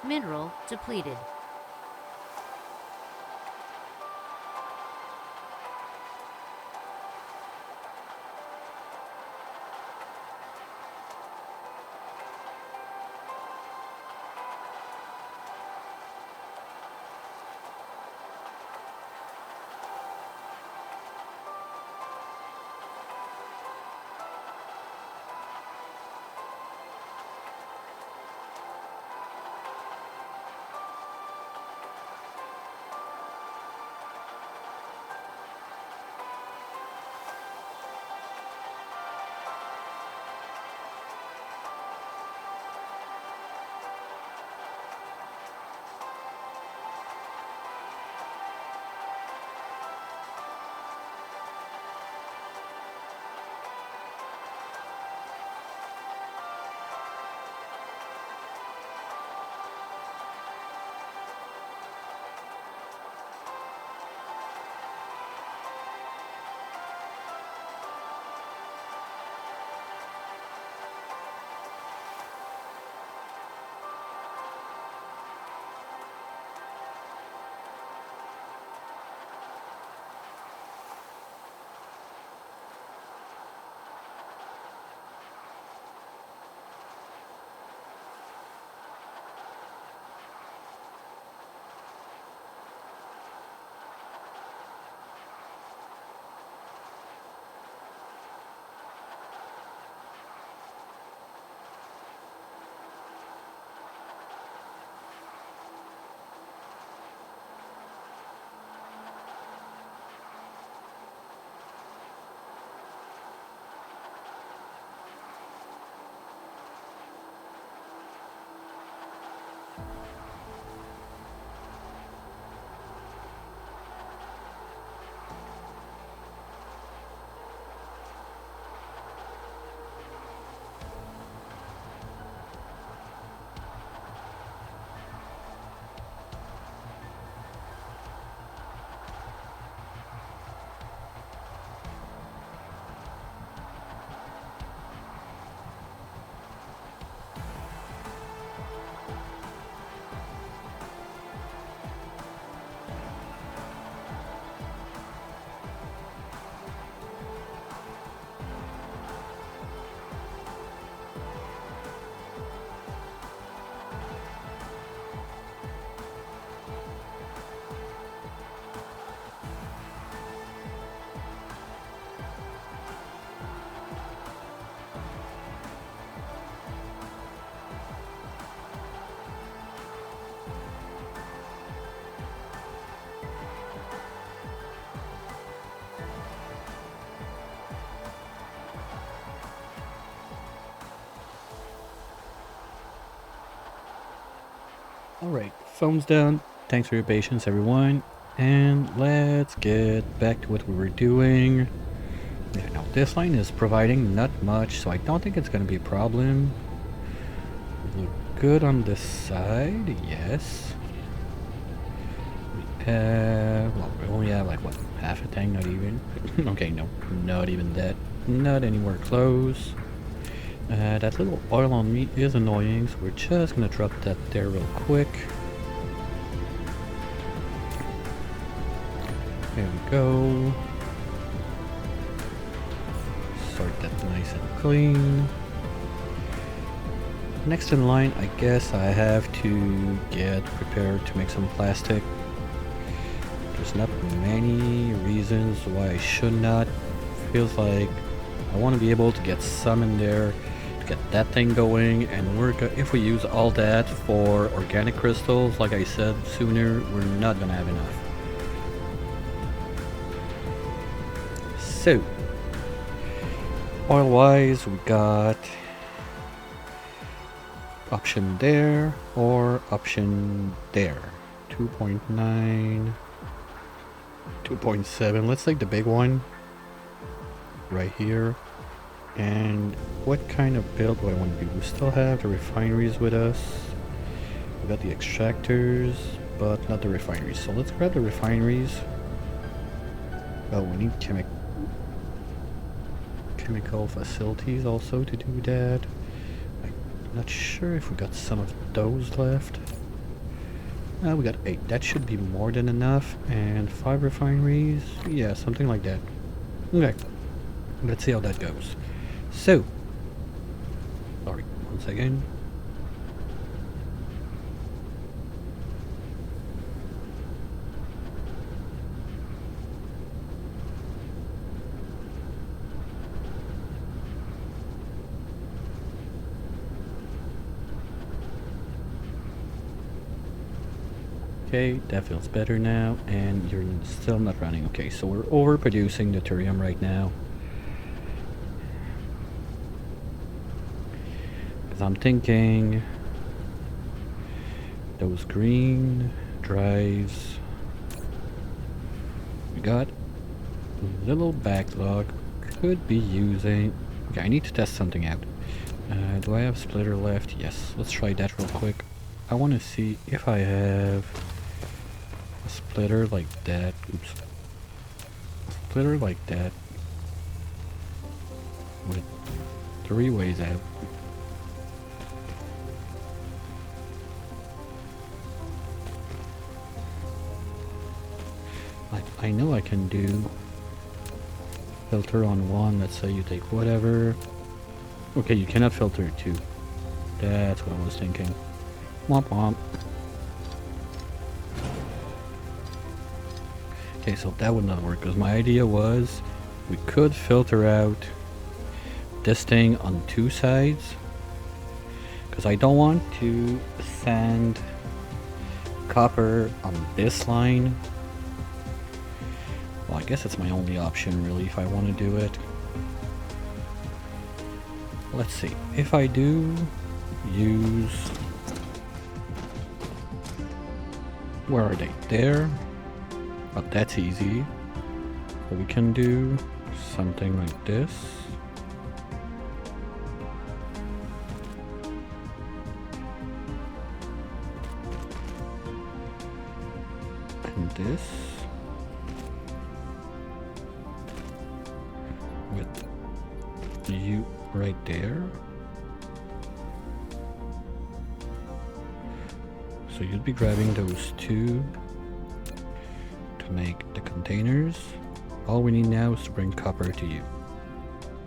Mineral depleted. Alright, thumbs down. Thanks for your patience, everyone. And let's get back to what we were doing. Yeah, now this line is providing not much, so I don't think it's gonna be a problem. Look good on this side, yes. Well, we only have like, what, half a tank, not even? Okay, no, not even that. Not anywhere close. That little oil on me is annoying, so we're just gonna drop that there real quick. There we go. Sort that nice and clean. Next in line, I guess I have to get prepared to make some plastic. There's not many reasons why I should not. Feels like I want to be able to get some in there to get that thing going, and if we use all that for organic crystals, like I said sooner, we're not gonna have enough. So, oil wise, we got option there or option there. 2.9, 2.7. Let's take the big one right here. And what kind of build do I want to do? We still have the refineries with us. We got the extractors, but not the refineries. So let's grab the refineries. Well, we need chemical facilities also to do that. I'm not sure if we got some of those left. We got 8. That should be more than enough. And 5 refineries. Yeah, something like that. Okay. Let's see how that goes. So. Sorry, one second. Okay, that feels better now, and you're still not running. Okay, so we're overproducing deuterium right now. Because I'm thinking those green drives, we got a little backlog, could be using. Okay, I need to test something out. Do I have a splitter left? Yes, let's try that real quick. I want to see if I have a splitter like that. Oops. A splitter like that with 3 ways out. I know I can do filter on 1. Let's say you take whatever. Okay, you cannot filter 2. That's what I was thinking. Womp womp. Okay, so that would not work, because my idea was we could filter out this thing on 2 sides, because I don't want to send copper on this line. Well, I guess it's my only option really if I want to do it. Let's see, if I do use, where are they? There. But that's easy. So we can do something like this. And this. With you right there. So you'd be grabbing those 2 to make the containers. All we need now is to bring copper to you.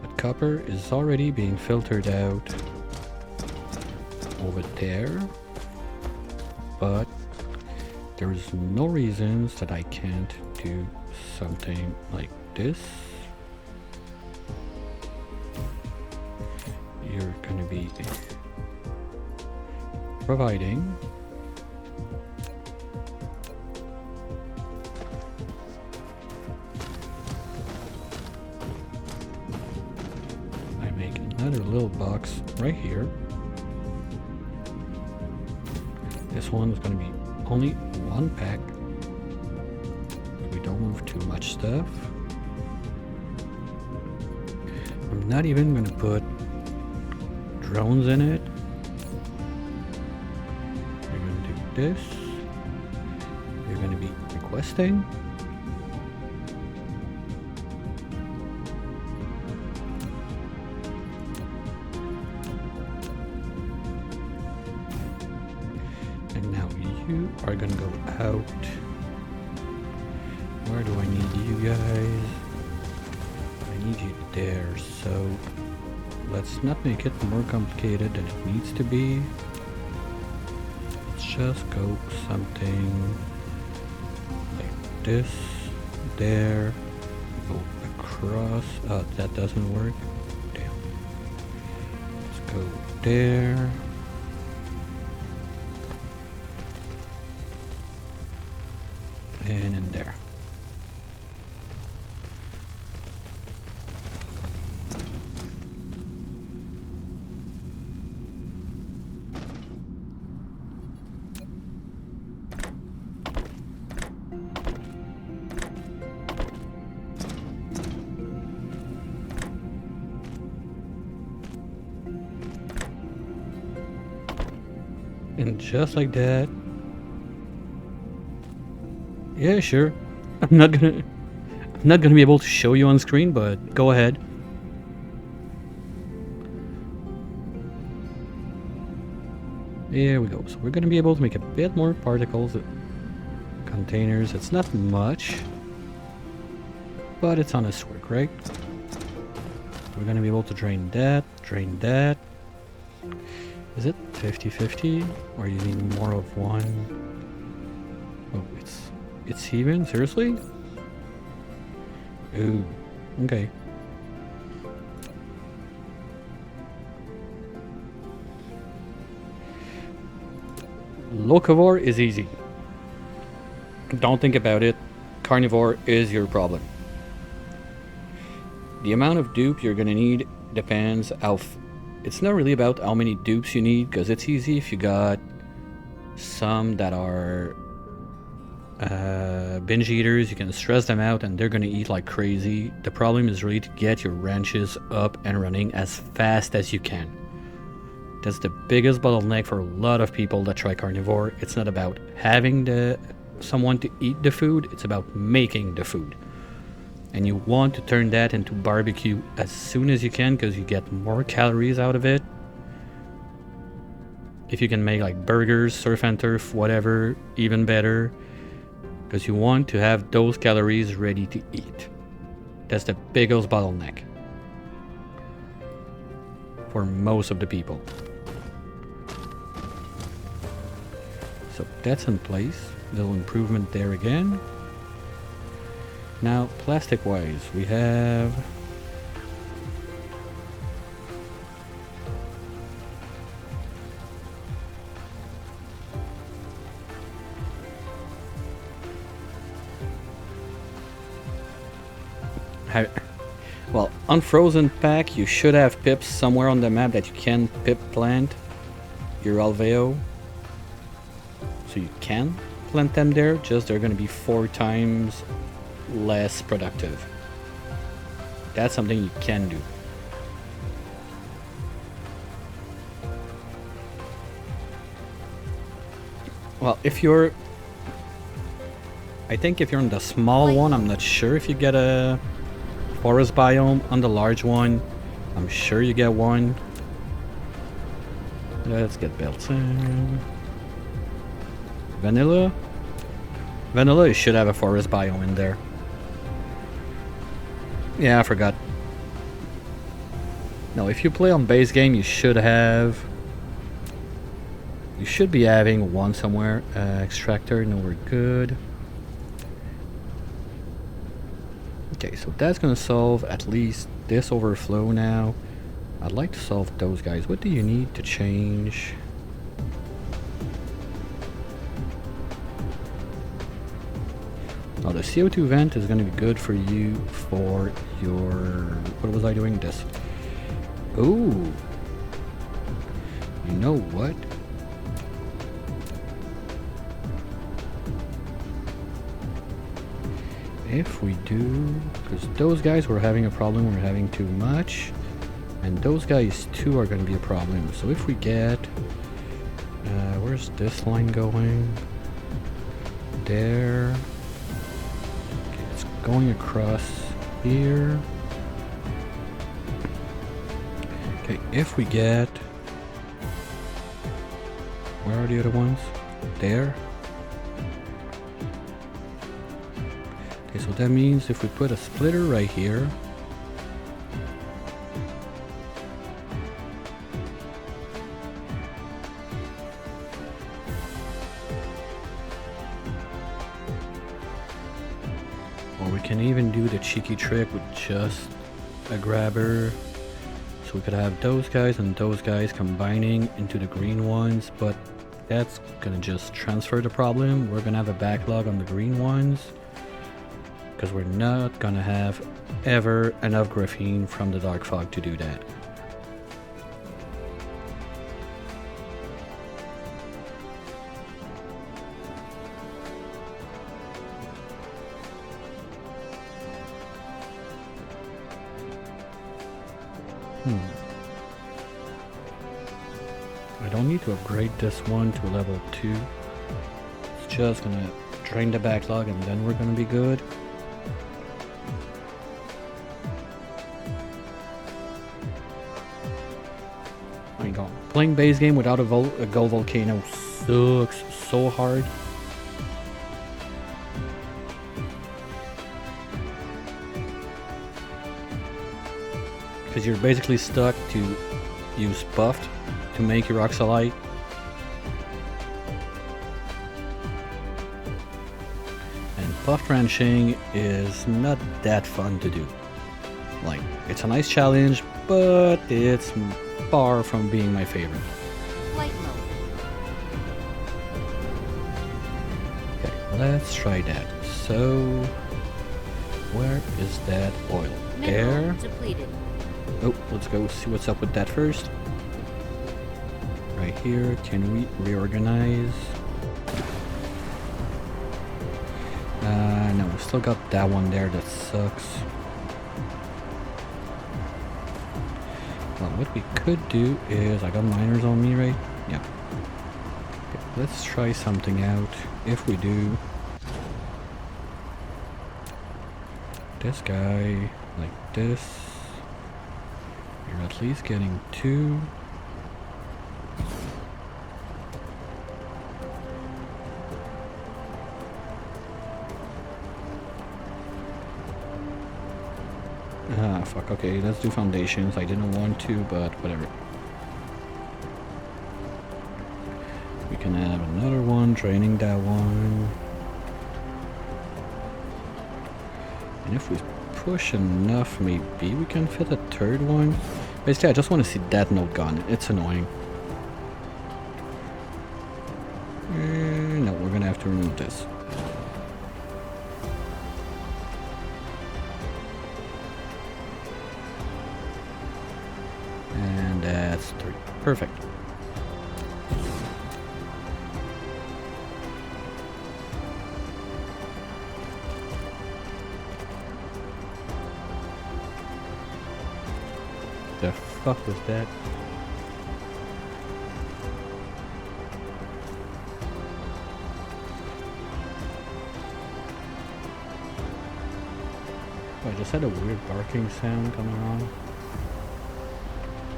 But copper is already being filtered out over there. But there's no reasons that I can't do something like this. You're gonna be providing another little box right here. This one is going to be only 1 pack. We don't move too much stuff. I'm not even going to put drones in it. You're going to do this. You're going to be requesting. And now you are gonna go out. Where do I need you guys? I need you there, so let's not make it more complicated than it needs to be. Let's just go something like this, there, go across. That doesn't work. Damn. Let's go there. And in there. And just like that. Yeah, sure. I'm not gonna be able to show you on screen, but go ahead. There we go. So we're gonna be able to make a bit more particles. Containers, it's not much, but it's honest work, right? We're gonna be able to drain that, drain that. Is it 50-50? Or you need more of one? Oh, it's even? Seriously? Ooh, okay. Locavore is easy. Don't think about it. Carnivore is your problem. The amount of dupe you're gonna need depends how... It's not really about how many dupes you need, because it's easy if you got some that are binge eaters. You can stress them out and they're gonna eat like crazy. The problem is really to get your ranches up and running as fast as you can. That's the biggest bottleneck for a lot of people that try carnivore. It's not about having someone to eat the food, it's about making the food. And you want to turn that into barbecue as soon as you can, because you get more calories out of it. If you can make like burgers, surf and turf, whatever, even better, because you want to have those calories ready to eat. That's the biggest bottleneck for most of the people. So that's in place. Little improvement there again. Now, plastic wise, we have well, unfrozen pack, you should have pips somewhere on the map that you can pip plant your alveo. So you can plant them there, just they're going to be 4 times less productive. That's something you can do. Well, if you're... I think if you're in the small one, I'm not sure if you get a forest biome. On the large one, I'm sure you get one. Let's get built in. Vanilla? Vanilla, you should have a forest biome in there. Yeah, I forgot. No, if you play on base game, you should have... You should be having one somewhere. Extractor, no, we're good. Okay, so that's gonna solve at least this overflow now. I'd like to solve those guys. What do you need to change? Now the CO2 vent is going to be good for you for your... What was I doing? This. Ooh. You know what? If we do... Because those guys were having a problem, we're having too much. And those guys too are going to be a problem. So if we get... where's this line going? There... Going across here. Okay, if we get... Where are the other ones? There. Okay, so that means if we put a splitter right here, or we can even do the cheeky trick with just a grabber. So we could have those guys and those guys combining into the green ones, but that's gonna just transfer the problem. We're gonna have a backlog on the green ones because we're not gonna have ever enough graphene from the dark fog to do that. I don't need to upgrade this one to level 2. It's just gonna drain the backlog and then we're gonna be good. I ain't gonna Playing base game without a gold volcano sucks so hard. Because you're basically stuck to use buffed to make your oxalite. And buffed ranching is not that fun to do. Like, it's a nice challenge, but it's far from being my favorite. Flight mode. Okay, let's try that. So, where is that oil? Mineral There. depleted. Oh, let's go see what's up with that first. Right here, can we reorganize? No, we still got that one there that sucks. Well, what we could do is, I got miners on me, right? Yeah. Okay, let's try something out. If we do, this guy, like this, you're at least getting 2. Ah, fuck, okay, let's do foundations. I didn't want to, but whatever. We can have another one, draining that one. And if we push enough, maybe we can fit a third one. Basically, I just want to see that node gone. It's annoying. No, we're gonna have to remove this. And that's 3. Perfect. The fuck was that? Oh, I just had a weird barking sound coming on.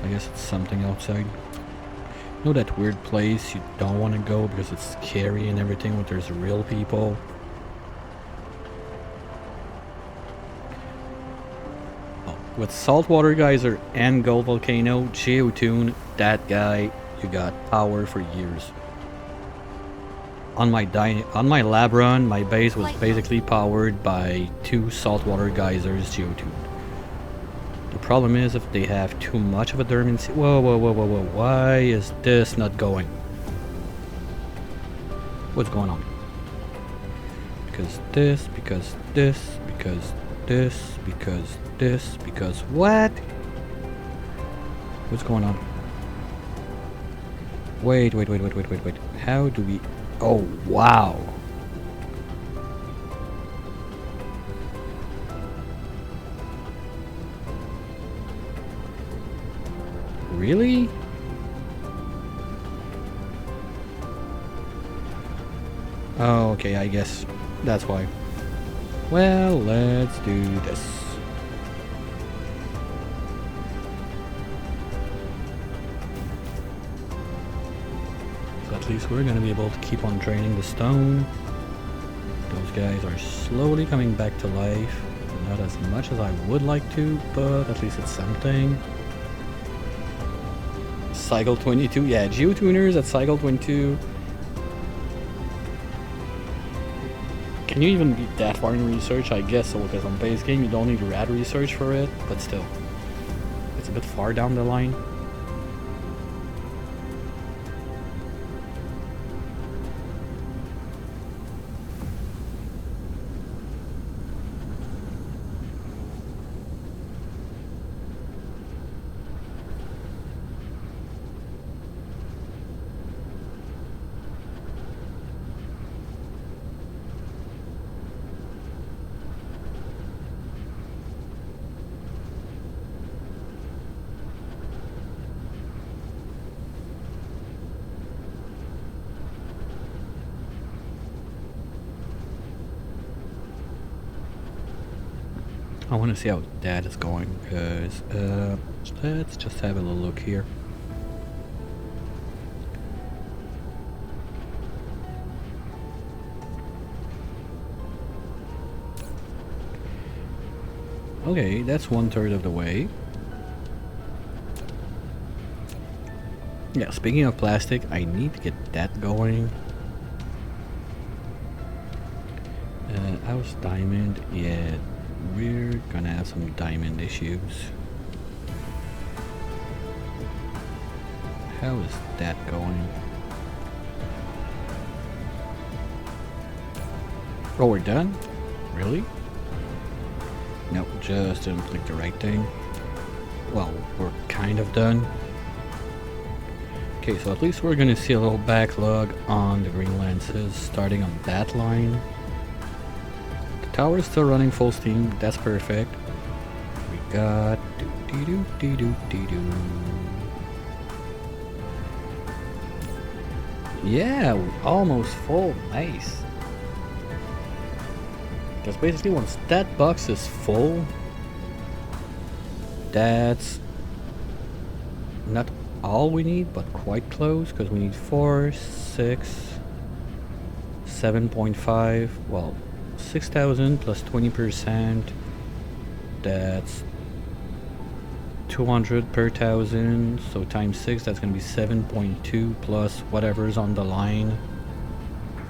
I guess it's something outside. You know that weird place you don't want to go because it's scary and everything, but there's real people? Oh, with Saltwater Geyser and Gold Volcano, Geotune, that guy, you got power for years. On my lab run, my base was basically powered by 2 Saltwater Geysers Geotune. The problem is if they have too much of a dormancy. Whoa, whoa, whoa, whoa, whoa. Why is this not going? What's going on? Because this, because this, because this, because this, because what? What's going on? Wait. How do we... Oh, wow. Really? Oh, okay, I guess that's why. Well, let's do this. So at least we're gonna be able to keep on draining the stone. Those guys are slowly coming back to life. Not as much as I would like to, but at least it's something. Cycle 22, yeah, Geotuners at Cycle 22. Can you even be that far in research? I guess so, because on base game you don't need rad research for it, but still. It's a bit far down the line. I want to see how that is going, because let's just have a little look here. Okay, that's 1/3 of the way. Yeah, speaking of plastic, I need to get that going. How's diamond? Yeah, we're gonna have some diamond issues. How is that going? Oh, we're done? Really? Nope, just didn't click the right thing. Well, we're kind of done. Okay, so at least we're gonna see a little backlog on the green lenses starting on that line. The tower's still running full steam, that's perfect. We got yeah, almost full, nice. Because basically once that box is full, that's not all we need, but quite close, because we need 4, 6, 7.5, well, 6,000 plus 20%, that's 200 per thousand, so times 6, that's going to be 7.2 plus whatever's on the line.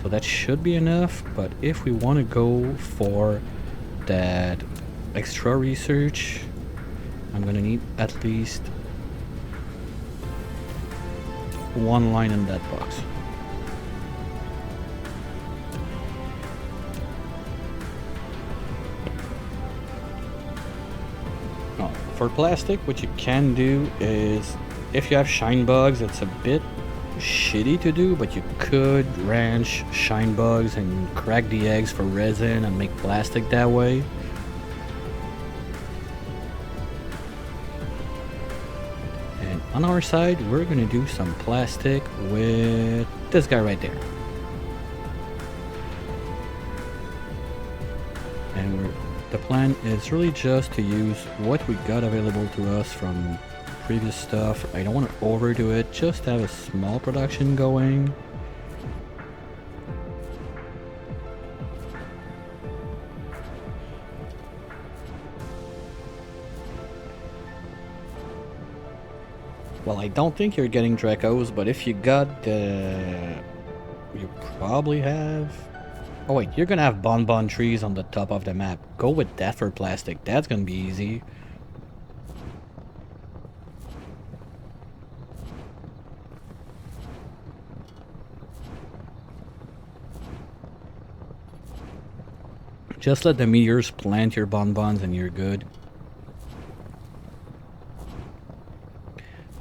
So that should be enough, but if we want to go for that extra research, I'm going to need at least one line in that box. Oh, for plastic, what you can do is, if you have shine bugs, it's a bit shitty to do, but you could ranch shine bugs and crack the eggs for resin and make plastic that way. And on our side, we're gonna do some plastic with this guy right there. And the plan is really just to use what we got available to us from previous stuff. I don't want to overdo it, just have a small production going. Well, I don't think you're getting Dracos, but if you got the... you probably have... Oh wait, you're gonna have bonbon trees on the top of the map. Go with that for plastic, that's gonna be easy. Just let the meteors plant your bonbons and you're good.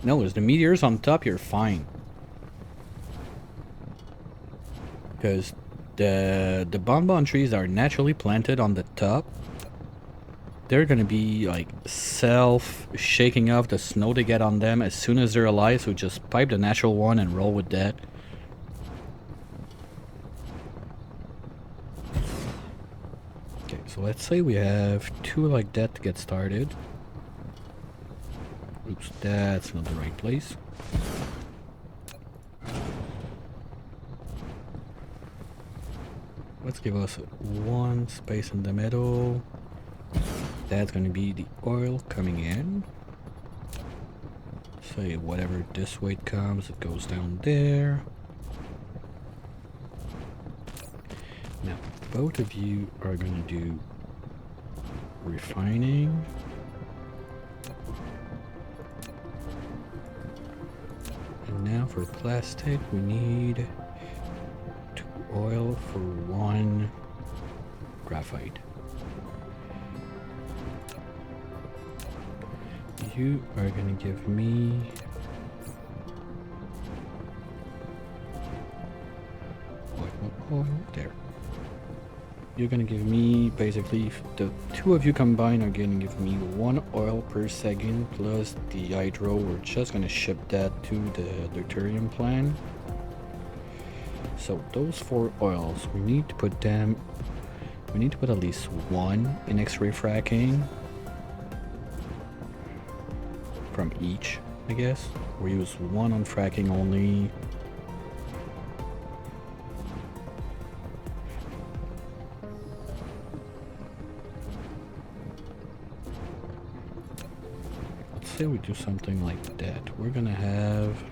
No, as the meteors on top, you're fine. Because the bonbon trees are naturally planted on the top. They're gonna be like self-shaking off the snow they get on them as soon as they're alive, so just pipe the natural one and roll with that. Okay, so let's say we have 2 like that to get started. Oops, that's not the right place. Let's give us 1 space in the middle. That's gonna be the oil coming in. Say whatever this weight comes, it goes down there. Now, both of you are gonna do refining. And now for plastic, we need 2 oil for 1 graphite. You are gonna give me oil, there. You're gonna give me, basically, the 2 of you combined are gonna give me 1 oil per second plus the hydro. We're just gonna ship that to the deuterium plant. So those 4 oils, we need to put them, we need to put at least 1 in X-ray fracking. From each, I guess. We use 1 on fracking only. say we do something like that. We're gonna have...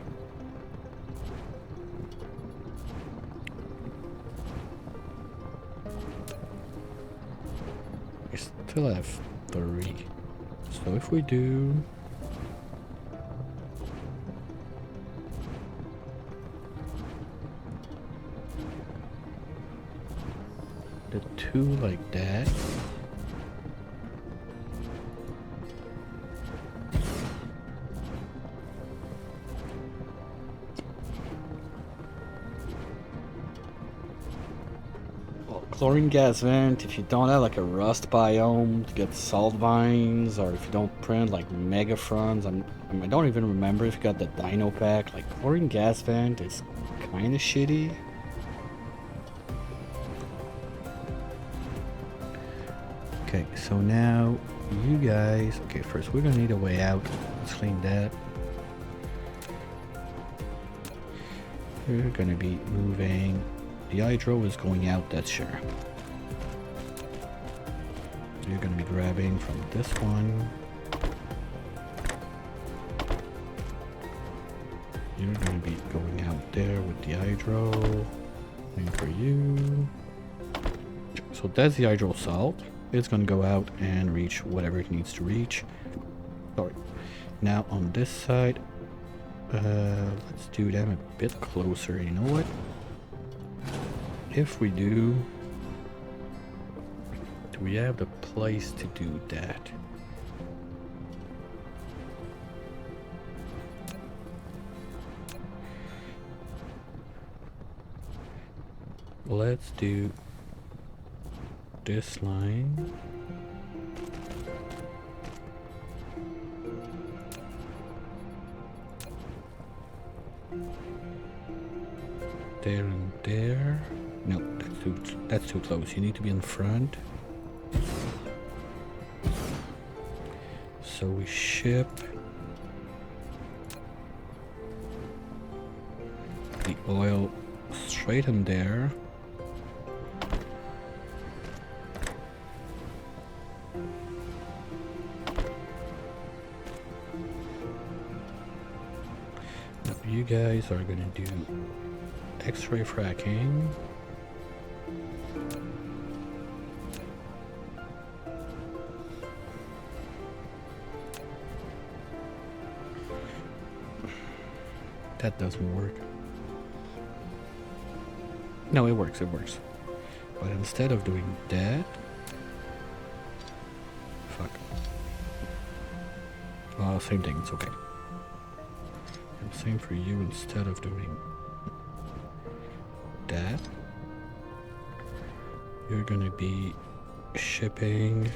We still have 3. So if we do... the 2 like that. Chlorine gas vent, if you don't have like a rust biome to get salt vines, or if you don't print like mega fronts, I don't even remember if you got the dino pack. Like chlorine gas vent is kind of shitty. Okay, so now you guys, okay, first we're gonna need a way out. Let's clean that. We're gonna be moving. The hydro is going out, that's sure. You're gonna be grabbing from this one. You're gonna be going out there with the hydro. Same for you. So that's the hydro salt. It's gonna go out and reach whatever it needs to reach. Sorry. Now on this side, let's do them a bit closer. You know what? If we do we have the place to do that? Let's do this line. There and there. No, that's too close. You need to be in front. So we ship the oil straight in there. Now you guys are gonna do X-ray fracking. That doesn't work. No, it works, it works. But instead of doing that... Fuck. Well, same thing, it's okay. And same for you, instead of doing that, you're gonna be shipping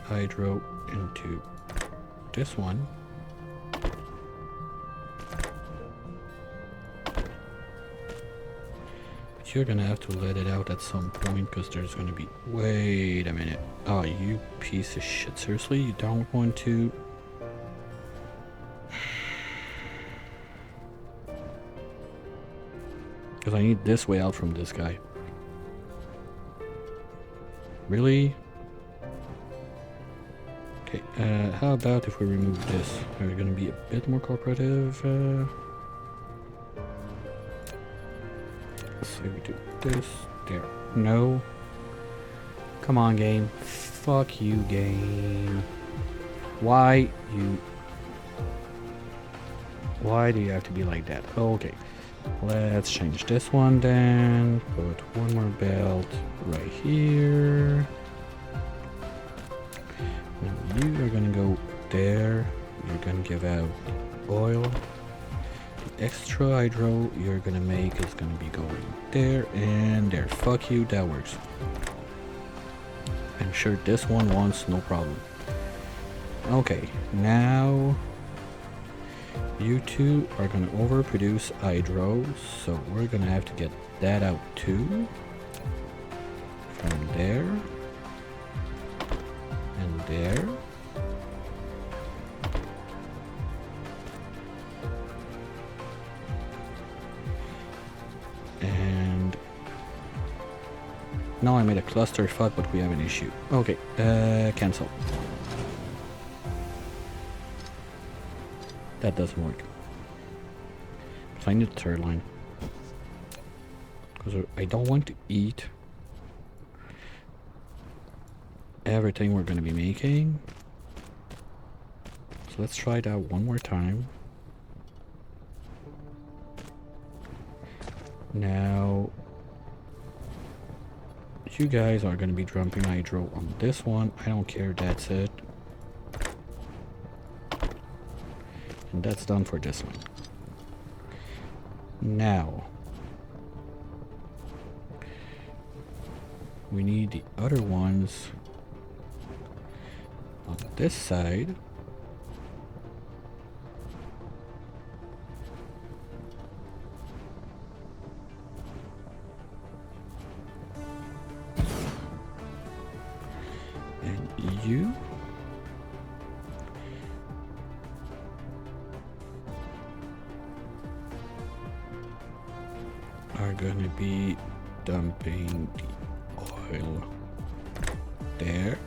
hydro into this one. But you're gonna have to let it out at some point because there's gonna be... Wait a minute. Oh, you piece of shit. Seriously? You don't want to... Because I need this way out from this guy. Really? Okay, how about if we remove this? Are we gonna be a bit more cooperative? Let's say we do this. There. No. Come on, game. Fuck you, game. Why do you have to be like that? Okay. Let's change this one then. Put one more belt right here. Now you are gonna go there. You're gonna give out oil. The extra hydro you're gonna make is gonna be going there and there. Fuck you, that works. I'm sure this one wants no problem. Okay, now you two are gonna overproduce hydro, so we're gonna have to get that out too. From there. And there. And Now I made a cluster fuck, but we have an issue. Okay, cancel. That doesn't work. So I need a third line. Because I don't want to eat everything we're going to be making. So let's try that one more time. Now, you guys are going to be dumping hydro on this one. I don't care, that's it. And that's done for this one. Now, we need the other ones on this side. And you are gonna be dumping the oil there,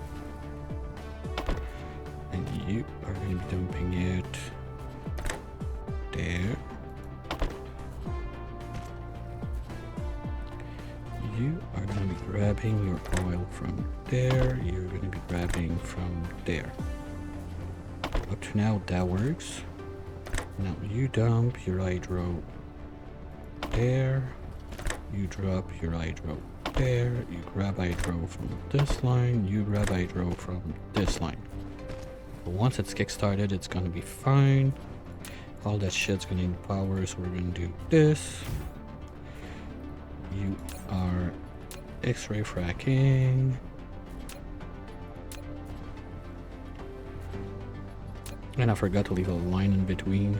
and you are gonna be dumping it there. You are gonna be grabbing your oil from there, you're gonna be grabbing from there. Up to now that works. Now you dump your hydro there, you drop your hydro there, you grab hydro from this line, you grab hydro from this line. But once it's kick-started, it's gonna be fine. All that shit's gonna need power, so we're gonna do this. You are X-ray fracking. And I forgot to leave a line in between.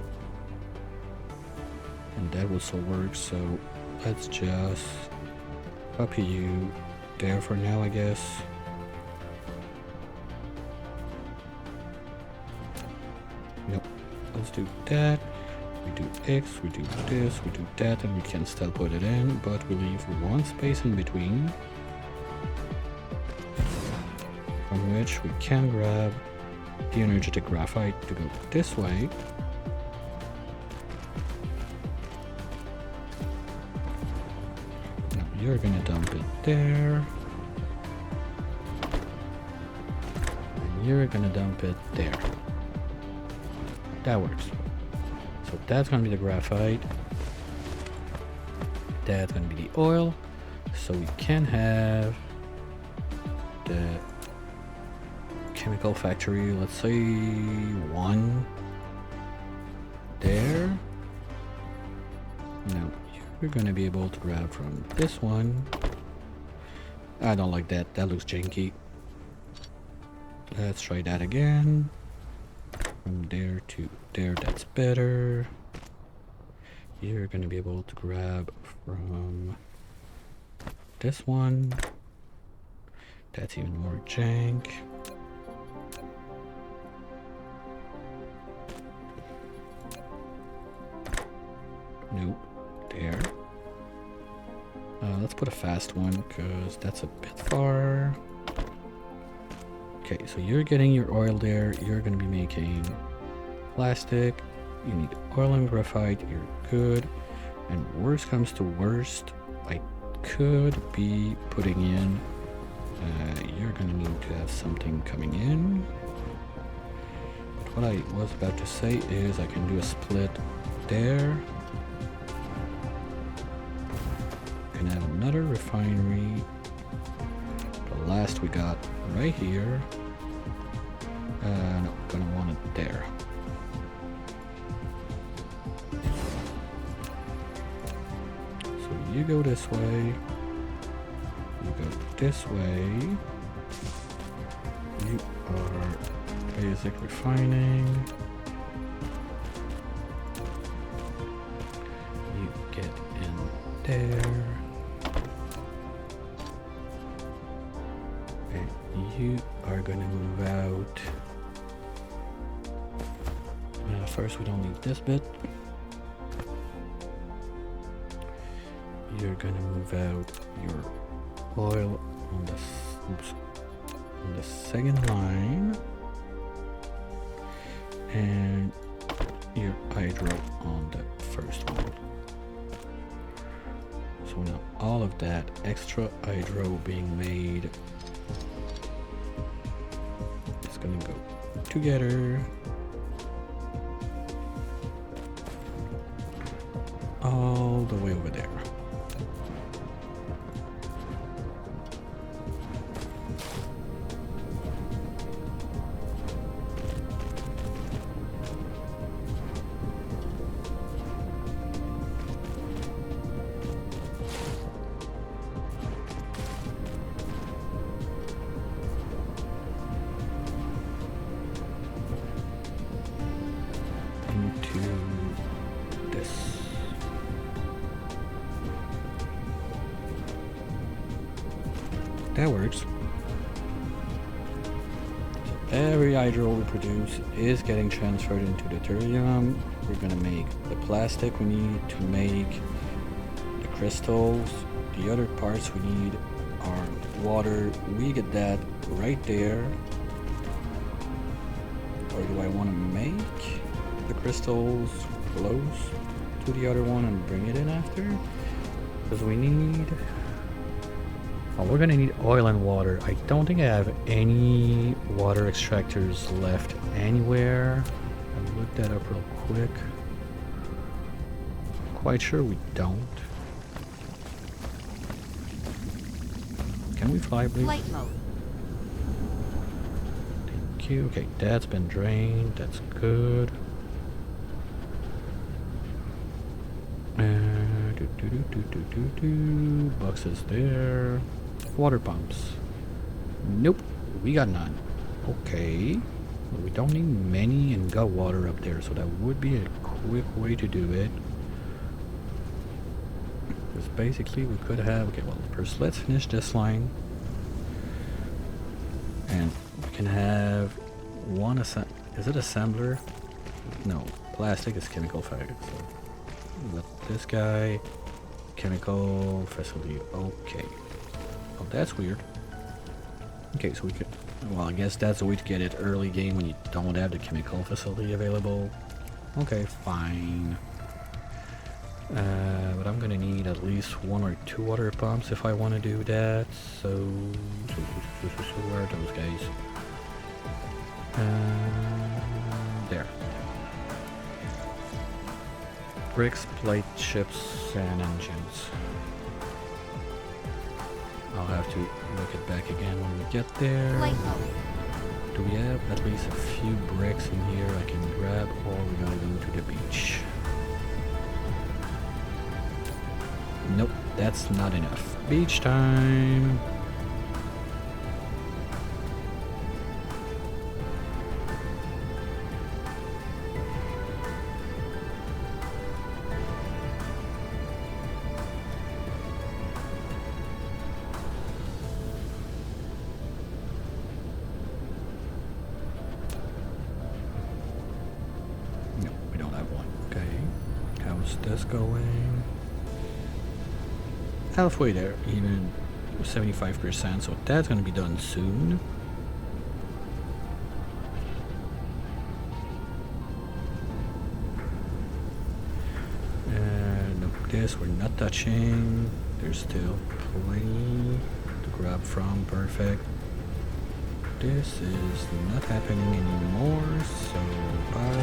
And that also works, so let's just copy you there for now, I guess. Nope. Let's do that. We do X, we do this, we do that, and we can still put it in, but we leave one space in between from which we can grab the energetic graphite to go this way. Now you're gonna dump it there, and you're gonna dump it there. That works. So that's gonna be the graphite. That's gonna be the oil. So we can have the chemical factory, let's say one there. Now you're gonna be able to grab from this one. I don't like that, that looks janky. Let's try that again. From there to there, that's better. You're gonna be able to grab from this one. That's even more jank. Nope, there. Let's put a fast one because that's a bit far. Okay, so you're getting your oil there, you're gonna be making plastic, you need oil and graphite, you're good. And worst comes to worst, I could be putting in, you're gonna need to have something coming in. But what I was about to say is I can do a split there. Can have another refinery. The last we got right here. No, gonna want it there. So you go this way. You go this way. You are basic refining. You get in there. You are gonna move out. First, we don't need this bit. You're gonna move out your oil on the on the second line, and your hydro on the first one. So now all of that extra hydro being made is gonna go together all the way over there. Into this. That works. So every hydro we produce is getting transferred into the deuterium. We're gonna make the plastic we need to make the crystals. The other parts we need are water. We get that right there. Or do I want to make the crystals close to the other one and bring it in after? Because we need... Oh, we're gonna need oil and water. I don't think I have any water extractors left anywhere. I'll look that up real quick. Quite sure we don't. Can we fly, please? Flight mode. Thank you. Okay, that's been drained. That's good. Boxes there. Water pumps. Nope, we got none. Okay. Well, we don't need many and got water up there, so that would be a quick way to do it. Because basically we could have... Okay, well, first let's finish this line. And we can have one... Is it assembler? No, plastic is chemical factory. So let this guy... Chemical facility. Okay. Oh, that's weird. Okay, so we could... Well, I guess that's a way to get it early game when you don't have the chemical facility available. Okay, fine. But I'm gonna need at least 1 or 2 water pumps if I want to do that. So where are those guys? There. Bricks, plate, ships, and engines. I'll have to look it back again when we get there. Flight mode. Do we have at least a few bricks in here I can grab, or we're gonna go to the beach? Nope, that's not enough. Beach time! No, we don't have one. Okay. How's this going? Halfway there, even 75%, so that's gonna be done soon. And this we're not touching. There's still plenty to grab from. Perfect. This is not happening anymore, so bye.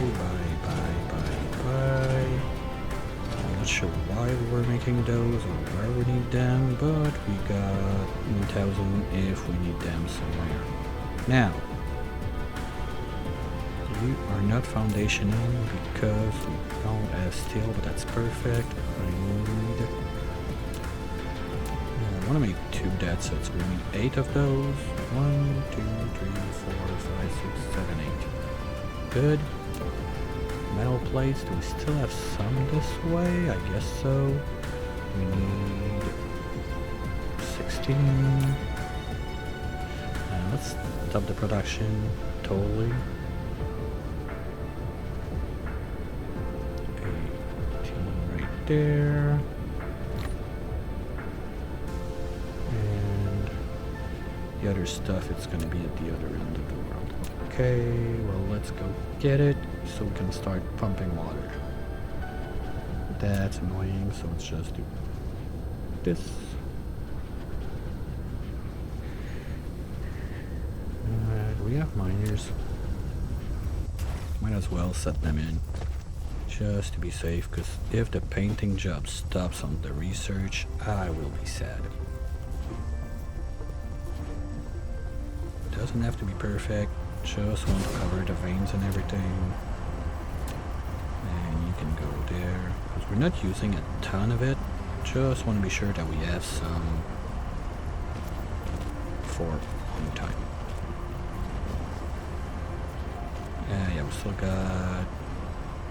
I'm not sure why we were making those or where we need them, but we got 1,000 if we need them somewhere. Now, we are not foundationing because we don't have steel, but that's perfect. I want to make 2 dead sets. We need 8 of those. 1, 2, 3, 4, 5, 6, 7, 8. Good. Metal plates. Do we still have some this way? I guess so. We need 16. Let's stop the production totally. 18 right there. And other stuff, it's gonna be at the other end of the world. Okay, well, let's go get it so we can start pumping water. That's annoying, so let's just do this. Do we have miners? Might as well set them in. Just to be safe, because if the painting job stops on the research, I will be sad. Doesn't have to be perfect, just want to cover the veins and everything. And you can go there, because we're not using a ton of it, just want to be sure that we have some for a long time. Yeah, we still got...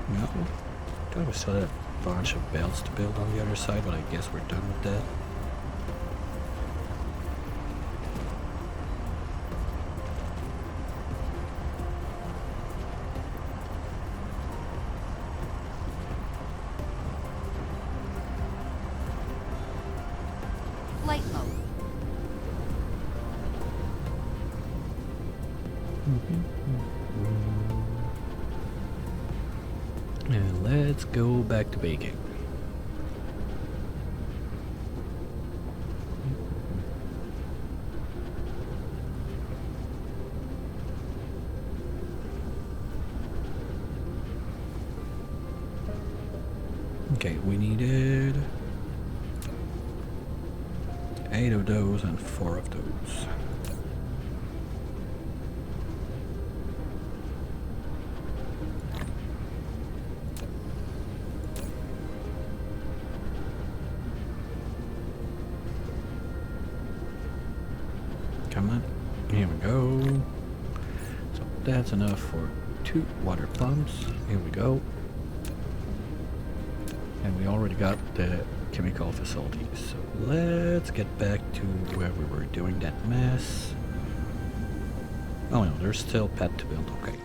No, I thought we still had a bunch of belts to build on the other side, but I guess we're done with that. Flight mode. And let's go back to baking. Okay, we needed 8 of those and 4 of those. Come on, here we go. So that's enough for 2 water pumps. Here we go. And we already got the chemical facilities. So let's get back to where we were doing that mess. Oh no, there's still pet to build, okay.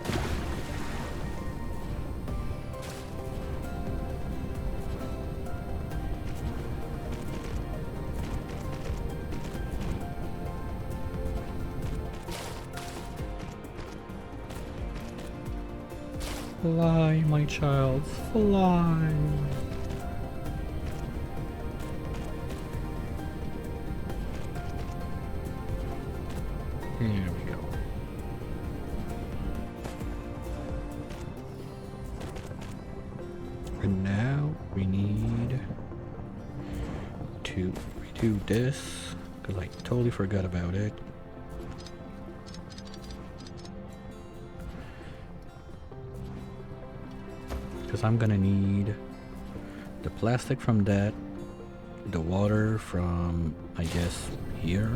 Fly, my child, fly. Here we go. And now we need to redo this, because I totally forgot about it. Because I'm gonna need the plastic from that, the water from, I guess, here.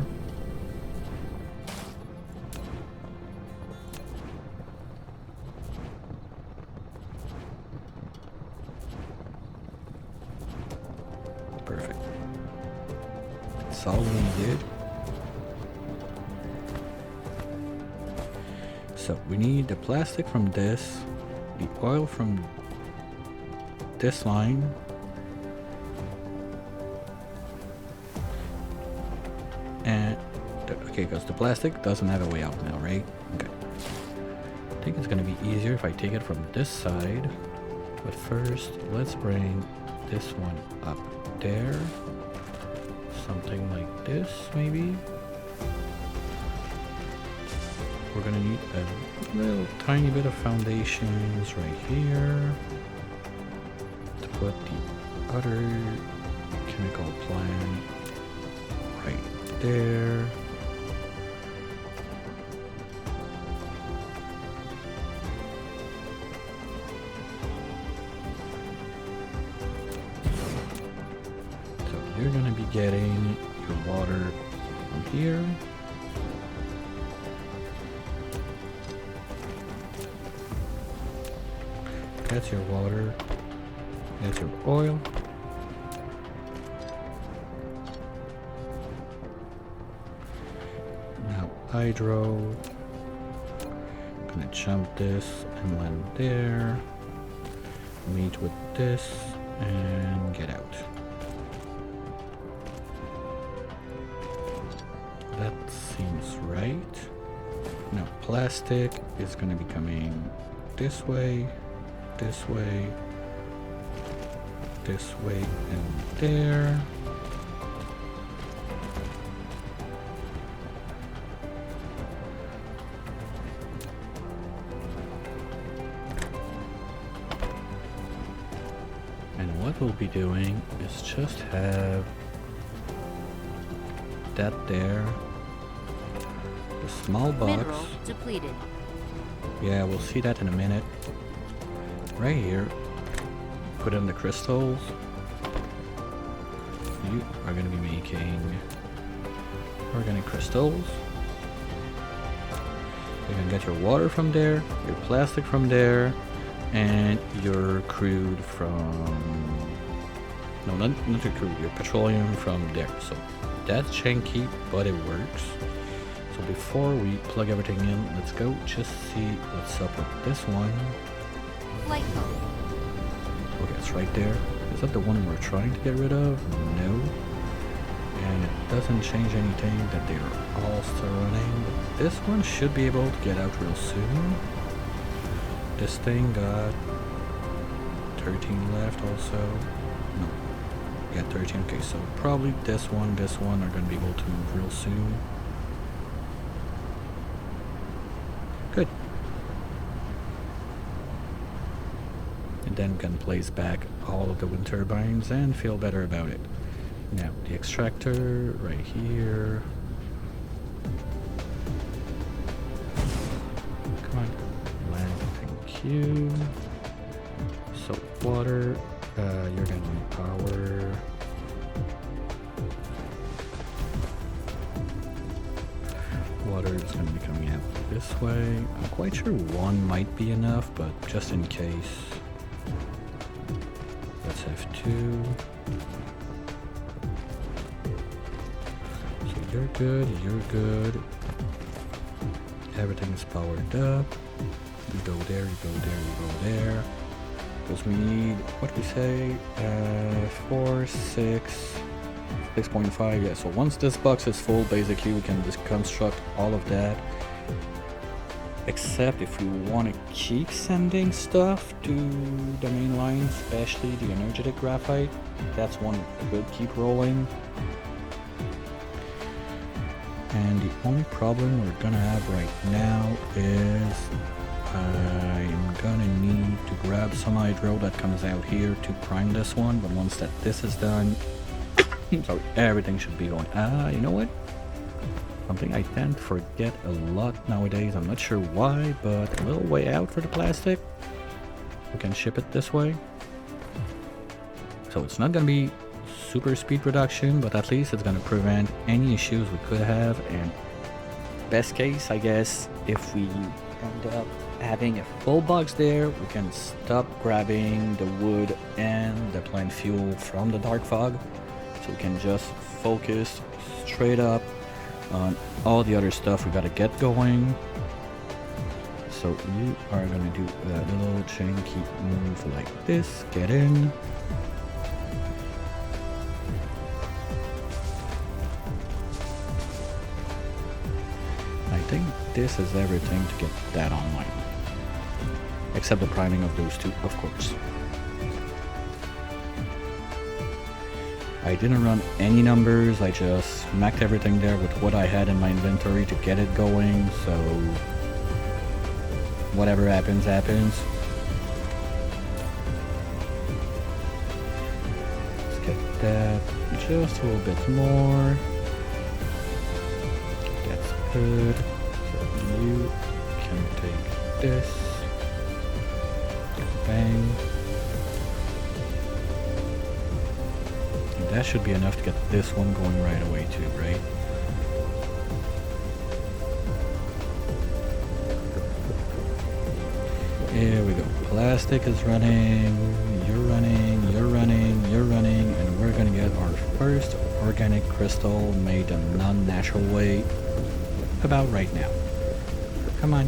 Perfect. That's all we needed. So we need the plastic from this, the oil from this line, and okay, because the plastic doesn't have a way out now, right? Okay. I think it's gonna be easier if I take it from this side, but first let's bring this one up there, something like this maybe. We're gonna need a little tiny bit of foundations right here to put the other chemical plant right there. So you're gonna be getting your water from here. That's your water. That's your oil. Now hydro. Gonna jump this and land there. Meet with this and get out. That seems right. right? No, plastic is gonna be coming this way, this way, this way, and there. And what we'll be doing is just have that there. The small box. Mineral depleted. Yeah, we'll see that in a minute. Right here, put in the crystals. You are going to be making organic crystals. You're going to get your water from there, your plastic from there, and your crude from... No, not your crude, your petroleum from there. So that's janky, but it works. So before we plug everything in, let's go just see what's up with this one. Flight mode. Okay, it's right there. Is that the one we're trying to get rid of? No. And it doesn't change anything that they're all still running. But this one should be able to get out real soon. This thing got 13 left also. No. Yeah, 13. Okay, so probably this one are going to be able to move real soon. Good. And then we can place back all of the wind turbines and feel better about it. Now, the extractor right here. Come on. Land, thank you. So, water, you're gonna need power. Water is going to be coming out this way. I'm quite sure one might be enough, but just in case, let's have two. So you're good, you're good. Everything's powered up. You go there, you go there, you go there. Because we need, what do we say, 4, 6... 6.5, yeah, so once this box is full, basically we can just construct all of that. Except if we want to keep sending stuff to the main line, especially the energetic graphite, that's one that could keep rolling. And the only problem we're gonna have right now is I'm gonna need to grab some hydro that comes out here to prime this one, but once this is done, sorry, everything should be going. You know what? Something I tend to forget a lot nowadays. I'm not sure why, but a little way out for the plastic. We can ship it this way. So it's not going to be super speed reduction, but at least it's going to prevent any issues we could have. And best case, I guess, if we end up having a full box there, we can stop grabbing the wood and the plant fuel from the dark fog. So we can just focus straight up on all the other stuff we gotta get going. So you are gonna do that little janky move like this. Get in. I think this is everything to get that online. Except the priming of those two, of course. I didn't run any numbers, I just maxed everything there with what I had in my inventory to get it going, so whatever happens, happens. Let's get that just a little bit more. That's good. So you can take this. Bang. That should be enough to get this one going right away too, right? Here we go. Plastic is running, you're running, you're running, you're running, and we're gonna get our first organic crystal made a non-natural way about right now. Come on.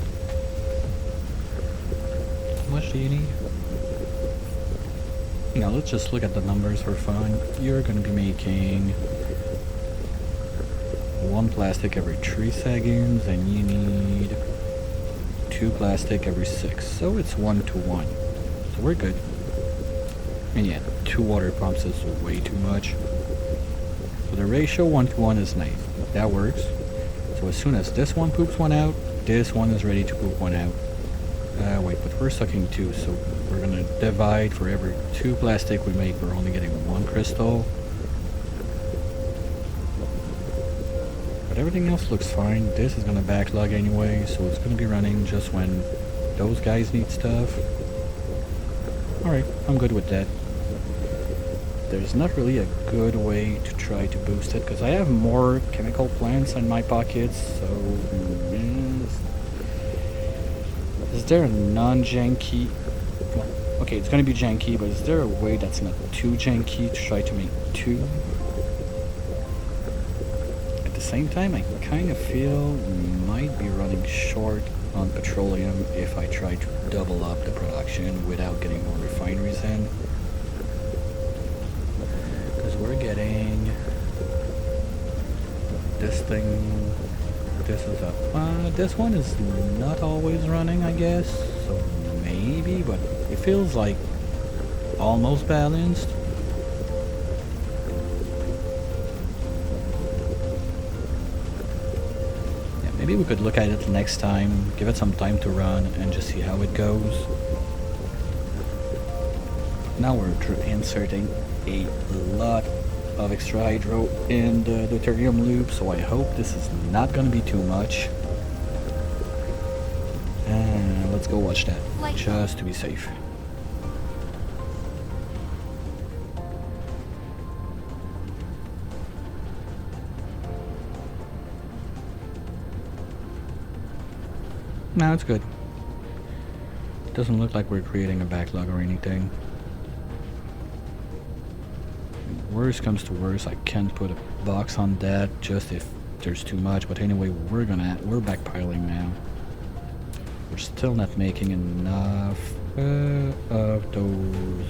How much do you need? Now let's just look at the numbers for fun. You're going to be making 1 plastic every 3 seconds, and you need 2 plastic every 6. So it's 1 to 1. So we're good. And yeah, 2 water pumps is way too much. So the ratio 1 to 1 is nice. That works. So as soon as this one poops one out, this one is ready to poop one out. Wait, but we're sucking 2, so we're gonna divide. For every 2 plastic we make, we're only getting 1 crystal. But everything else looks fine. This is gonna backlog anyway, so it's gonna be running just when those guys need stuff. Alright, I'm good with that. There's not really a good way to try to boost it, because I have more chemical plants in my pockets, so... Is there a non-janky... Well, okay, it's gonna be janky, but is there a way that's not too janky to try to make 2? At the same time, I kind of feel we might be running short on petroleum if I try to double up the production without getting more refineries in. Because we're getting this thing. This is a this one is not always running, I guess, so maybe, but it feels like almost balanced. Yeah, maybe we could look at it next time, give it some time to run and just see how it goes. Now we're inserting a lot of extra hydro in the deuterium loop, so I hope this is not gonna be too much. And let's go watch that, just to be safe. No, it's good. Doesn't look like we're creating a backlog or anything. Worst comes to worst, I can put a box on that just if there's too much, but anyway, we're backpiling now. We're still not making enough of those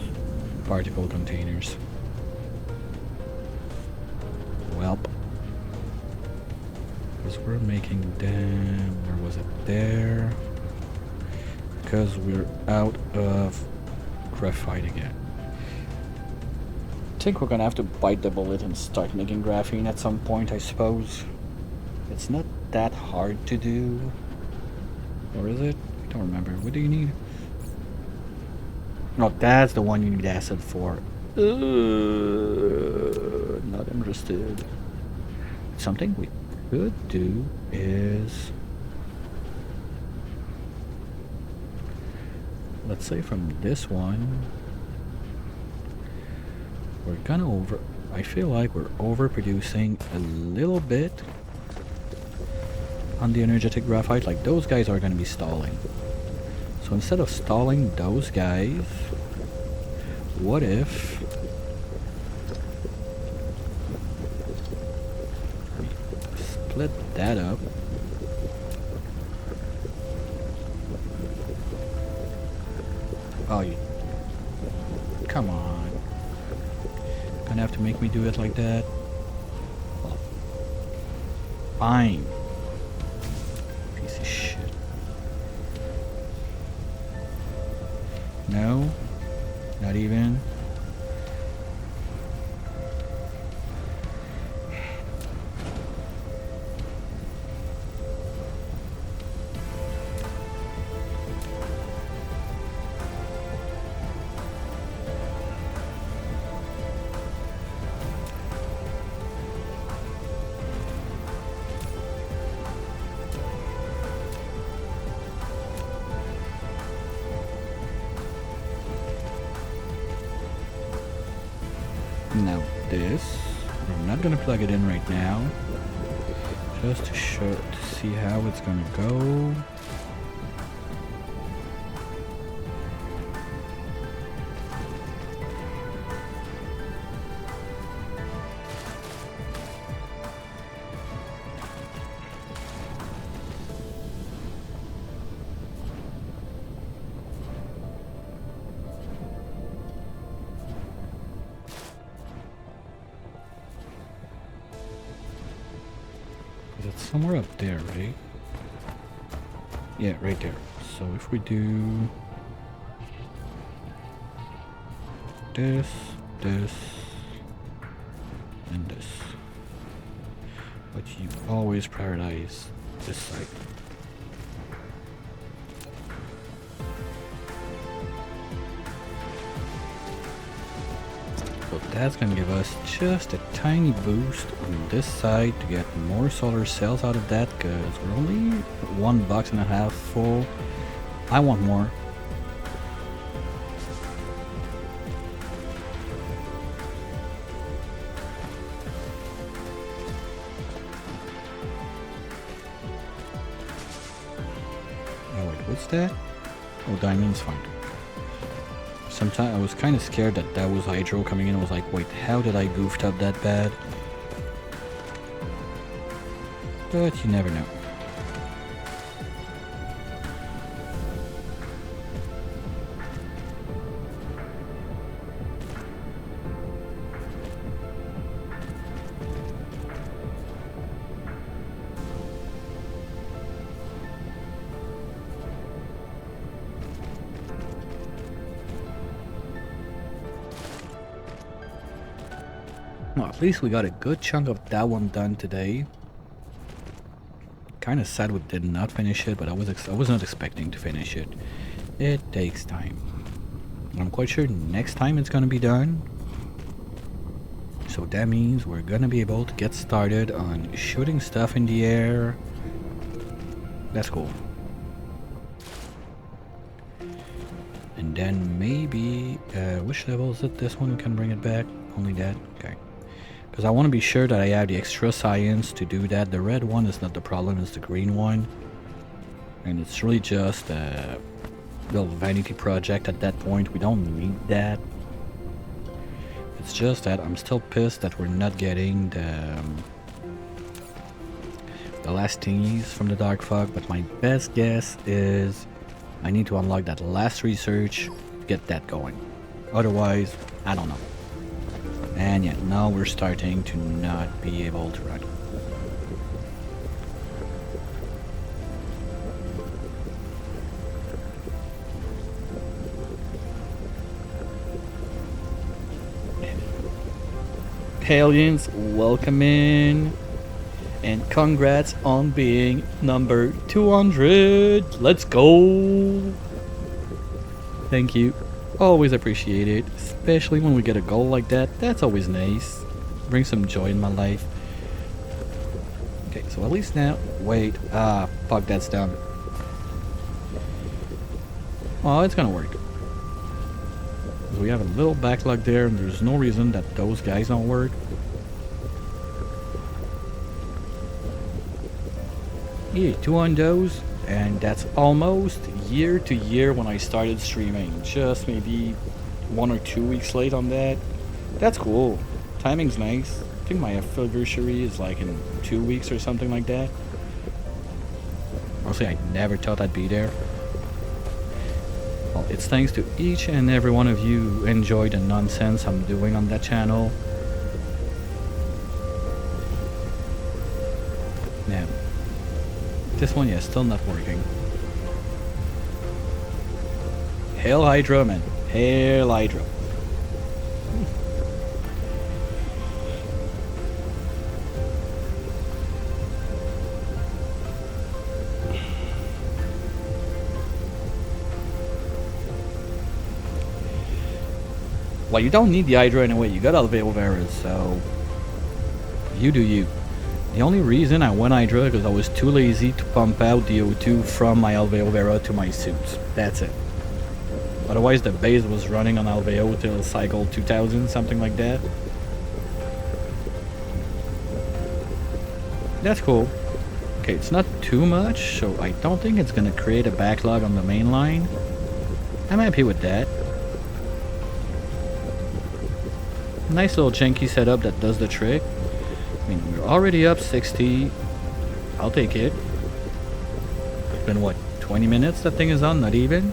particle containers. Welp. Because we're making them, where was it? There. Because we're out of graphite again. I think we're gonna have to bite the bullet and start making graphene at some point, I suppose. It's not that hard to do. Or is it? I don't remember. What do you need? No, that's the one you need acid for. Not interested. Something we could do is... let's say from this one... we're gonna I feel like we're overproducing a little bit on the energetic graphite. Like, those guys are gonna be stalling. So instead of stalling those guys, what if we split that up? Oh, you... come on. Gonna have to make me do it like that? Well, fine. Piece of shit. No? Not even? Now this, I'm not gonna plug it in right now, just to see how it's gonna go. It's somewhere up there, right? Yeah, right there. So if we do this, this, and this. But you always prioritize this side. So that's gonna give us just a tiny boost on this side to get more solar cells out of that, because we're only 1.5 bucks full. I want more. Oh wait, what's that? Oh, diamond's fine. Sometimes I was kind of scared that that was hydro coming in. I was like, wait, how did I goofed up that bad? But you never know. Well, at least we got a good chunk of that one done today. Kind of sad we did not finish it, but I was not expecting to finish it. It takes time. I'm quite sure next time it's gonna be done. So that means we're gonna be able to get started on shooting stuff in the air. That's cool. And then maybe, which level is it? This one we can bring it back? Only that? Okay. Because I want to be sure that I have the extra science to do that. The red one is not the problem, it's the green one. And it's really just a little vanity project at that point. We don't need that. It's just that I'm still pissed that we're not getting the last thingies from the dark fog. But my best guess is I need to unlock that last research to get that going. Otherwise, I don't know. And yeah, now we're starting to not be able to run. Aliens, welcome in. And congrats on being number 200. Let's go. Thank you. Always appreciate it, especially when we get a goal like that. That's always nice. Brings some joy in my life. Okay, so at least now. Wait, fuck, that's dumb. Oh, it's gonna work. We have a little backlog there, and there's no reason that those guys don't work. Yeah, 2 on those, and that's almost year to year when I started streaming. Just maybe 1 or 2 weeks late on that. That's cool. Timing's nice. I think my anniversary is like in 2 weeks or something like that. Honestly, I never thought I'd be there. Well, it's thanks to each and every one of you who enjoy the nonsense I'm doing on that channel. Now, this one, yeah, still not working. Hail Hydra, man. Hail Hydra. Well, you don't need the Hydra anyway. You got Alveoveras, so you do you. The only reason I went Hydra because I was too lazy to pump out the O2 from my Alveovera to my suits. That's it. Otherwise, the base was running on Alveo till cycle 2000, something like that. That's cool. Okay, it's not too much, so I don't think it's gonna create a backlog on the main line. I'm happy with that. Nice little janky setup that does the trick. I mean, we're already up 60. I'll take it. It's been what, 20 minutes that thing is on? Not even?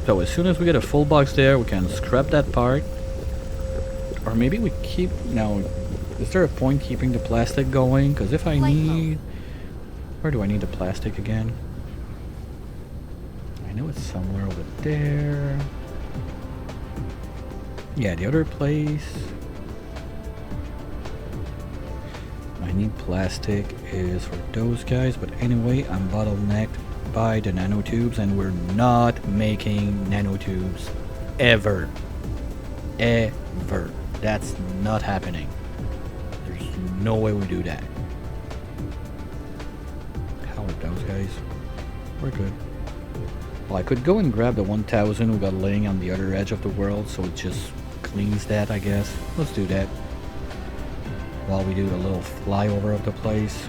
So as soon as we get a full box there, we can scrap that part. Or maybe we keep... No. Is there a point keeping the plastic going? Because if I Light need... Where do I need the plastic again? I know it's somewhere over there. Yeah, the other place. I need plastic is for those guys, but anyway, I'm bottlenecked by the nanotubes, and we're not making nanotubes ever. Ever. That's not happening. There's no way we do that. How are those guys? We're good. Well, I could go and grab the 1000 we got laying on the other edge of the world, so it just cleans that, I guess. Let's do that. While we do a little flyover of the place.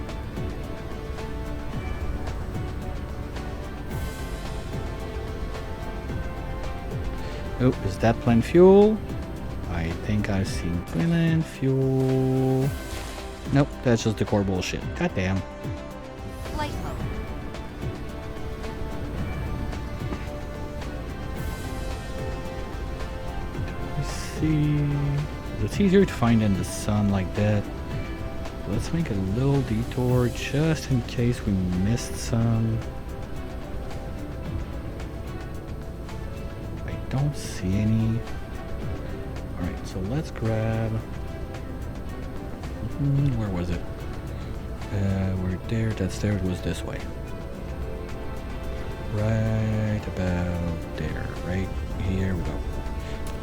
Oh, is that plant fuel? I think I've seen plant fuel. Nope, that's just the core bullshit. God damn. Flight mode. Let's see. It's easier to find in the sun like that. Let's make a little detour just in case we missed some. I don't see any. Alright, so let's grab... where was it? We're there, that's there, it was this way. Right about there, right here we go.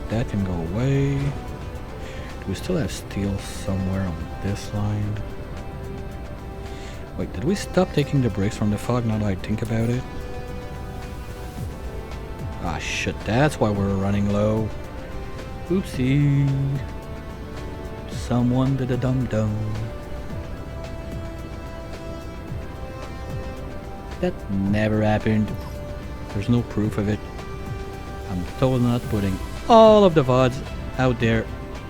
That can go away. Do we still have steel somewhere on this line? Wait, did we stop taking the bricks from the fog now that I think about it? Ah shit, that's why we're running low. Oopsie. Someone did a dum-dum. That never happened. There's no proof of it. I'm totally not putting all of the VODs out there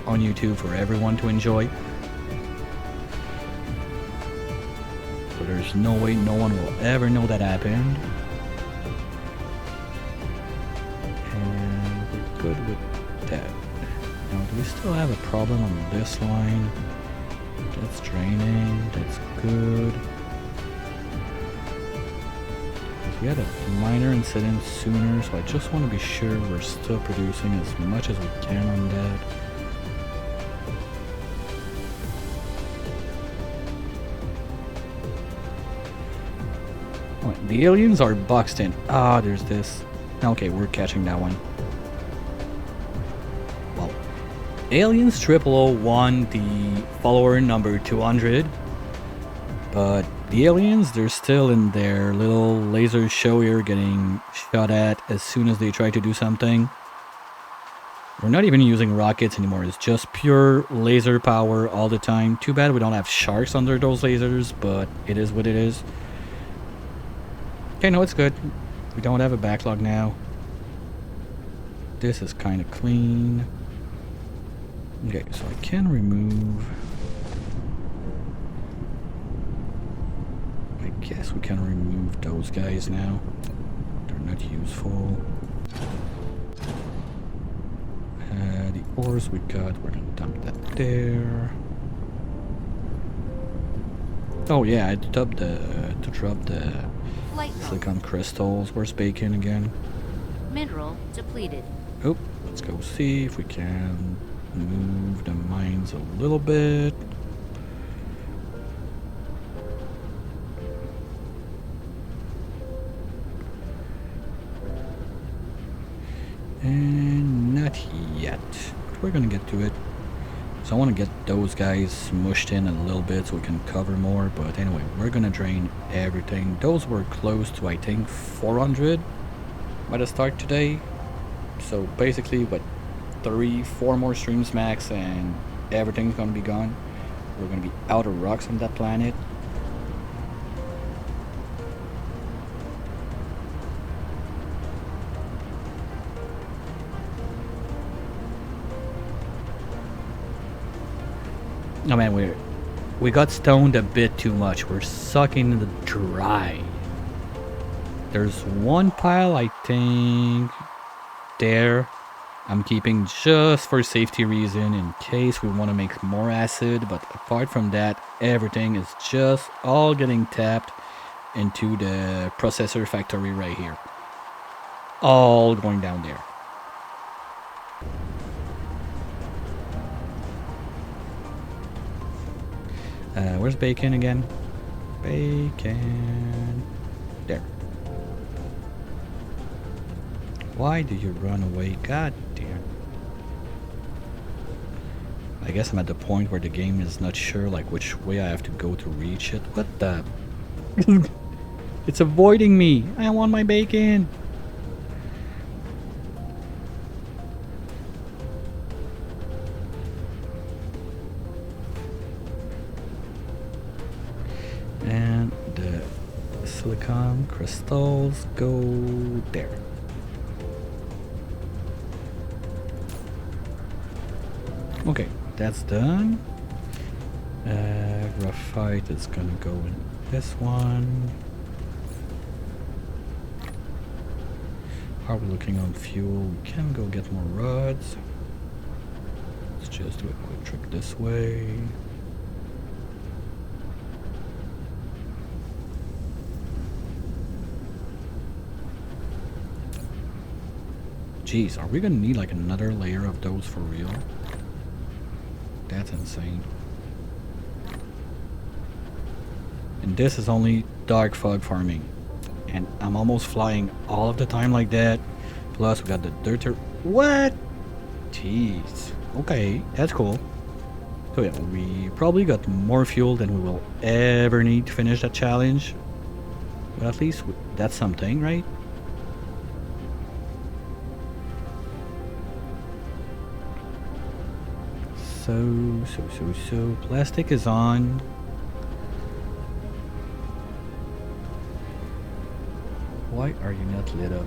on YouTube for everyone to enjoy. So there's no way no one will ever know that happened. And we're good with that. Now, do we still have a problem on this line? That's draining, that's good. We had a minor incident sooner, so I just want to be sure we're still producing as much as we can on that. Oh, the aliens are boxed in. Ah, there's this. Okay, we're catching that one. Well, Aliens 0001, the follower number 200. But the aliens, they're still in their little laser show here getting shot at as soon as they try to do something. We're not even using rockets anymore. It's just pure laser power all the time. Too bad we don't have sharks under those lasers, but it is what it is. Okay, no, it's good. We don't have a backlog now. This is kind of clean. Okay, so I can remove... I guess we can remove those guys now. They're not useful. The ores we got, we're gonna dump that there. Oh yeah, I dubbed to drop the silicon crystals. Where's bacon again? Mineral depleted. Oh, let's go see if we can move the mines a little bit. And not yet. But we're gonna get to it. So I want to get those guys smushed in a little bit so we can cover more. But anyway, we're gonna drain everything. Those were close to, I think, 400 by the start today. So basically, what, 3-4 more streams max and everything's gonna be gone. We're gonna be out of rocks on that planet. Oh man, we got stoned a bit too much. We're sucking the dry. There's one pile, I think, there. I'm keeping just for safety reason in case we want to make more acid, but apart from that, everything is just all getting tapped into the processor factory right here. All going down there. Where's bacon again? Bacon. There. Why do you run away? God damn. I guess I'm at the point where the game is not sure like which way I have to go to reach it. What the? It's avoiding me. I want my bacon. And the silicon crystals go there. Okay, that's done. Graphite is gonna go in this one. How are we looking on fuel? We can go get more rods. Let's just do a quick trick this way. Jeez, are we gonna need like another layer of those for real? That's insane. And this is only dark fog farming. And I'm almost flying all of the time like that. Plus we got the dirt. What? Jeez. Okay, that's cool. So yeah, we probably got more fuel than we will ever need to finish that challenge. But at least that's something, right? So, plastic is on. Why are you not lit up?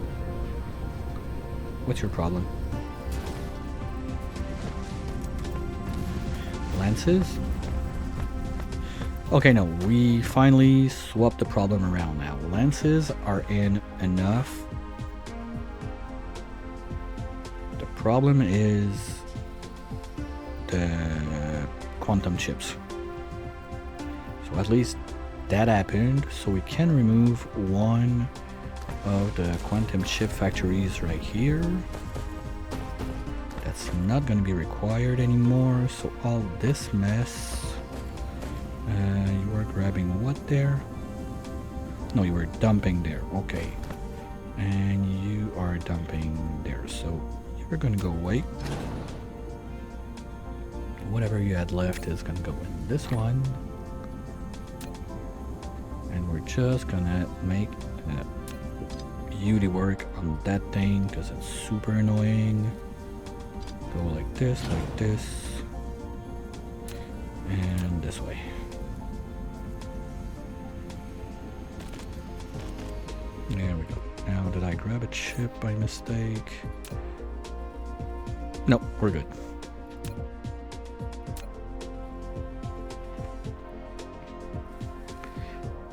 What's your problem? Lenses? Okay, no, we finally swapped the problem around now. Lenses are in enough. The problem is the quantum chips. So at least that happened, so we can remove one of the quantum chip factories right here. That's not going to be required anymore, so all this mess. You were grabbing what there? No, you were dumping there. Okay, and you are dumping there, so you're going to go away. Whatever you had left is gonna go in this one, and we're just gonna make beauty work on that thing because it's super annoying. Go like this, and this way. There we go. Now, did I grab a chip by mistake? No, we're good.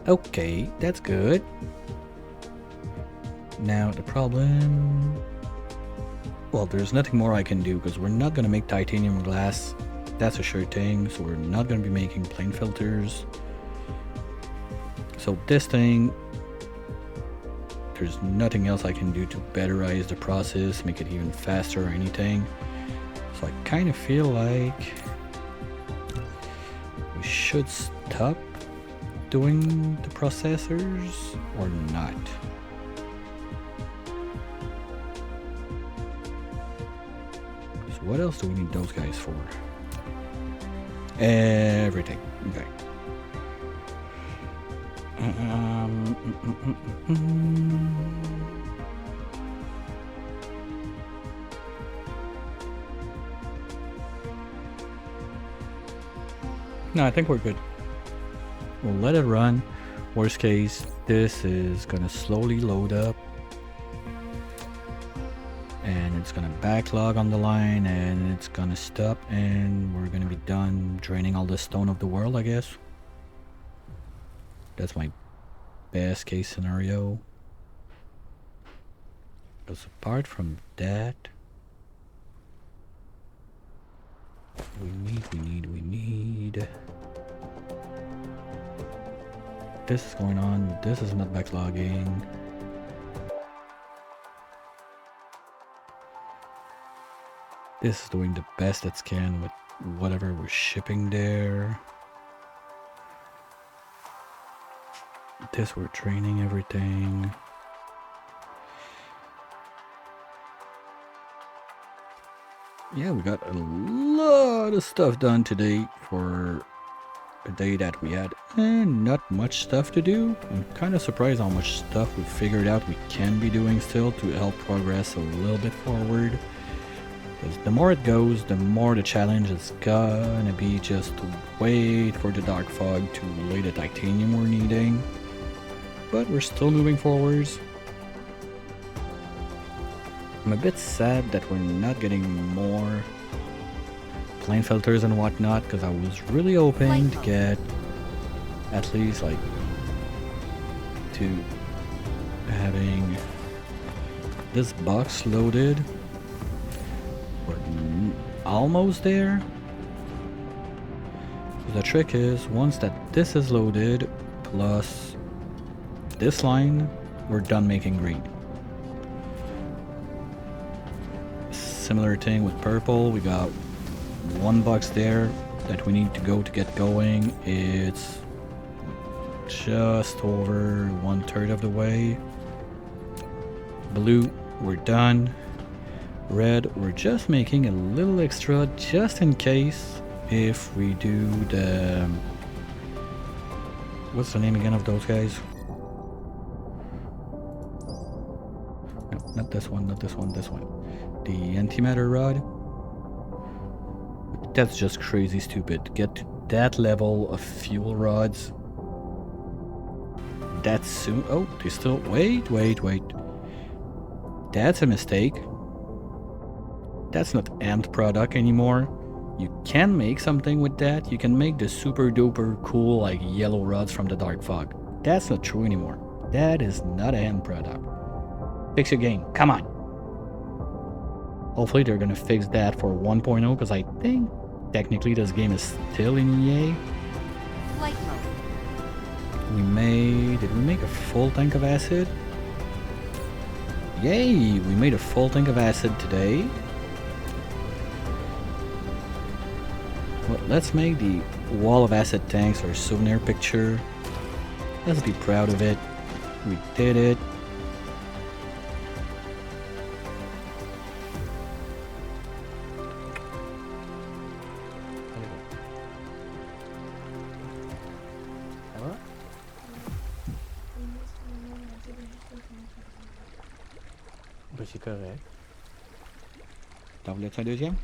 Okay, that's good. Now the problem... Well, there's nothing more I can do because we're not going to make titanium glass. That's a sure thing, so we're not going to be making plain filters. So this thing... There's nothing else I can do to betterize the process, make it even faster or anything. So I kind of feel like... we should stop doing the processors or not. So what else do we need those guys for? Everything. Okay. No, I think we're good. We'll let it run. Worst case, this is gonna slowly load up and it's gonna backlog on the line and it's gonna stop and we're gonna be done draining all the stone of the world, I guess. That's my best case scenario. Because apart from that, We need. This is going on. This is not backlogging. This is doing the best it can with whatever we're shipping there. This we're training everything. Yeah, we got a lot of stuff done today for a day that we had not much stuff to do. I'm kind of surprised how much stuff we figured out we can be doing still to help progress a little bit forward. Because the more it goes, the more the challenge is gonna be just to wait for the dark fog to lay the titanium we're needing. But we're still moving forwards. I'm a bit sad that we're not getting more plane filters and whatnot, because I was really hoping to get at least like to having this box loaded. We're almost there. The trick is once that this is loaded plus this line, we're done making green. Similar thing with purple. We got one box there that we need to go to get going. It's just over 1/3 of the way. Blue, we're done. Red, we're just making a little extra just in case if we do the... What's the name again of those guys? No, not this one, not this one, this one. The antimatter rod. That's just crazy stupid. Get to that level of fuel rods that soon. Oh, they still... Wait. That's a mistake. That's not end product anymore. You can make something with that. You can make the super duper cool like yellow rods from the dark fog. That's not true anymore. That is not an end product. Fix your game. Come on. Hopefully they're gonna fix that for 1.0, because I think technically this game is still in EA. Flight mode. Did we make a full tank of acid? Yay! We made a full tank of acid today. Well, let's make the wall of acid tanks our souvenir picture. Let's be proud of it. We did it. Ben, c'est correct. T'en voulais-tu un deuxième?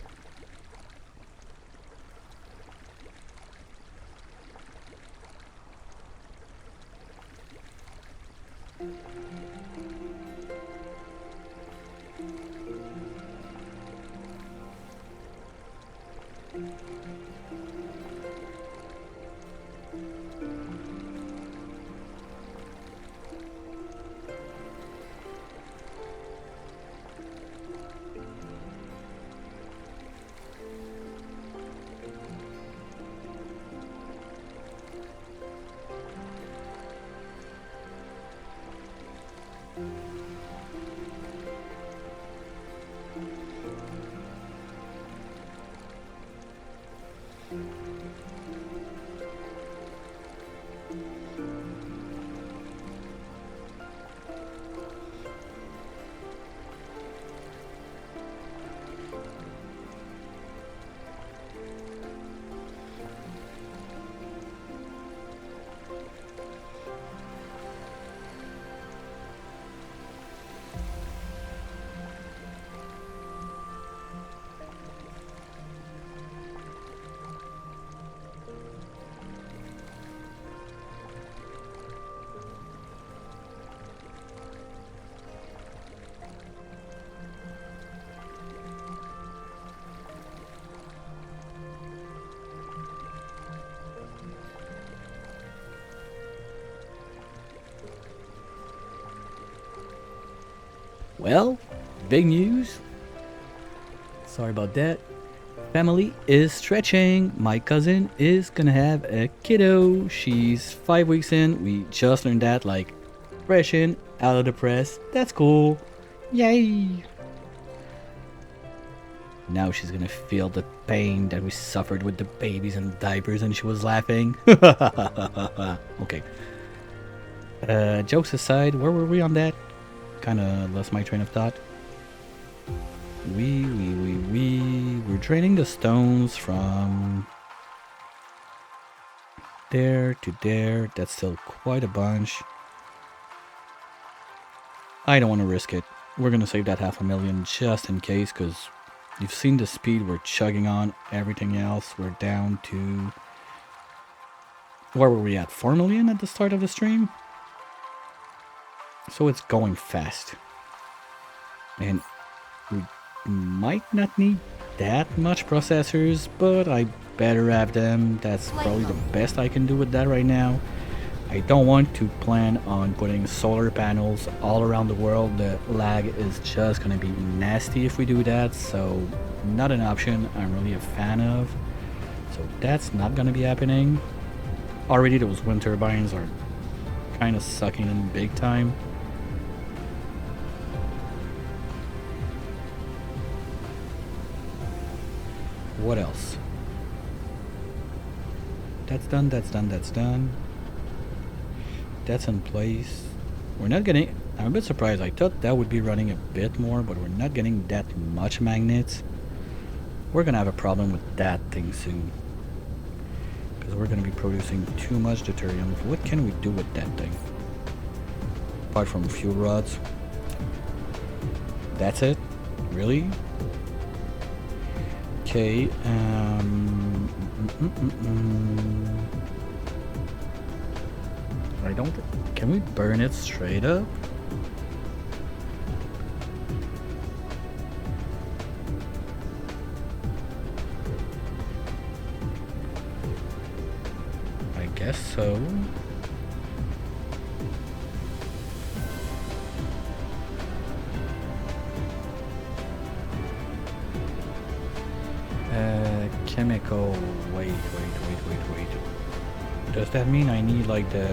Well, big news. Sorry about that. Family is stretching. My cousin is gonna have a kiddo. She's 5 weeks in. We just learned that, like, fresh in, out of the press. That's cool. Yay! Now she's gonna feel the pain that we suffered with the babies and diapers, and she was laughing. Okay. Jokes aside, where were we on that? Kinda lost my train of thought. We're draining the stones from there to there. That's still quite a bunch. I don't want to risk it. We're gonna save that 500,000 just in case, because you've seen the speed we're chugging on. Everything else, we're down to... Where were we at? 4 million at the start of the stream? So it's going fast. And we might not need that much processors, but I better have them. That's probably the best I can do with that right now. I don't want to plan on putting solar panels all around the world. The lag is just gonna be nasty if we do that, so not an option I'm really a fan of. So that's not gonna be happening. Already those wind turbines are kind of sucking in big time. What else? That's done, that's done, that's done. That's in place. We're not getting... I'm a bit surprised. I thought that would be running a bit more, but we're not getting that much magnets. We're gonna have a problem with that thing soon, because we're gonna be producing too much deuterium. What can we do with that thing? Apart from fuel rods. That's it? Really? Okay, I don't... Can we burn it straight up? I guess so. Chemical... Wait. Does that mean I need, like, the...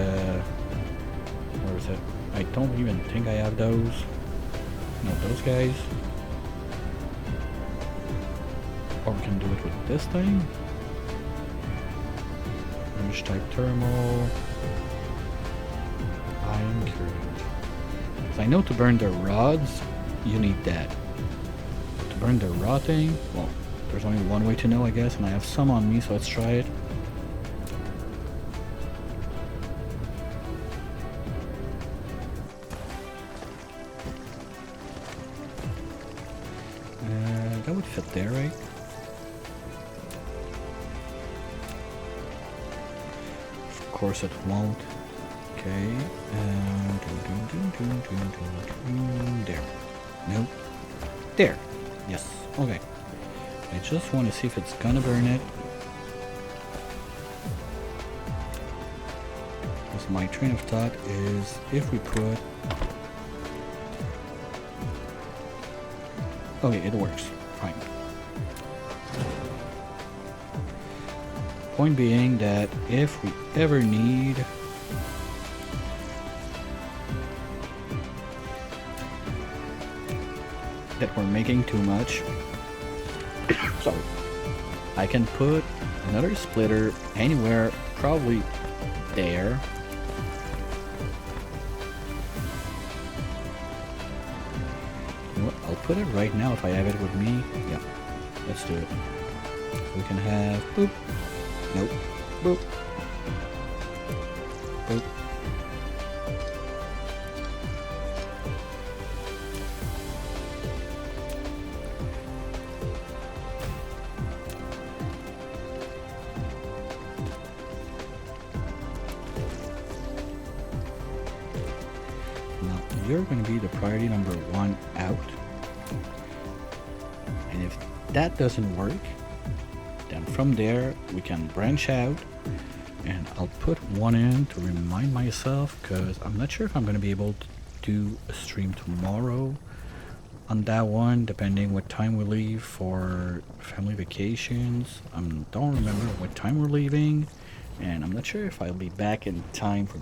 Where is it? I don't even think I have those. No, those guys. Or we can do it with this thing. Image type thermal. Iron current. Because I know to burn the rods, you need that. To burn the raw thing, well, there's only one way to know, I guess, and I have some on me, so let's try it. That would fit there, right? Of course it won't. Okay. There. Nope. There. Yes. Okay. I just want to see if it's gonna burn it. Because my train of thought is if we put... Okay, it works. Fine. Point being that if we ever need that we're making too much, sorry, I can put another splitter anywhere, probably there. You know what? I'll put it right now if I have it with me. Yeah, let's do it. We can have boop, nope, boop, boop. You're going to be the priority number 1 out, and if that doesn't work, then from there we can branch out, and I'll put one in to remind myself, because I'm not sure if I'm going to be able to do a stream tomorrow, on that one, depending what time we leave for family vacations. I don't remember what time we're leaving, and I'm not sure if I'll be back in time for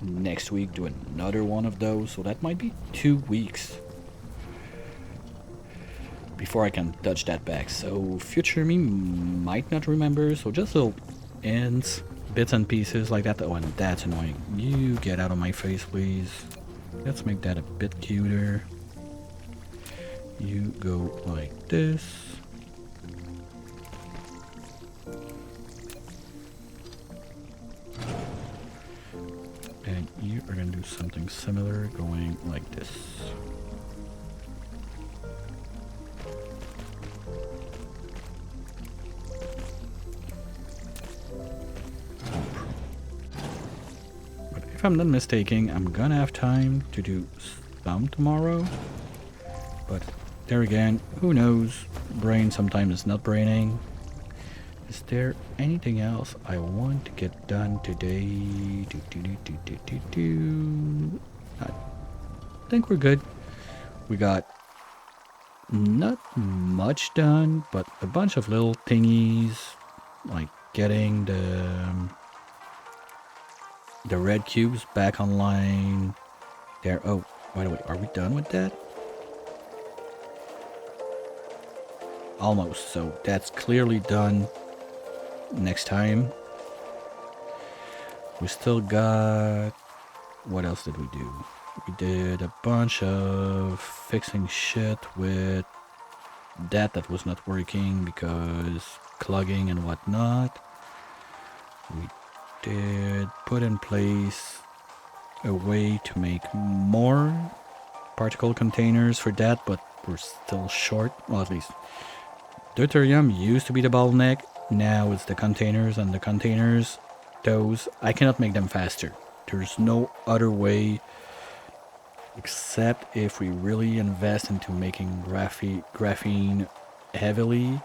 next week do another one of those. So that might be 2 weeks before I can touch that back. So future me might not remember. So just little ends, bits and pieces like that. Oh, and that's annoying. You get out of my face, please. Let's make that a bit cuter. You go like this. And you are going to do something similar, going like this. But if I'm not mistaken, I'm gonna have time to do some tomorrow. But there again, who knows? Brain sometimes is not braining. Is there anything else I want to get done today? I think we're good. We got not much done, but a bunch of little thingies, like getting the red cubes back online. There. Oh, by the way, are we done with that? Almost. So that's clearly done. Next time. We still got... What else did we do? We did a bunch of fixing shit with that was not working because clogging and whatnot. We did put in place a way to make more particle containers for that, but we're still short. Well, at least deuterium used to be the bottleneck. Now it's the containers, and the containers, those, I cannot make them faster. There's no other way except if we really invest into making graphene heavily.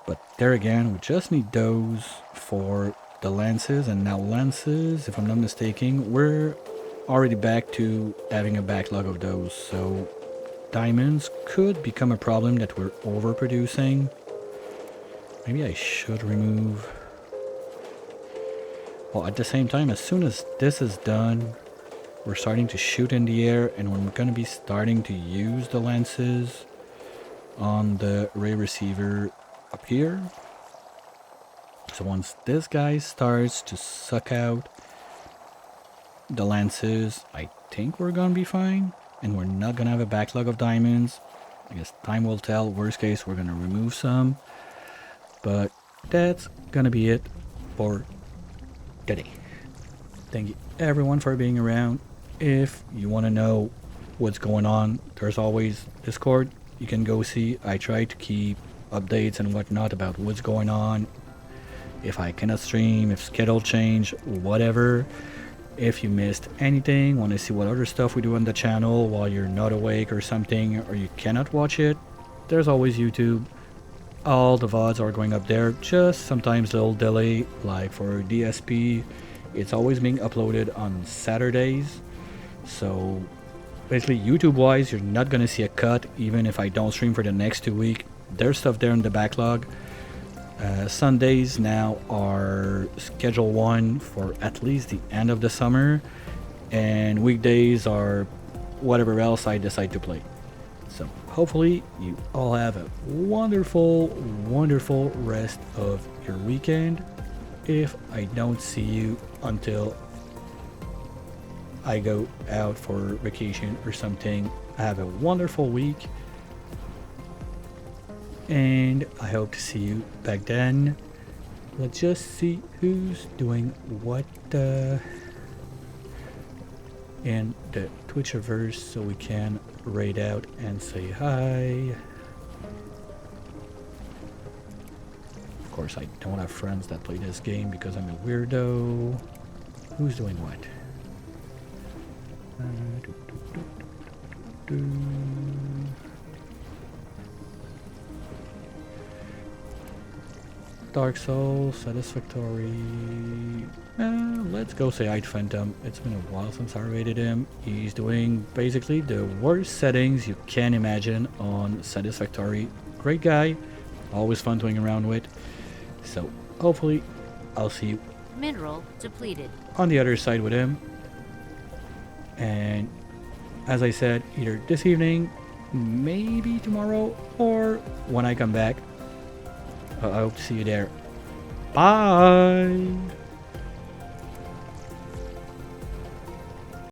But there again, we just need those for the lenses. And now lenses, if I'm not mistaken, we're already back to having a backlog of those. So diamonds could become a problem that we're overproducing. Maybe I should remove... Well, at the same time, as soon as this is done, we're starting to shoot in the air, and we're going to be starting to use the lenses on the ray receiver up here. So once this guy starts to suck out the lenses, I think we're going to be fine, and we're not going to have a backlog of diamonds. I guess time will tell. Worst case, we're going to remove some. But that's going to be it for today. Thank you everyone for being around. If you want to know what's going on, there's always Discord. You can go see. I try to keep updates and whatnot about what's going on. If I cannot stream, if schedule change, whatever. If you missed anything, want to see what other stuff we do on the channel while you're not awake or something, or you cannot watch it, there's always YouTube. All the VODs are going up there, just sometimes a little delay, like for DSP, it's always being uploaded on Saturdays. So basically YouTube wise, you're not gonna see a cut even if I don't stream for the next 2 weeks. There's stuff there in the backlog. Sundays now are schedule 1 for at least the end of the summer, and weekdays are whatever else I decide to play. So hopefully you all have a wonderful, wonderful rest of your weekend. If I don't see you until I go out for vacation or something, have a wonderful week. And I hope to see you back then. Let's just see who's doing what in the Twitchiverse so we can raid out and say hi. Of course, I don't have friends that play this game because I'm a weirdo. Who's doing what? Dark Souls, Satisfactory. Let's go say I'd Phantom. It's been a while since I rated him. He's doing basically the worst settings you can imagine on Satisfactory. Great guy, always fun to hang around with. So hopefully I'll see you Mineral depleted. on the other side with him. And as I said, either this evening, maybe tomorrow, or when I come back. I hope to see you there. Bye!